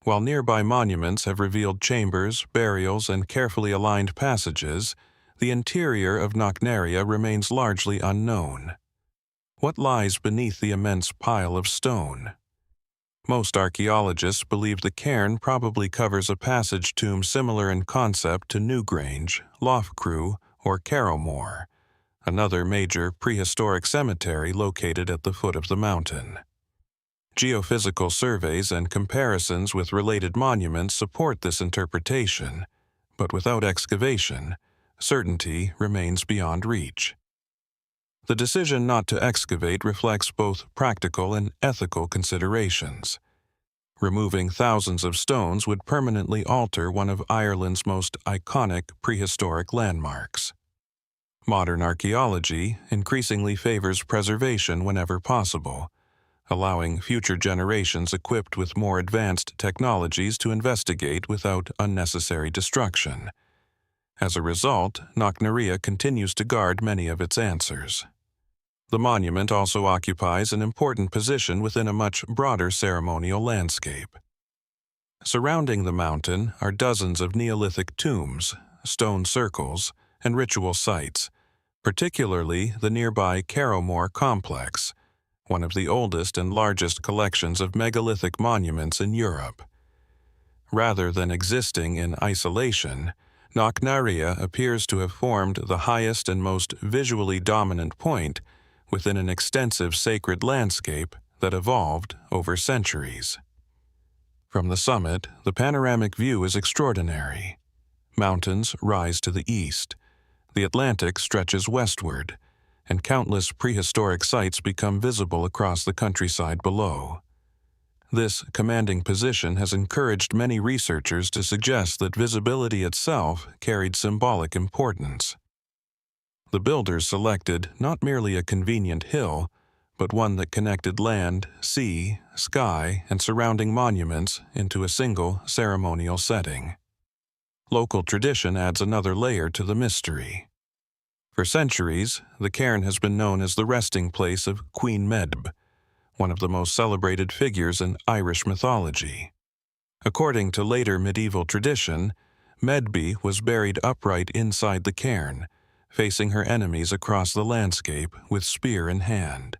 While nearby monuments have revealed chambers, burials, and carefully aligned passages, the interior of Knocknarea remains largely unknown. What lies beneath the immense pile of stone? Most archaeologists believe the cairn probably covers a passage tomb similar in concept to Newgrange, Loughcrew, or Carrowmore, another major prehistoric cemetery located at the foot of the mountain. Geophysical surveys and comparisons with related monuments support this interpretation, but without excavation, certainty remains beyond reach. The decision not to excavate reflects both practical and ethical considerations. Removing thousands of stones would permanently alter one of Ireland's most iconic prehistoric landmarks. Modern archaeology increasingly favors preservation whenever possible, allowing future generations equipped with more advanced technologies to investigate without unnecessary destruction. As a result, Knocknarea continues to guard many of its answers. The monument also occupies an important position within a much broader ceremonial landscape. Surrounding the mountain are dozens of Neolithic tombs, stone circles, and ritual sites, particularly the nearby Carrowmore complex, one of the oldest and largest collections of megalithic monuments in Europe. Rather than existing in isolation, Knocknarea appears to have formed the highest and most visually dominant point within an extensive sacred landscape that evolved over centuries. From the summit, the panoramic view is extraordinary. Mountains rise to the east, the Atlantic stretches westward, and countless prehistoric sites become visible across the countryside below. This commanding position has encouraged many researchers to suggest that visibility itself carried symbolic importance. The builders selected not merely a convenient hill, but one that connected land, sea, sky, and surrounding monuments into a single ceremonial setting. Local tradition adds another layer to the mystery. For centuries, the cairn has been known as the resting place of Queen Medb, one of the most celebrated figures in Irish mythology. According to later medieval tradition, Medb was buried upright inside the cairn, facing her enemies across the landscape with spear in hand.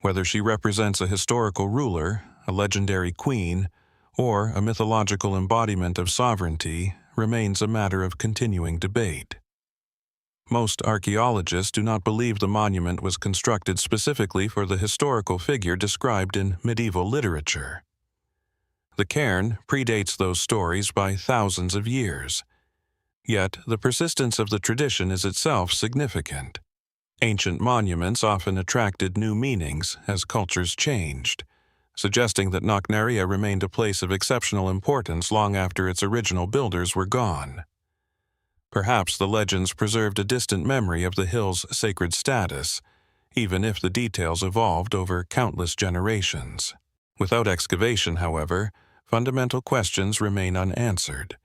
Whether she represents a historical ruler, a legendary queen, or a mythological embodiment of sovereignty remains a matter of continuing debate. Most archaeologists do not believe the monument was constructed specifically for the historical figure described in medieval literature. The cairn predates those stories by thousands of years. Yet, the persistence of the tradition is itself significant. Ancient monuments often attracted new meanings as cultures changed, suggesting that Knocknarea remained a place of exceptional importance long after its original builders were gone. Perhaps the legends preserved a distant memory of the hill's sacred status, even if the details evolved over countless generations. Without excavation, however, fundamental questions remain unanswered.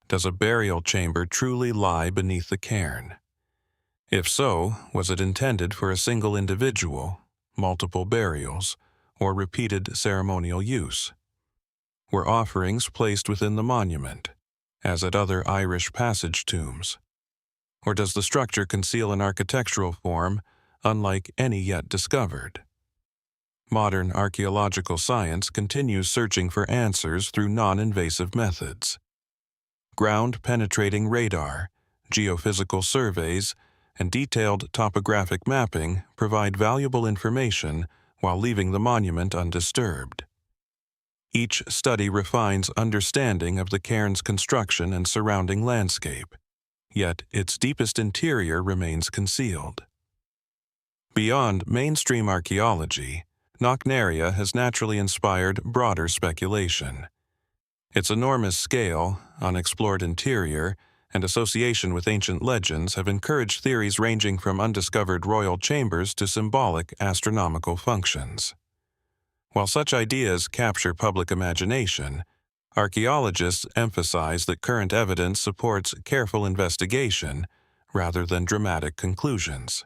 Does a burial chamber truly lie beneath the cairn? If so, was it intended for a single individual, multiple burials, or repeated ceremonial use? Were offerings placed within the monument, as at other Irish passage tombs? Or does the structure conceal an architectural form unlike any yet discovered? Modern archaeological science continues searching for answers through non-invasive methods. Ground-penetrating radar, geophysical surveys, and detailed topographic mapping provide valuable information while leaving the monument undisturbed. Each study refines understanding of the cairn's construction and surrounding landscape, yet its deepest interior remains concealed. Beyond mainstream archaeology, Knocknarea has naturally inspired broader speculation. Its enormous scale, unexplored interior, and association with ancient legends have encouraged theories ranging from undiscovered royal chambers to symbolic astronomical functions. While such ideas capture public imagination, Archaeologists emphasize that current evidence supports careful investigation rather than dramatic conclusions.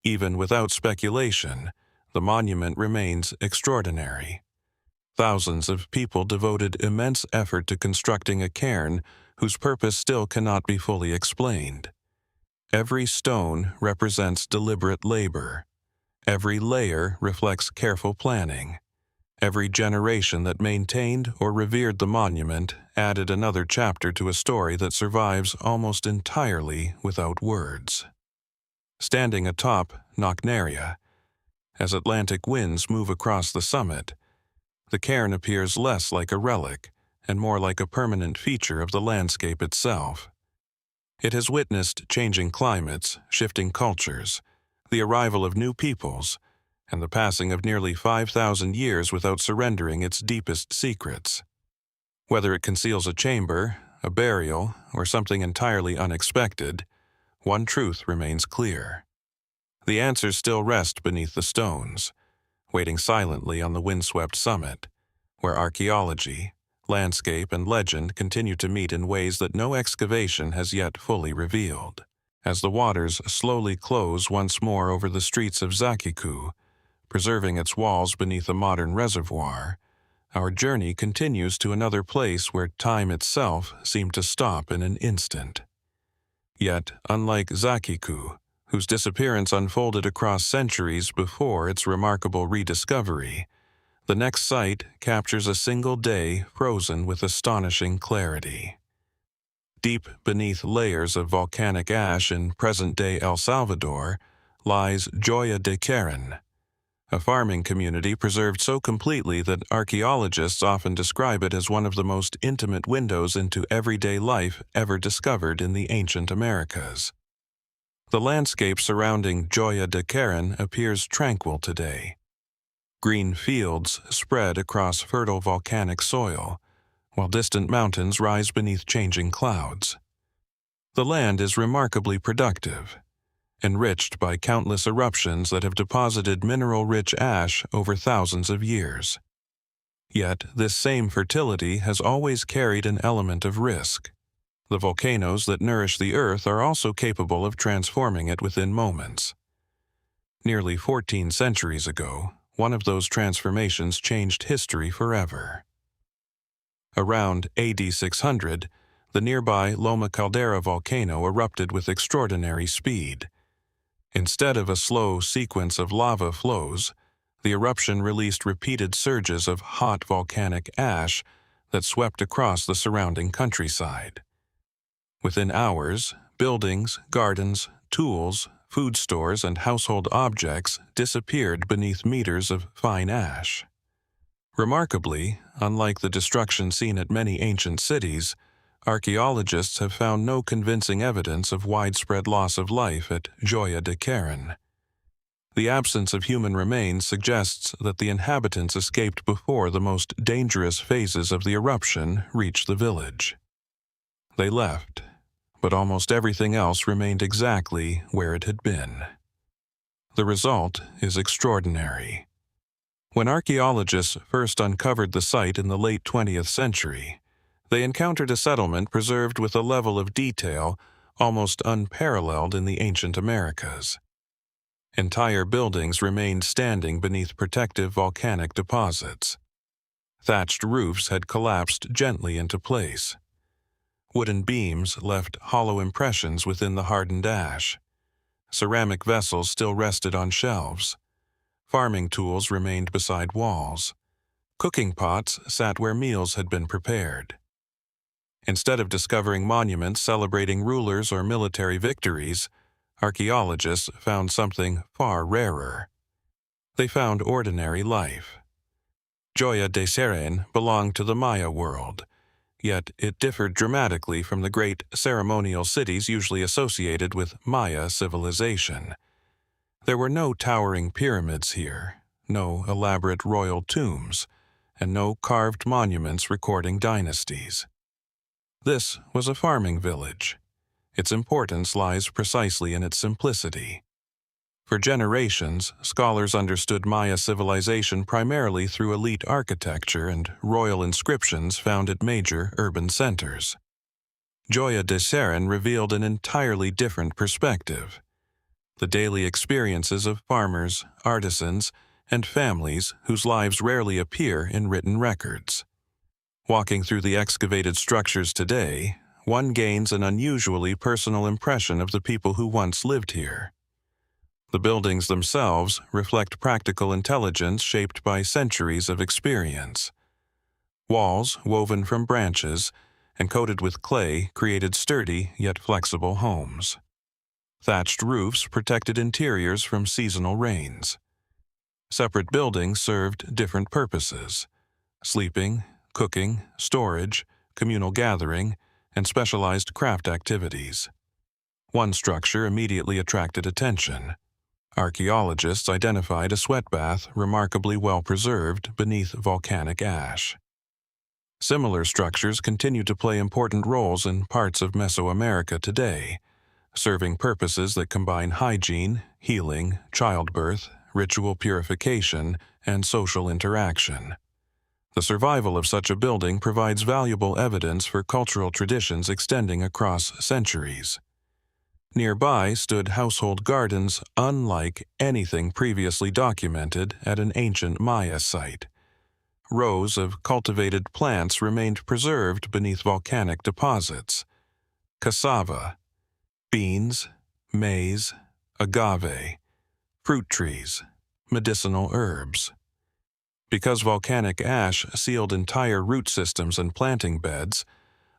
Even without speculation, the monument remains extraordinary. Thousands of people devoted immense effort to constructing a cairn whose purpose still cannot be fully explained. Every stone represents deliberate labor. Every layer reflects careful planning. Every generation that maintained or revered the monument added another chapter to a story that survives almost entirely without words. Standing atop Knocknarea, as Atlantic winds move across the summit, the cairn appears less like a relic and more like a permanent feature of the landscape itself. It has witnessed changing climates, shifting cultures, the arrival of new peoples, and the passing of nearly 5,000 years without surrendering its deepest secrets. Whether it conceals a chamber, a burial, or something entirely unexpected, one truth remains clear. The answers still rest beneath the stones, waiting silently on the windswept summit, where archaeology, landscape, and legend continue to meet in ways that no excavation has yet fully revealed. As the waters slowly close once more over the streets of Zakhiku, preserving its walls beneath a modern reservoir, our journey continues to another place where time itself seemed to stop in an instant. Yet, unlike Zakhiku, whose disappearance unfolded across centuries before its remarkable rediscovery, the next site captures a single day frozen with astonishing clarity. Deep beneath layers of volcanic ash in present-day El Salvador lies Joya de Cerén, a farming community preserved so completely that archaeologists often describe it as one of the most intimate windows into everyday life ever discovered in the ancient Americas. The landscape surrounding Joya de Cerén appears tranquil today. Green fields spread across fertile volcanic soil, while distant mountains rise beneath changing clouds. The land is remarkably productive, enriched by countless eruptions that have deposited mineral-rich ash over thousands of years. Yet, this same fertility has always carried an element of risk. The volcanoes that nourish the earth are also capable of transforming it within moments. Nearly 14 centuries ago, one of those transformations changed history forever. Around AD 600, the nearby Loma Caldera volcano erupted with extraordinary speed. Instead of a slow sequence of lava flows, the eruption released repeated surges of hot volcanic ash that swept across the surrounding countryside. Within hours, buildings, gardens, tools, food stores, and household objects disappeared beneath meters of fine ash. Remarkably, unlike the destruction seen at many ancient cities, archaeologists have found no convincing evidence of widespread loss of life at Joya de Cerén. The absence of human remains suggests that the inhabitants escaped before the most dangerous phases of the eruption reached the village. They left, but almost everything else remained exactly where it had been. The result is extraordinary. When archaeologists first uncovered the site in the late 20th century, they encountered a settlement preserved with a level of detail almost unparalleled in the ancient Americas. Entire buildings remained standing beneath protective volcanic deposits. Thatched roofs had collapsed gently into place. Wooden beams left hollow impressions within the hardened ash. Ceramic vessels still rested on shelves. Farming tools remained beside walls. Cooking pots sat where meals had been prepared. Instead of discovering monuments celebrating rulers or military victories, archaeologists found something far rarer. They found ordinary life. Joya de Cerén belonged to the Maya world, yet it differed dramatically from the great ceremonial cities usually associated with Maya civilization. There were no towering pyramids here, no elaborate royal tombs, and no carved monuments recording dynasties. This was a farming village. Its importance lies precisely in its simplicity. For generations, scholars understood Maya civilization primarily through elite architecture and royal inscriptions found at major urban centers. Joya de Cerén revealed an entirely different perspective: the daily experiences of farmers, artisans, and families whose lives rarely appear in written records. Walking through the excavated structures today, one gains an unusually personal impression of the people who once lived here. The buildings themselves reflect practical intelligence shaped by centuries of experience. Walls woven from branches and coated with clay created sturdy yet flexible homes. Thatched roofs protected interiors from seasonal rains. Separate buildings served different purposes: sleeping, cooking, storage, communal gathering, and specialized craft activities. One structure immediately attracted attention. Archaeologists identified a sweat bath remarkably well preserved beneath volcanic ash. Similar structures continue to play important roles in parts of Mesoamerica today, serving purposes that combine hygiene, healing, childbirth, ritual purification, and social interaction. The survival of such a building provides valuable evidence for cultural traditions extending across centuries. Nearby stood household gardens unlike anything previously documented at an ancient Maya site. Rows of cultivated plants remained preserved beneath volcanic deposits: cassava, beans, maize, agave, fruit trees, medicinal herbs. Because volcanic ash sealed entire root systems and planting beds,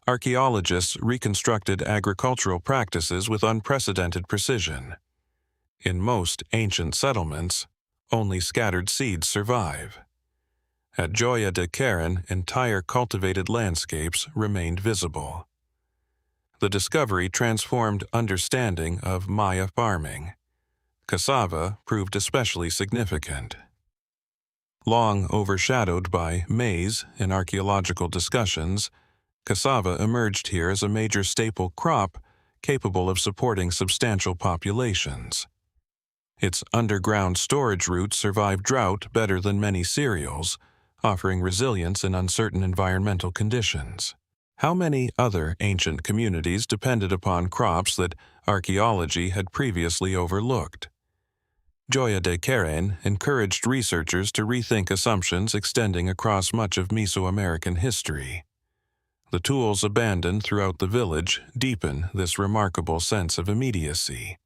archaeologists reconstructed agricultural practices with unprecedented precision. In most ancient settlements, only scattered seeds survive. At Joya de Cerén, entire cultivated landscapes remained visible. The discovery transformed understanding of Maya farming. Cassava proved especially significant. Long overshadowed by maize in archaeological discussions, cassava emerged here as a major staple crop capable of supporting substantial populations. Its underground storage routes survive drought better than many cereals, offering resilience in uncertain environmental conditions. How many other ancient communities depended upon crops that archaeology had previously overlooked? Joya de Cerén encouraged researchers to rethink assumptions extending across much of Mesoamerican history. The tools abandoned throughout the village deepen this remarkable sense of immediacy.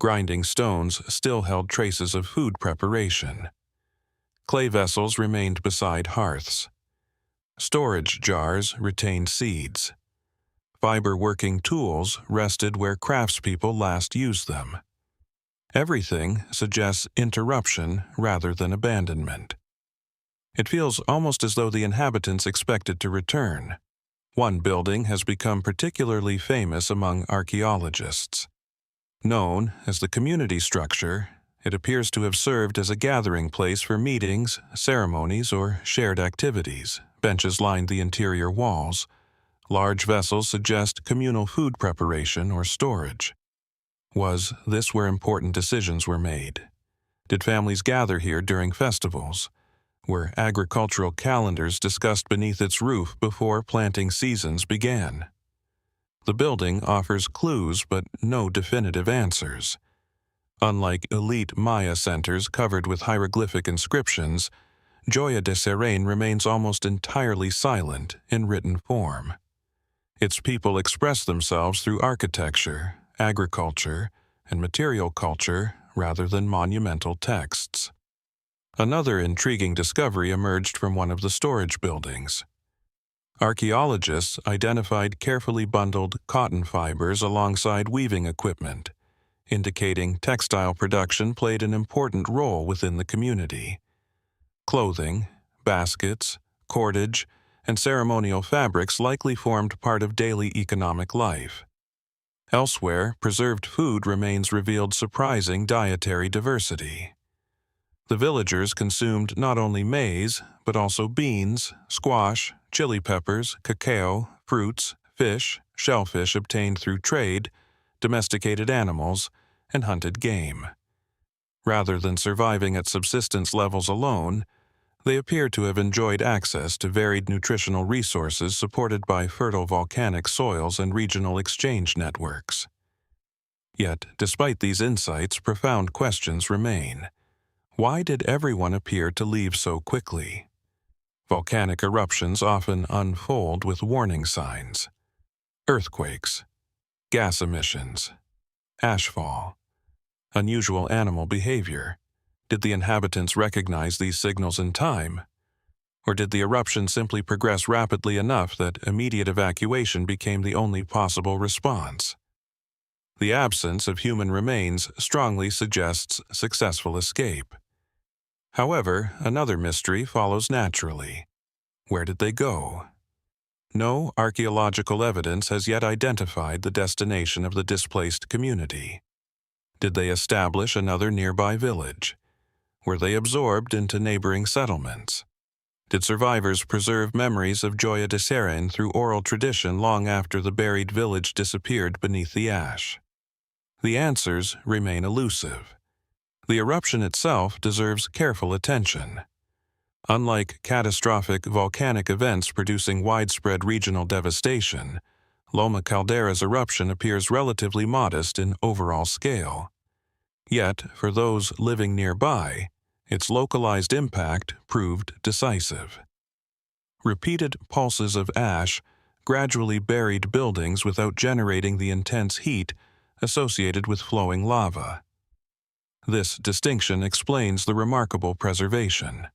Grinding stones still held traces of food preparation. Clay vessels remained beside hearths. Storage jars retained seeds. Fiber-working tools rested where craftspeople last used them. Everything suggests interruption rather than abandonment. It feels almost as though the inhabitants expected to return. One building has become particularly famous among archaeologists. Known as the community structure, it appears to have served as a gathering place for meetings, ceremonies, or shared activities. Benches lined the interior walls. Large vessels suggest communal food preparation or storage. Was this where important decisions were made? Did families gather here during festivals? Were agricultural calendars discussed beneath its roof before planting seasons began? The building offers clues but no definitive answers. Unlike elite Maya centers covered with hieroglyphic inscriptions, Joya de Cerén remains almost entirely silent in written form. Its people express themselves through architecture, agriculture, and material culture rather than monumental texts. Another intriguing discovery emerged from one of the storage buildings. Archaeologists identified carefully bundled cotton fibers alongside weaving equipment, indicating textile production played an important role within the community. Clothing, baskets, cordage, and ceremonial fabrics likely formed part of daily economic life. Elsewhere, preserved food remains revealed surprising dietary diversity. The villagers consumed not only maize, but also beans, squash, chili peppers, cacao, fruits, fish, shellfish obtained through trade, domesticated animals, and hunted game. Rather than surviving at subsistence levels alone, they appear to have enjoyed access to varied nutritional resources supported by fertile volcanic soils and regional exchange networks. Yet, despite these insights, profound questions remain. Why did everyone appear to leave so quickly? Volcanic eruptions often unfold with warning signs. Earthquakes, gas emissions, ashfall, unusual animal behavior. Did the inhabitants recognize these signals in time? Or did the eruption simply progress rapidly enough that immediate evacuation became the only possible response? The absence of human remains strongly suggests successful escape. However, another mystery follows naturally. Where did they go? No archaeological evidence has yet identified the destination of the displaced community. Did they establish another nearby village? Were they absorbed into neighboring settlements? Did survivors preserve memories of Joya de Cerén through oral tradition long after the buried village disappeared beneath the ash? The answers remain elusive. The eruption itself deserves careful attention. Unlike catastrophic volcanic events producing widespread regional devastation, Loma Caldera's eruption appears relatively modest in overall scale. Yet, for those living nearby, its localized impact proved decisive. Repeated pulses of ash gradually buried buildings without generating the intense heat associated with flowing lava. This distinction explains the remarkable preservation.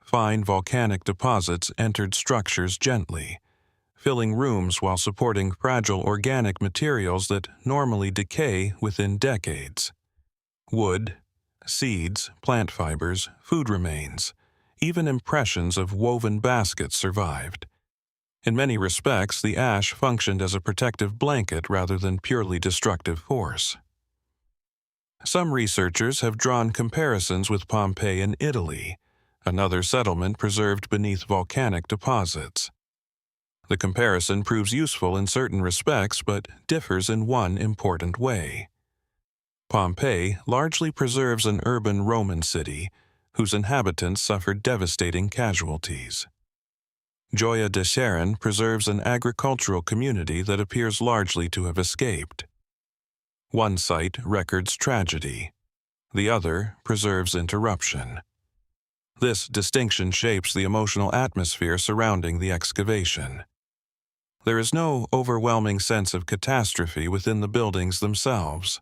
Fine volcanic deposits entered structures gently, filling rooms while supporting fragile organic materials that normally decay within decades. Wood, seeds, plant fibers, food remains, even impressions of woven baskets survived. In many respects, the ash functioned as a protective blanket rather than purely destructive force. Some researchers have drawn comparisons with Pompeii in Italy, another settlement preserved beneath volcanic deposits. The comparison proves useful in certain respects but differs in one important way. Pompeii largely preserves an urban Roman city whose inhabitants suffered devastating casualties. Joya de Cerén preserves an agricultural community that appears largely to have escaped. One site records tragedy, the other preserves interruption. This distinction shapes the emotional atmosphere surrounding the excavation. There is no overwhelming sense of catastrophe within the buildings themselves.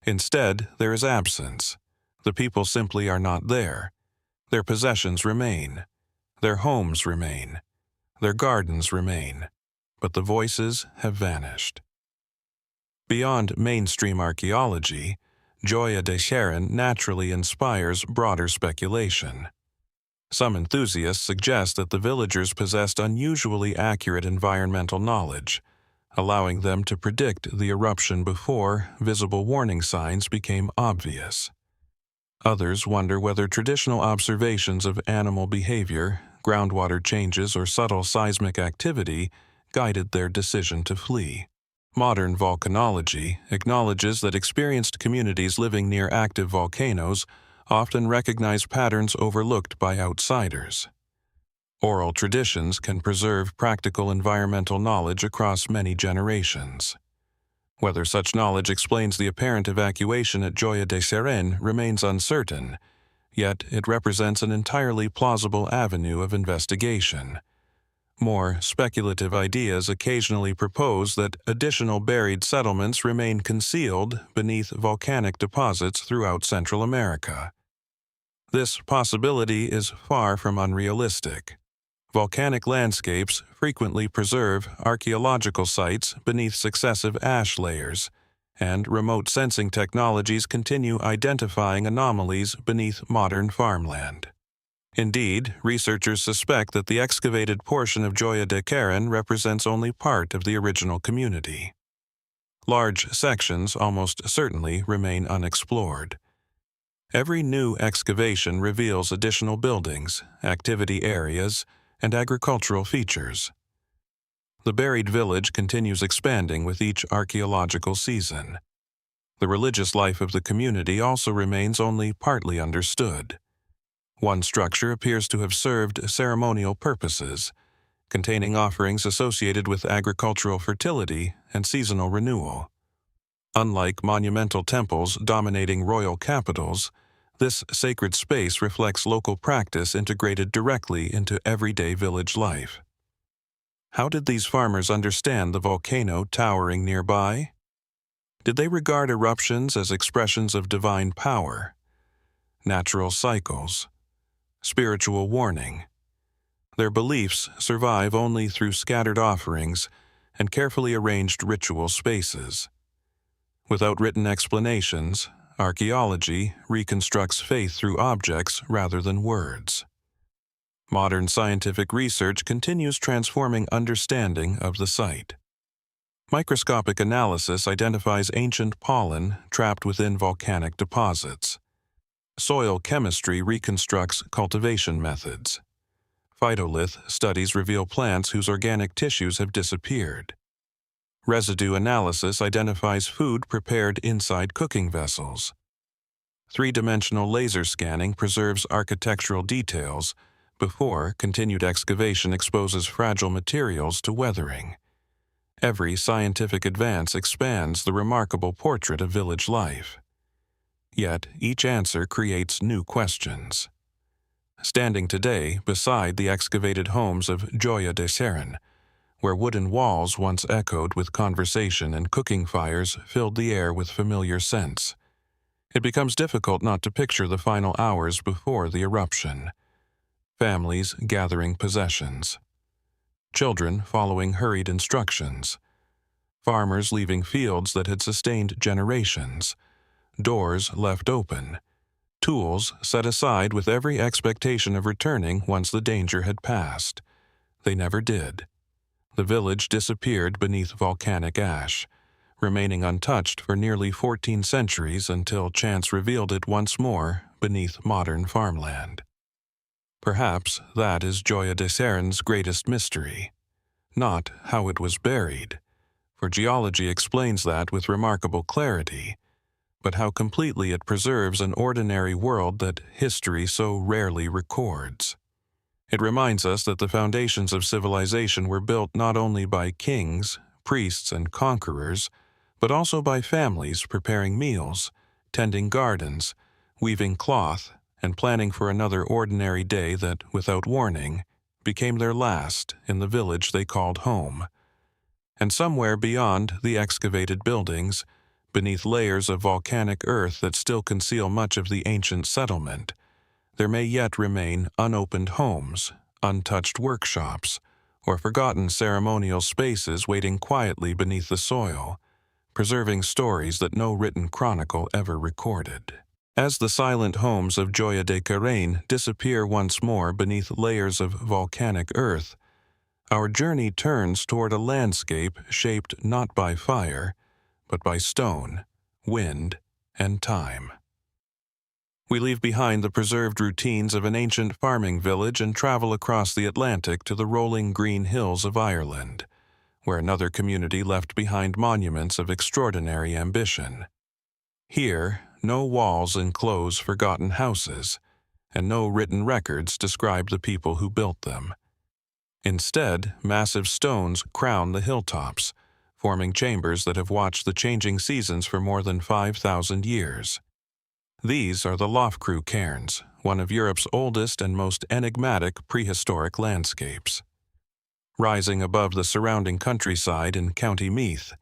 Instead, there is absence. The people simply are not there. Their possessions remain. Their homes remain. Their gardens remain. But the voices have vanished. Beyond mainstream archaeology, Joya de Cerén naturally inspires broader speculation. Some enthusiasts suggest that the villagers possessed unusually accurate environmental knowledge, allowing them to predict the eruption before visible warning signs became obvious. Others wonder whether traditional observations of animal behavior, groundwater changes, or subtle seismic activity guided their decision to flee. Modern volcanology acknowledges that experienced communities living near active volcanoes often recognize patterns overlooked by outsiders. Oral traditions can preserve practical environmental knowledge across many generations. Whether such knowledge explains the apparent evacuation at Joya de Cerén remains uncertain, yet it represents an entirely plausible avenue of investigation. More speculative ideas occasionally propose that additional buried settlements remain concealed beneath volcanic deposits throughout Central America. This possibility is far from unrealistic. Volcanic landscapes frequently preserve archaeological sites beneath successive ash layers, and remote sensing technologies continue identifying anomalies beneath modern farmland. Indeed, researchers suspect that the excavated portion of Joya de Cerén represents only part of the original community. Large sections almost certainly remain unexplored. Every new excavation reveals additional buildings, activity areas, and agricultural features. The buried village continues expanding with each archaeological season. The religious life of the community also remains only partly understood. One structure appears to have served ceremonial purposes, containing offerings associated with agricultural fertility and seasonal renewal. Unlike monumental temples dominating royal capitals, this sacred space reflects local practice integrated directly into everyday village life. How did these farmers understand the volcano towering nearby? Did they regard eruptions as expressions of divine power, natural cycles, spiritual warning? Their beliefs survive only through scattered offerings and carefully arranged ritual spaces. Without written explanations, archaeology reconstructs faith through objects rather than words. Modern scientific research continues transforming understanding of the site. Microscopic analysis identifies ancient pollen trapped within volcanic deposits. Soil chemistry reconstructs cultivation methods. Phytolith studies reveal plants whose organic tissues have disappeared. Residue analysis identifies food prepared inside cooking vessels. Three-dimensional laser scanning preserves architectural details before continued excavation exposes fragile materials to weathering. Every scientific advance expands the remarkable portrait of village life. Yet each answer creates new questions. Standing today beside the excavated homes of Joya de Cerén, where wooden walls once echoed with conversation and cooking fires filled the air with familiar scents, it becomes difficult not to picture the final hours before the eruption. Families gathering possessions. Children following hurried instructions. Farmers leaving fields that had sustained generations. Doors left open. Tools set aside with every expectation of returning once the danger had passed. They never did. The village disappeared beneath volcanic ash, remaining untouched for nearly 14 centuries until chance revealed it once more beneath modern farmland. Perhaps that is Joya de Cerén's greatest mystery. Not how it was buried, for geology explains that with remarkable clarity, but how completely it preserves an ordinary world that history so rarely records. It reminds us that the foundations of civilization were built not only by kings, priests, and conquerors, but also by families preparing meals, tending gardens, weaving cloth, and planning for another ordinary day that, without warning, became their last in the village they called home. And somewhere beyond the excavated buildings, beneath layers of volcanic earth that still conceal much of the ancient settlement, there may yet remain unopened homes, untouched workshops, or forgotten ceremonial spaces waiting quietly beneath the soil, preserving stories that no written chronicle ever recorded. As the silent homes of Joya de Cerén disappear once more beneath layers of volcanic earth, our journey turns toward a landscape shaped not by fire, but by stone, wind, and time. We leave behind the preserved routines of an ancient farming village and travel across the Atlantic to the rolling green hills of Ireland, where another community left behind monuments of extraordinary ambition. Here, no walls enclose forgotten houses, and no written records describe the people who built them. Instead, massive stones crown the hilltops, forming chambers that have watched the changing seasons for more than 5,000 years. These are the Loughcrew Cairns, one of Europe's oldest and most enigmatic prehistoric landscapes. Rising above the surrounding countryside in County Meath,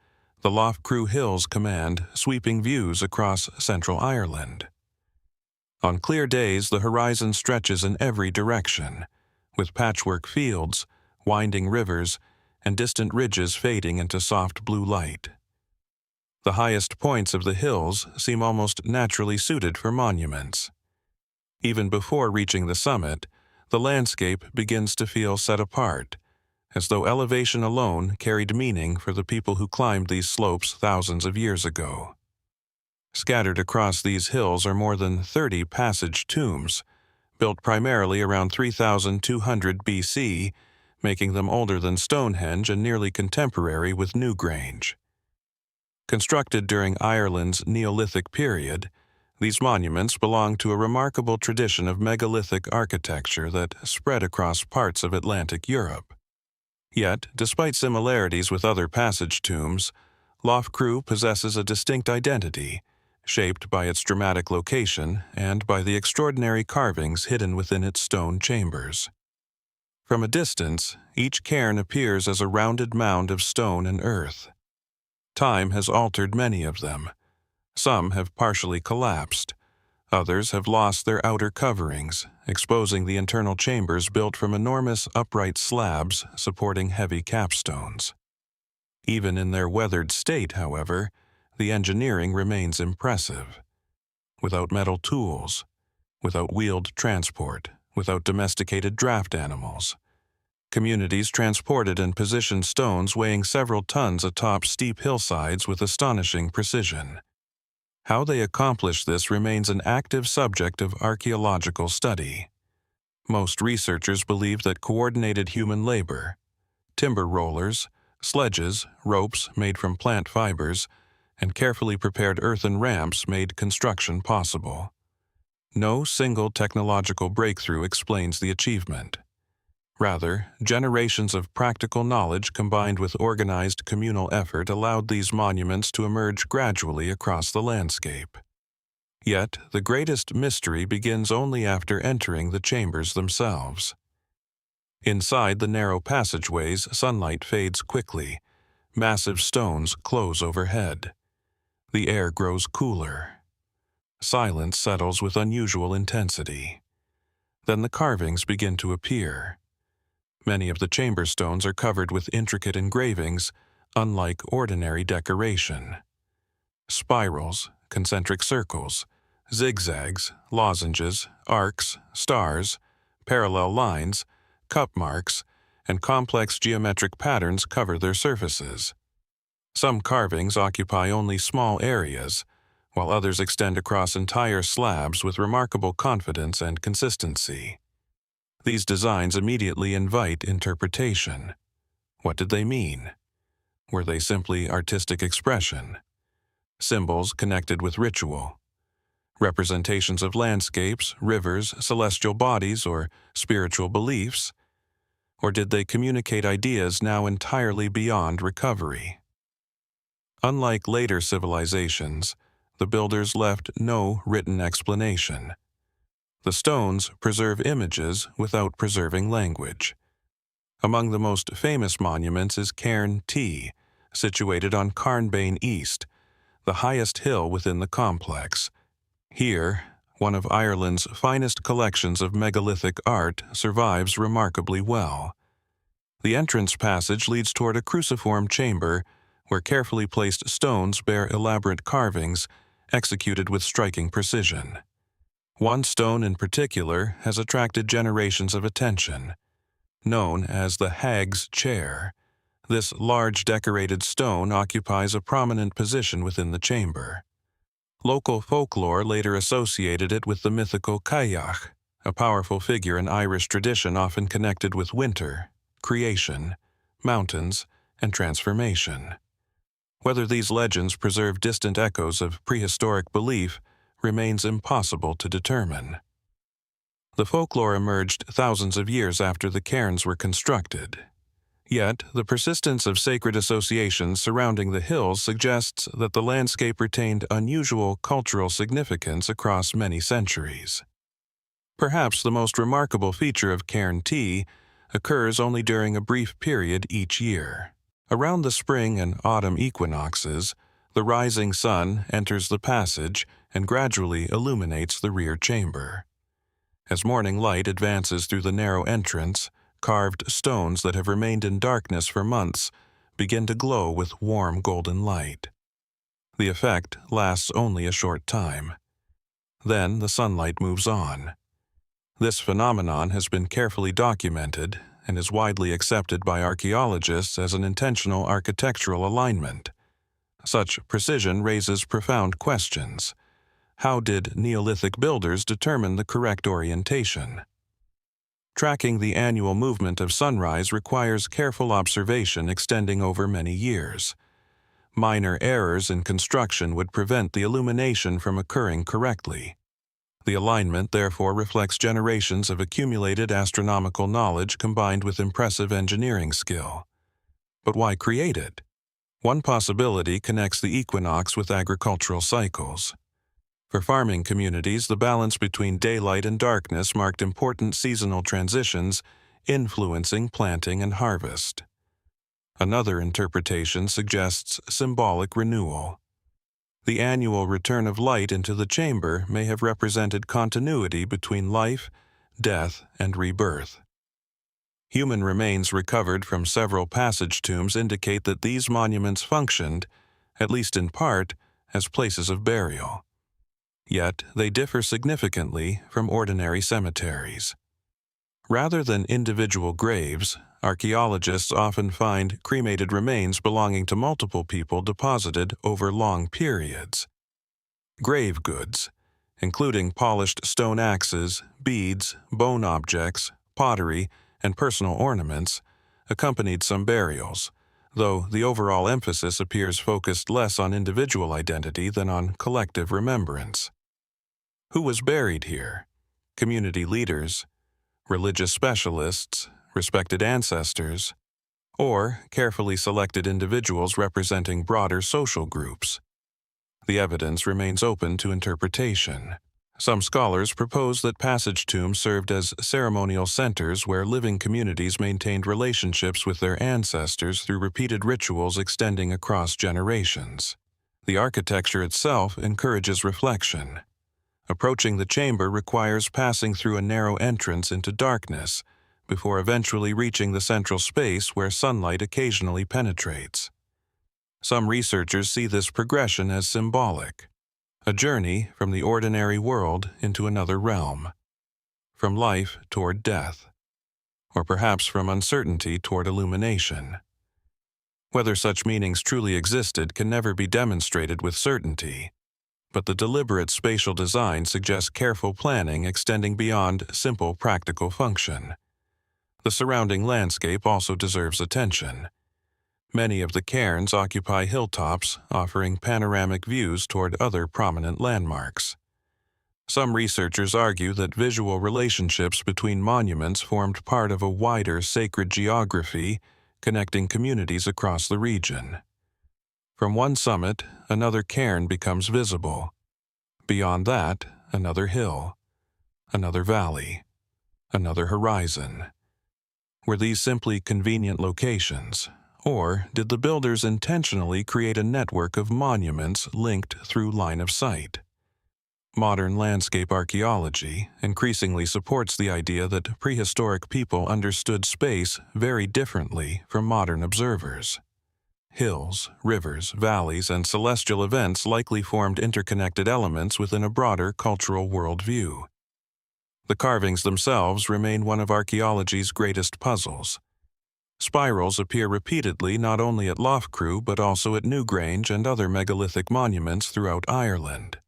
the Loughcrew Hills command sweeping views across central Ireland. On clear days, the horizon stretches in every direction, with patchwork fields, winding rivers, and distant ridges fading into soft blue light. The highest points of the hills seem almost naturally suited for monuments. Even before reaching the summit, the landscape begins to feel set apart, as though elevation alone carried meaning for the people who climbed these slopes thousands of years ago. Scattered across these hills are more than 30 passage tombs, built primarily around 3,200 BC, making them older than Stonehenge and nearly contemporary with Newgrange. Constructed during Ireland's Neolithic period, these monuments belong to a remarkable tradition of megalithic architecture that spread across parts of Atlantic Europe. Yet, despite similarities with other passage tombs, Loughcrew possesses a distinct identity, shaped by its dramatic location and by the extraordinary carvings hidden within its stone chambers. From a distance, each cairn appears as a rounded mound of stone and earth. Time has altered many of them. Some have partially collapsed. Others have lost their outer coverings, exposing the internal chambers built from enormous upright slabs supporting heavy capstones. Even in their weathered state, however, the engineering remains impressive. Without metal tools, without wheeled transport, without domesticated draft animals, communities transported and positioned stones weighing several tons atop steep hillsides with astonishing precision. How they accomplish this remains an active subject of archaeological study. Most researchers believe that coordinated human labor, timber rollers, sledges, ropes made from plant fibers, and carefully prepared earthen ramps made construction possible. No single technological breakthrough explains the achievement. Rather, generations of practical knowledge combined with organized communal effort allowed these monuments to emerge gradually across the landscape. Yet, the greatest mystery begins only after entering the chambers themselves. Inside the narrow passageways, sunlight fades quickly. Massive stones close overhead. The air grows cooler. Silence settles with unusual intensity. Then the carvings begin to appear. Many of the chamber stones are covered with intricate engravings, unlike ordinary decoration. Spirals, concentric circles, zigzags, lozenges, arcs, stars, parallel lines, cup marks, and complex geometric patterns cover their surfaces. Some carvings occupy only small areas, while others extend across entire slabs with remarkable confidence and consistency. These designs immediately invite interpretation. What did they mean? Were they simply artistic expression? Symbols connected with ritual? Representations of landscapes, rivers, celestial bodies, or spiritual beliefs? Or did they communicate ideas now entirely beyond recovery? Unlike later civilizations, the builders left no written explanation. The stones preserve images without preserving language. Among the most famous monuments is Cairn T, situated on Cairnbane East, the highest hill within the complex. Here, one of Ireland's finest collections of megalithic art survives remarkably well. The entrance passage leads toward a cruciform chamber where carefully placed stones bear elaborate carvings executed with striking precision. One stone in particular has attracted generations of attention. Known as the Hag's Chair, this large decorated stone occupies a prominent position within the chamber. Local folklore later associated it with the mythical Cailleach, a powerful figure in Irish tradition often connected with winter, creation, mountains, and transformation. Whether these legends preserve distant echoes of prehistoric belief remains impossible to determine. The folklore emerged thousands of years after the cairns were constructed. Yet, the persistence of sacred associations surrounding the hills suggests that the landscape retained unusual cultural significance across many centuries. Perhaps the most remarkable feature of Cairn T occurs only during a brief period each year. Around the spring and autumn equinoxes, the rising sun enters the passage and gradually illuminates the rear chamber. As morning light advances through the narrow entrance, carved stones that have remained in darkness for months begin to glow with warm golden light. The effect lasts only a short time. Then the sunlight moves on. This phenomenon has been carefully documented and is widely accepted by archaeologists as an intentional architectural alignment. Such precision raises profound questions. How did Neolithic builders determine the correct orientation? Tracking the annual movement of sunrise requires careful observation extending over many years. Minor errors in construction would prevent the illumination from occurring correctly. The alignment therefore reflects generations of accumulated astronomical knowledge combined with impressive engineering skill. But why create it? One possibility connects the equinox with agricultural cycles. For farming communities, the balance between daylight and darkness marked important seasonal transitions, influencing planting and harvest. Another interpretation suggests symbolic renewal. The annual return of light into the chamber may have represented continuity between life, death, and rebirth. Human remains recovered from several passage tombs indicate that these monuments functioned, at least in part, as places of burial. Yet they differ significantly from ordinary cemeteries. Rather than individual graves, archaeologists often find cremated remains belonging to multiple people deposited over long periods. Grave goods, including polished stone axes, beads, bone objects, pottery, and personal ornaments, accompanied some burials, though the overall emphasis appears focused less on individual identity than on collective remembrance. Who was buried here? Community leaders, religious specialists, respected ancestors, or carefully selected individuals representing broader social groups. The evidence remains open to interpretation. Some scholars propose that passage tombs served as ceremonial centers where living communities maintained relationships with their ancestors through repeated rituals extending across generations. The architecture itself encourages reflection. Approaching the chamber requires passing through a narrow entrance into darkness, before eventually reaching the central space where sunlight occasionally penetrates. Some researchers see this progression as symbolic, a journey from the ordinary world into another realm, from life toward death, or perhaps from uncertainty toward illumination. Whether such meanings truly existed can never be demonstrated with certainty, but the deliberate spatial design suggests careful planning extending beyond simple practical function. The surrounding landscape also deserves attention. Many of the cairns occupy hilltops, offering panoramic views toward other prominent landmarks. Some researchers argue that visual relationships between monuments formed part of a wider sacred geography connecting communities across the region. From one summit, another cairn becomes visible. Beyond that, another hill, another valley, another horizon. Were these simply convenient locations, or did the builders intentionally create a network of monuments linked through line of sight? Modern landscape archaeology increasingly supports the idea that prehistoric people understood space very differently from modern observers. Hills, rivers, valleys, and celestial events likely formed interconnected elements within a broader cultural worldview. The carvings themselves remain one of archaeology's greatest puzzles. Spirals appear repeatedly not only at Loughcrew but also at Newgrange and other megalithic monuments throughout Ireland.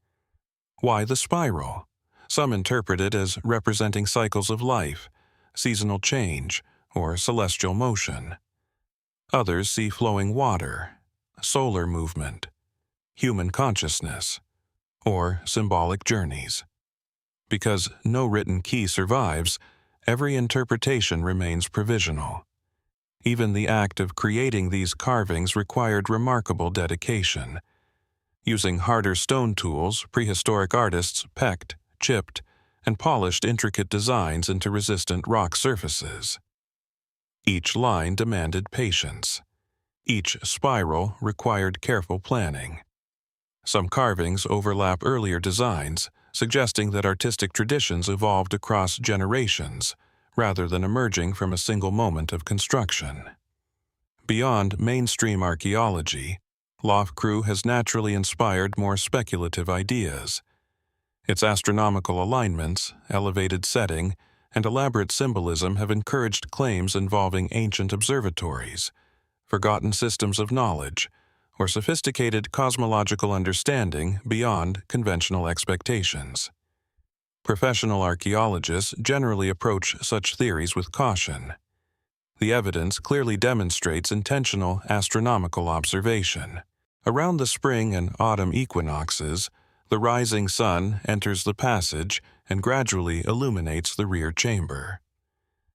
Why the spiral? Some interpret it as representing cycles of life, seasonal change, or celestial motion. Others see flowing water, solar movement, human consciousness, or symbolic journeys. Because no written key survives, every interpretation remains provisional. Even the act of creating these carvings required remarkable dedication. Using harder stone tools, prehistoric artists pecked, chipped, and polished intricate designs into resistant rock surfaces. Each line demanded patience. Each spiral required careful planning. Some carvings overlap earlier designs, suggesting that artistic traditions evolved across generations, rather than emerging from a single moment of construction. Beyond mainstream archaeology, Loughcrew has naturally inspired more speculative ideas. Its astronomical alignments, elevated setting, and elaborate symbolism have encouraged claims involving ancient observatories, forgotten systems of knowledge, or sophisticated cosmological understanding beyond conventional expectations. Professional archaeologists generally approach such theories with caution. The evidence clearly demonstrates intentional astronomical observation. Around the spring and autumn equinoxes, the rising sun enters the passage and gradually illuminates the rear chamber.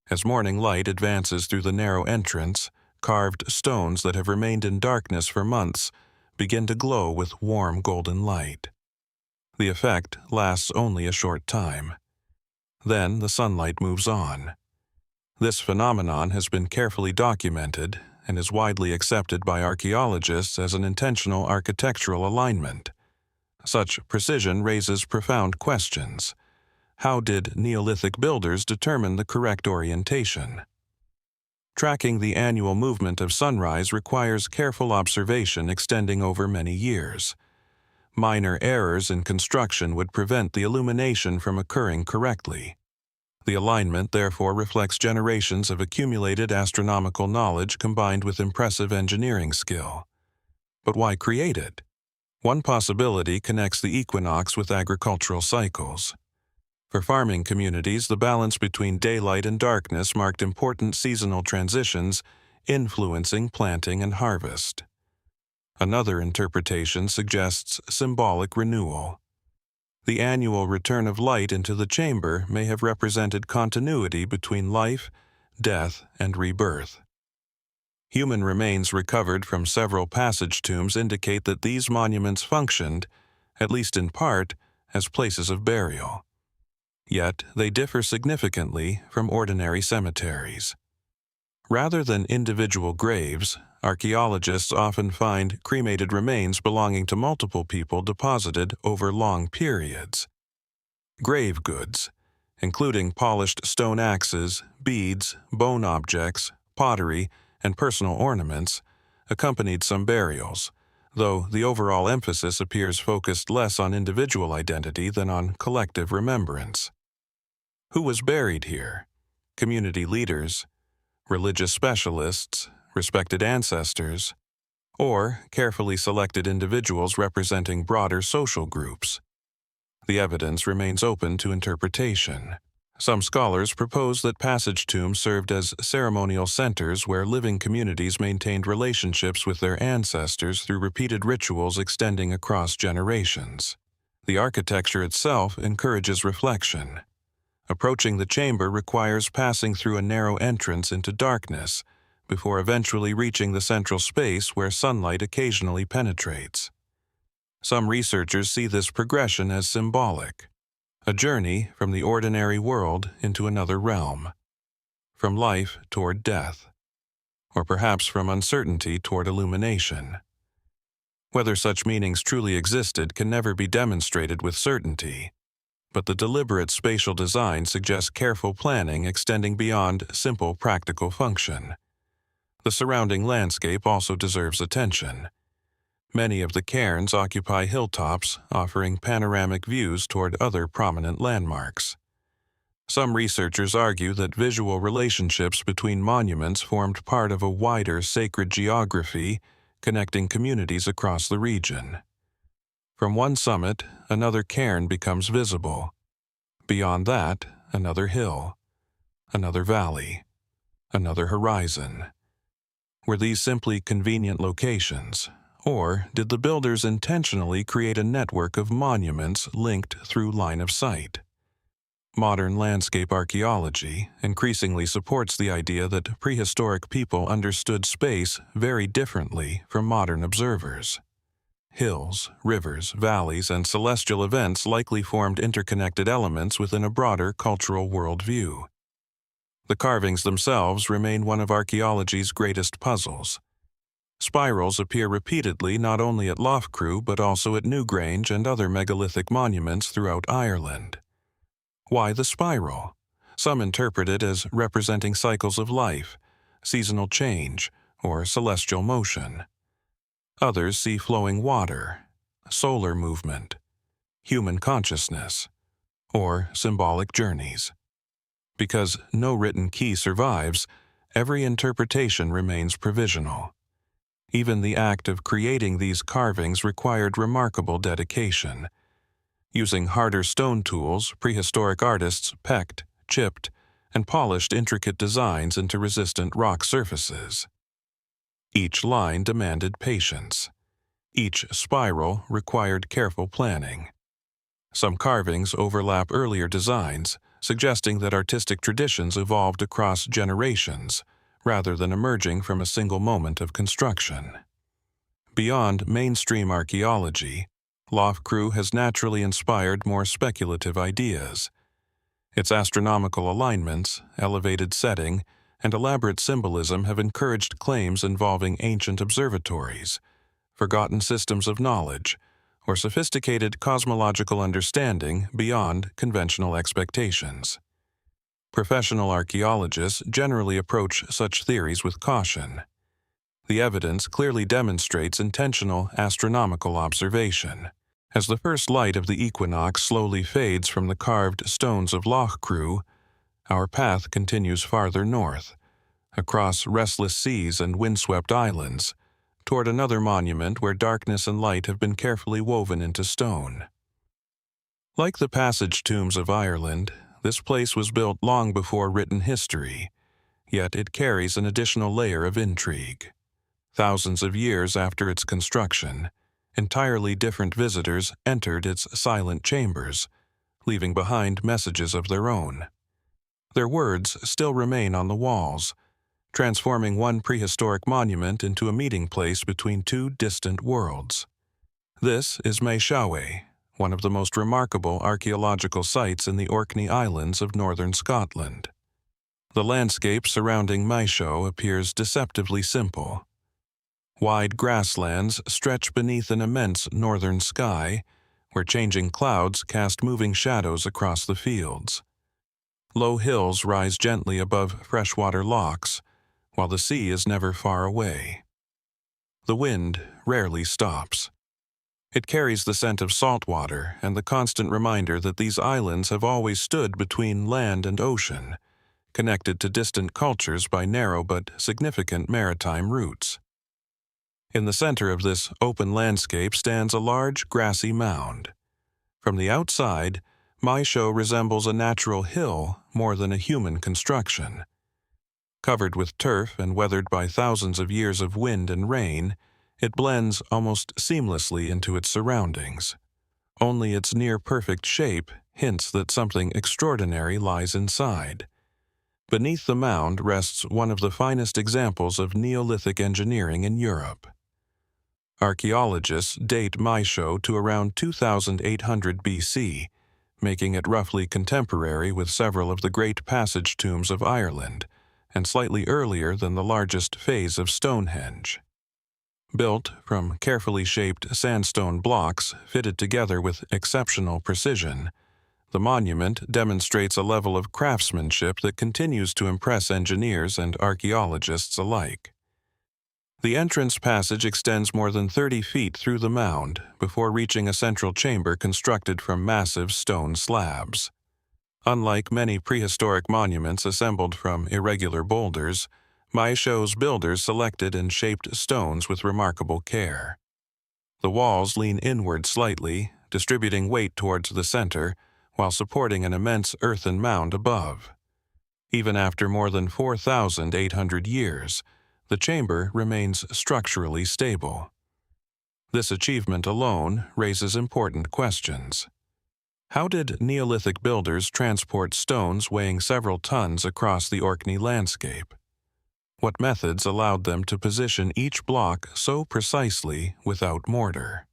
As morning light advances through the narrow entrance, carved stones that have remained in darkness for months begin to glow with warm golden light. The effect lasts only a short time. Then the sunlight moves on. This phenomenon has been carefully documented and is widely accepted by archaeologists as an intentional architectural alignment. Such precision raises profound questions. How did Neolithic builders determine the correct orientation? Tracking the annual movement of sunrise requires careful observation extending over many years. Minor errors in construction would prevent the illumination from occurring correctly. The alignment therefore reflects generations of accumulated astronomical knowledge combined with impressive engineering skill. But why create it? One possibility connects the equinox with agricultural cycles. For farming communities, the balance between daylight and darkness marked important seasonal transitions, influencing planting and harvest. Another interpretation suggests symbolic renewal. The annual return of light into the chamber may have represented continuity between life, death, and rebirth. Human remains recovered from several passage tombs indicate that these monuments functioned, at least in part, as places of burial. Yet they differ significantly from ordinary cemeteries. Rather than individual graves, archaeologists often find cremated remains belonging to multiple people deposited over long periods. Grave goods, including polished stone axes, beads, bone objects, pottery, and personal ornaments, accompanied some burials, though the overall emphasis appears focused less on individual identity than on collective remembrance. Who was buried here? Community leaders, religious specialists, respected ancestors, or carefully selected individuals representing broader social groups. The evidence remains open to interpretation. Some scholars propose that passage tombs served as ceremonial centers where living communities maintained relationships with their ancestors through repeated rituals extending across generations. The architecture itself encourages reflection. Approaching the chamber requires passing through a narrow entrance into darkness before eventually reaching the central space where sunlight occasionally penetrates. Some researchers see this progression as symbolic, a journey from the ordinary world into another realm, from life toward death, or perhaps from uncertainty toward illumination. Whether such meanings truly existed can never be demonstrated with certainty, but the deliberate spatial design suggests careful planning extending beyond simple practical function. The surrounding landscape also deserves attention. Many of the cairns occupy hilltops, offering panoramic views toward other prominent landmarks. Some researchers argue that visual relationships between monuments formed part of a wider sacred geography connecting communities across the region. From one summit, another cairn becomes visible. Beyond that, another hill, another valley, another horizon. Were these simply convenient locations, or did the builders intentionally create a network of monuments linked through line of sight? Modern landscape archaeology increasingly supports the idea that prehistoric people understood space very differently from modern observers. Hills, rivers, valleys, and celestial events likely formed interconnected elements within a broader cultural worldview. The carvings themselves remain one of archaeology's greatest puzzles. Spirals appear repeatedly not only at Loughcrew but also at Newgrange and other megalithic monuments throughout Ireland. Why the spiral? Some interpret it as representing cycles of life, seasonal change, or celestial motion. Others see flowing water, solar movement, human consciousness, or symbolic journeys. Because no written key survives, every interpretation remains provisional. Even the act of creating these carvings required remarkable dedication. Using harder stone tools, prehistoric artists pecked, chipped, and polished intricate designs into resistant rock surfaces. Each line demanded patience. Each spiral required careful planning. Some carvings overlap earlier designs, suggesting that artistic traditions evolved across generations, rather than emerging from a single moment of construction. Beyond mainstream archaeology, Loughcrew has naturally inspired more speculative ideas. Its astronomical alignments, elevated setting, and elaborate symbolism have encouraged claims involving ancient observatories, forgotten systems of knowledge, or sophisticated cosmological understanding beyond conventional expectations. Professional archaeologists generally approach such theories with caution. The evidence clearly demonstrates intentional astronomical observation. As the first light of the equinox slowly fades from the carved stones of Loughcrew, our path continues farther north, across restless seas and windswept islands, toward another monument where darkness and light have been carefully woven into stone. Like the passage tombs of Ireland, this place was built long before written history, yet it carries an additional layer of intrigue. Thousands of years after its construction, entirely different visitors entered its silent chambers, leaving behind messages of their own. Their words still remain on the walls, transforming one prehistoric monument into a meeting place between two distant worlds. This is Maeshowe, one of the most remarkable archaeological sites in the Orkney Islands of northern Scotland. The landscape surrounding Maeshowe appears deceptively simple. Wide grasslands stretch beneath an immense northern sky, where changing clouds cast moving shadows across the fields. Low hills rise gently above freshwater lochs, while the sea is never far away. The wind rarely stops. It carries the scent of salt water and the constant reminder that these islands have always stood between land and ocean, connected to distant cultures by narrow but significant maritime routes. In the center of this open landscape stands a large grassy mound. From the outside, Maeshowe resembles a natural hill more than a human construction. Covered with turf and weathered by thousands of years of wind and rain, it blends almost seamlessly into its surroundings. Only its near-perfect shape hints that something extraordinary lies inside. Beneath the mound rests one of the finest examples of Neolithic engineering in Europe. Archaeologists date Maeshowe to around 2800 BC, making it roughly contemporary with several of the great passage tombs of Ireland, and slightly earlier than the largest phase of Stonehenge. Built from carefully shaped sandstone blocks fitted together with exceptional precision, the monument demonstrates a level of craftsmanship that continues to impress engineers and archaeologists alike. The entrance passage extends more than 30 feet through the mound before reaching a central chamber constructed from massive stone slabs. Unlike many prehistoric monuments assembled from irregular boulders, Maeshowe's builders selected and shaped stones with remarkable care. The walls lean inward slightly, distributing weight towards the center, while supporting an immense earthen mound above. Even after more than 4,800 years, the chamber remains structurally stable. This achievement alone raises important questions. How did Neolithic builders transport stones weighing several tons across the Orkney landscape? What methods allowed them to position each block so precisely without mortar?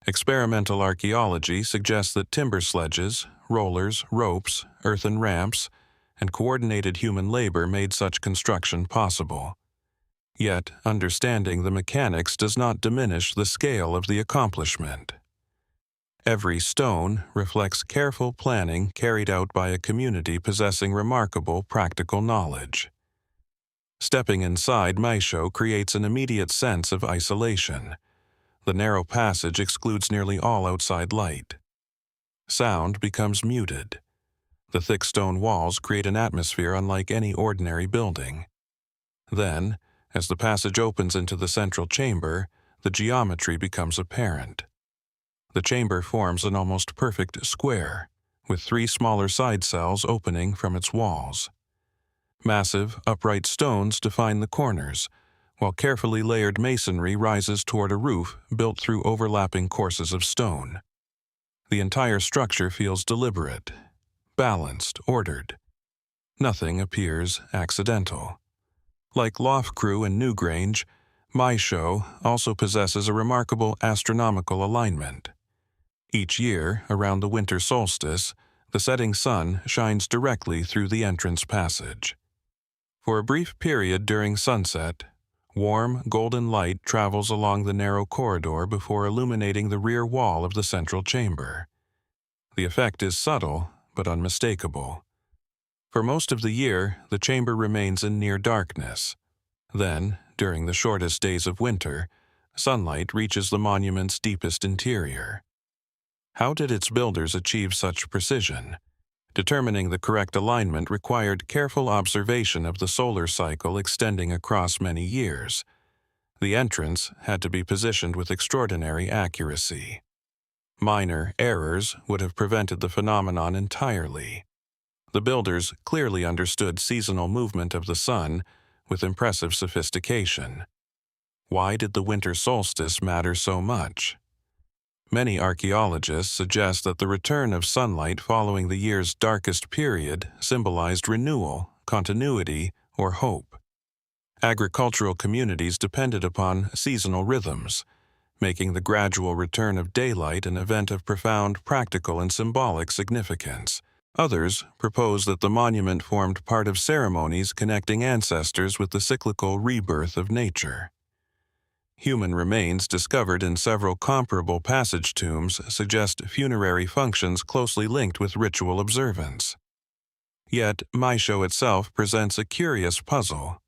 Experimental archaeology suggests that timber sledges, rollers, ropes, earthen ramps, and coordinated human labor made such construction possible. Yet, understanding the mechanics does not diminish the scale of the accomplishment. Every stone reflects careful planning carried out by a community possessing remarkable practical knowledge. Stepping inside Maeshowe creates an immediate sense of isolation. The narrow passage excludes nearly all outside light. Sound becomes muted. The thick stone walls create an atmosphere unlike any ordinary building. Then, as the passage opens into the central chamber, the geometry becomes apparent. The chamber forms an almost perfect square, with 3 smaller side cells opening from its walls. Massive, upright stones define the corners, while carefully layered masonry rises toward a roof built through overlapping courses of stone. The entire structure feels deliberate, balanced, ordered. Nothing appears accidental. Like Loughcrew and Newgrange, Maeshowe also possesses a remarkable astronomical alignment. Each year, around the winter solstice, the setting sun shines directly through the entrance passage. For a brief period during sunset, warm, golden light travels along the narrow corridor before illuminating the rear wall of the central chamber. The effect is subtle, but unmistakable. For most of the year, the chamber remains in near darkness. Then, during the shortest days of winter, sunlight reaches the monument's deepest interior. How did its builders achieve such precision? Determining the correct alignment required careful observation of the solar cycle extending across many years. The entrance had to be positioned with extraordinary accuracy. Minor errors would have prevented the phenomenon entirely. The builders clearly understood seasonal movement of the sun with impressive sophistication. Why did the winter solstice matter so much? Many archaeologists suggest that the return of sunlight following the year's darkest period symbolized renewal, continuity, or hope. Agricultural communities depended upon seasonal rhythms, making the gradual return of daylight an event of profound practical and symbolic significance. Others propose that the monument formed part of ceremonies connecting ancestors with the cyclical rebirth of nature. Human remains discovered in several comparable passage tombs suggest funerary functions closely linked with ritual observance. Yet, Maeshowe itself presents a curious puzzle.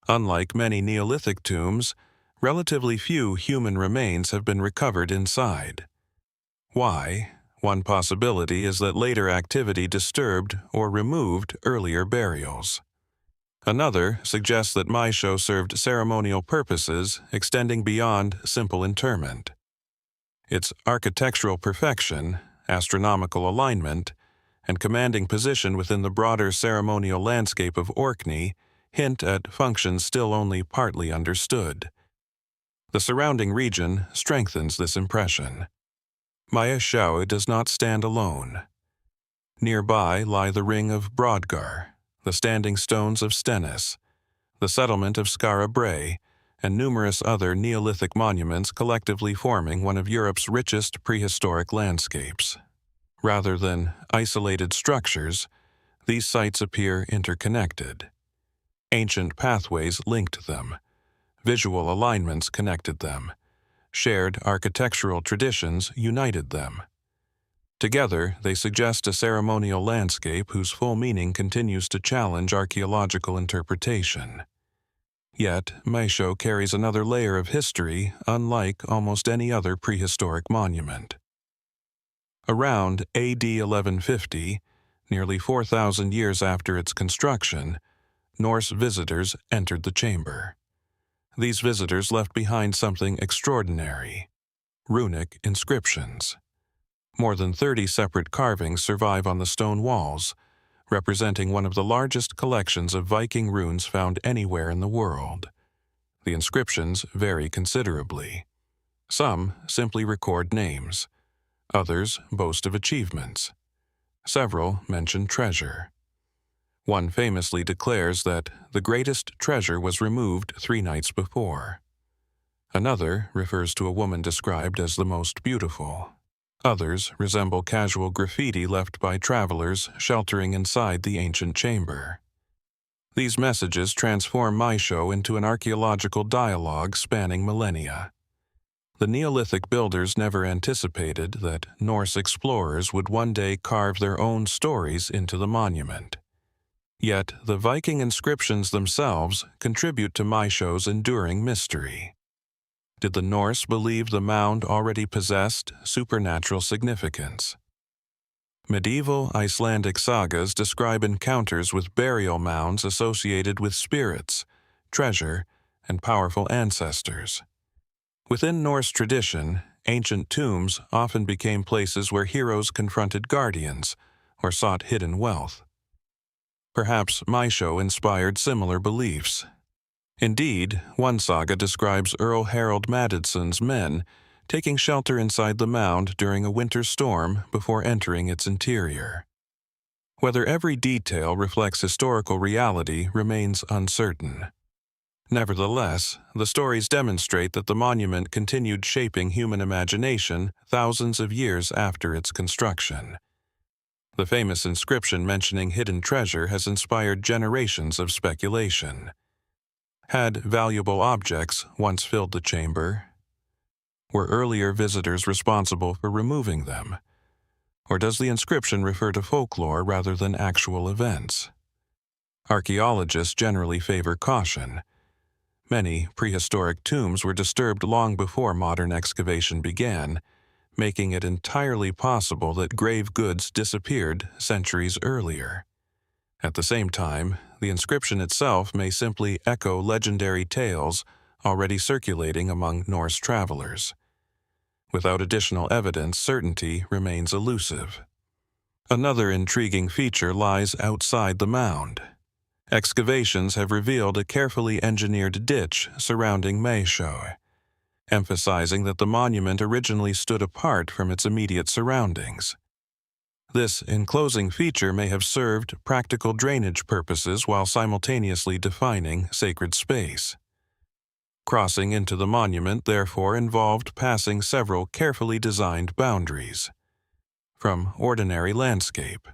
Unlike many Neolithic tombs, relatively few human remains have been recovered inside. Why? One possibility is that later activity disturbed or removed earlier burials. Another suggests that Maeshowe served ceremonial purposes extending beyond simple interment. Its architectural perfection, astronomical alignment, and commanding position within the broader ceremonial landscape of Orkney hint at functions still only partly understood. The surrounding region strengthens this impression. Maeshowe does not stand alone. Nearby lie the ring of Brodgar, the standing stones of Stennis, the settlement of Skara Brae, and numerous other Neolithic monuments collectively forming one of Europe's richest prehistoric landscapes. Rather than isolated structures, these sites appear interconnected. Ancient pathways linked them, visual alignments connected them, shared architectural traditions united them. Together, they suggest a ceremonial landscape whose full meaning continues to challenge archaeological interpretation. Yet, Maeshowe carries another layer of history unlike almost any other prehistoric monument. Around AD 1150, nearly 4,000 years after its construction, Norse visitors entered the chamber. These visitors left behind something extraordinary: runic inscriptions. More than 30 separate carvings survive on the stone walls, representing one of the largest collections of Viking runes found anywhere in the world. The inscriptions vary considerably. Some simply record names. Others boast of achievements. Several mention treasure. One famously declares that the greatest treasure was removed 3 nights before. Another refers to a woman described as the most beautiful. Others resemble casual graffiti left by travelers sheltering inside the ancient chamber. These messages transform Maeshowe into an archaeological dialogue spanning millennia. The Neolithic builders never anticipated that Norse explorers would one day carve their own stories into the monument. Yet the Viking inscriptions themselves contribute to Maeshowe's enduring mystery. Did the Norse believe the mound already possessed supernatural significance? Medieval Icelandic sagas describe encounters with burial mounds associated with spirits, treasure, and powerful ancestors. Within Norse tradition, ancient tombs often became places where heroes confronted guardians or sought hidden wealth. Perhaps Maeshowe inspired similar beliefs. Indeed, one saga describes Earl Harold Madison's men taking shelter inside the mound during a winter storm before entering its interior. Whether every detail reflects historical reality remains uncertain. Nevertheless, the stories demonstrate that the monument continued shaping human imagination thousands of years after its construction. The famous inscription mentioning hidden treasure has inspired generations of speculation. Had valuable objects once filled the chamber? Were earlier visitors responsible for removing them? Or does the inscription refer to folklore rather than actual events? Archaeologists generally favor caution. Many prehistoric tombs were disturbed long before modern excavation began, making it entirely possible that grave goods disappeared centuries earlier. At the same time, the inscription itself may simply echo legendary tales already circulating among Norse travelers. Without additional evidence, certainty remains elusive. Another intriguing feature lies outside the mound. Excavations have revealed a carefully engineered ditch surrounding Maeshowe, emphasizing that the monument originally stood apart from its immediate surroundings. This enclosing feature may have served practical drainage purposes while simultaneously defining sacred space. Crossing into the monument, therefore, involved passing several carefully designed boundaries. From ordinary landscape,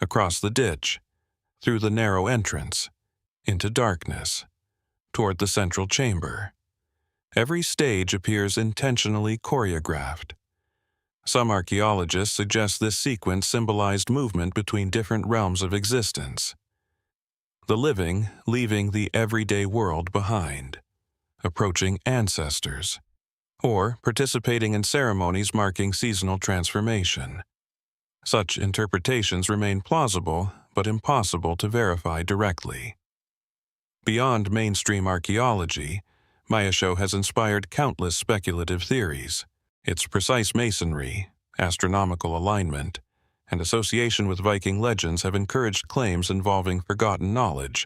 across the ditch, through the narrow entrance, into darkness, toward the central chamber. Every stage appears intentionally choreographed. Some archaeologists suggest this sequence symbolized movement between different realms of existence. The living leaving the everyday world behind, approaching ancestors, or participating in ceremonies marking seasonal transformation. Such interpretations remain plausible, but impossible to verify directly. Beyond mainstream archaeology, Maeshowe has inspired countless speculative theories. Its precise masonry, astronomical alignment, and association with Viking legends have encouraged claims involving forgotten knowledge,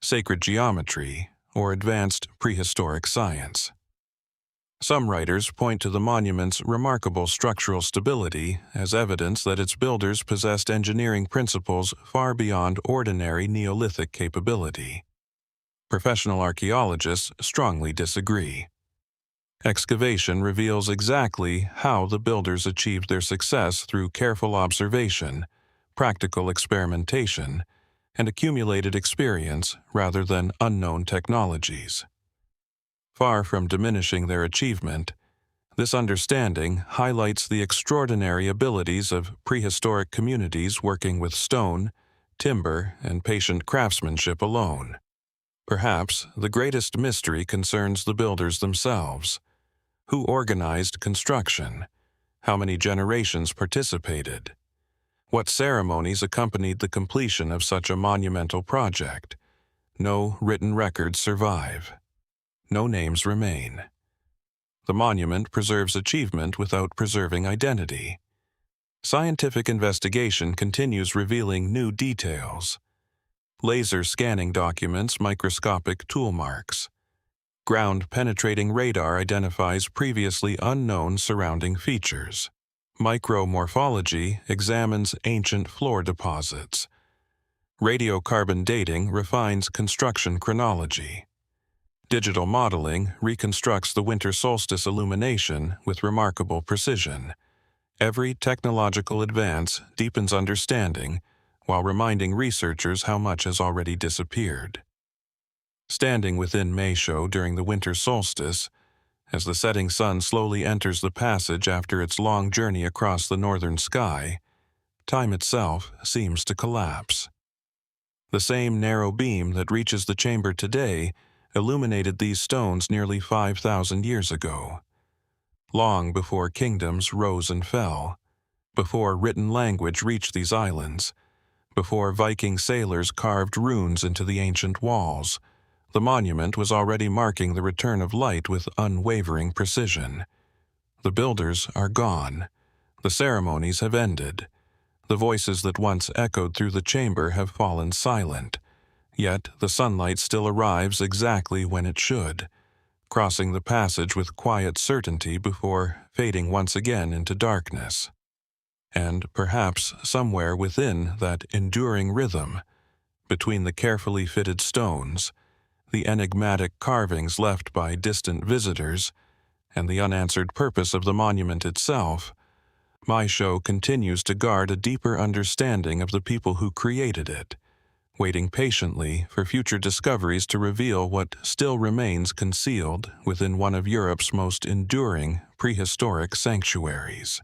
sacred geometry, or advanced prehistoric science. Some writers point to the monument's remarkable structural stability as evidence that its builders possessed engineering principles far beyond ordinary Neolithic capability. Professional archaeologists strongly disagree. Excavation reveals exactly how the builders achieved their success through careful observation, practical experimentation, and accumulated experience rather than unknown technologies. Far from diminishing their achievement, this understanding highlights the extraordinary abilities of prehistoric communities working with stone, timber, and patient craftsmanship alone. Perhaps the greatest mystery concerns the builders themselves. Who organized construction? How many generations participated? What ceremonies accompanied the completion of such a monumental project? No written records survive. No names remain. The monument preserves achievement without preserving identity. Scientific investigation continues revealing new details. Laser scanning documents microscopic tool marks. Ground-penetrating radar identifies previously unknown surrounding features. Micromorphology examines ancient floor deposits. Radiocarbon dating refines construction chronology. Digital modeling reconstructs the winter solstice illumination with remarkable precision. Every technological advance deepens understanding while reminding researchers how much has already disappeared. Standing within Maeshowe during the winter solstice, as the setting sun slowly enters the passage after its long journey across the northern sky, time itself seems to collapse. The same narrow beam that reaches the chamber today illuminated these stones nearly 5,000 years ago. Long before kingdoms rose and fell, before written language reached these islands, before Viking sailors carved runes into the ancient walls, the monument was already marking the return of light with unwavering precision. The builders are gone. The ceremonies have ended. The voices that once echoed through the chamber have fallen silent, Yet the sunlight still arrives exactly when it should, crossing the passage with quiet certainty before fading once again into darkness. And perhaps somewhere within that enduring rhythm, between the carefully fitted stones, the enigmatic carvings left by distant visitors, and the unanswered purpose of the monument itself, Maeshowe continues to guard a deeper understanding of the people who created it, waiting patiently for future discoveries to reveal what still remains concealed within one of Europe's most enduring prehistoric sanctuaries.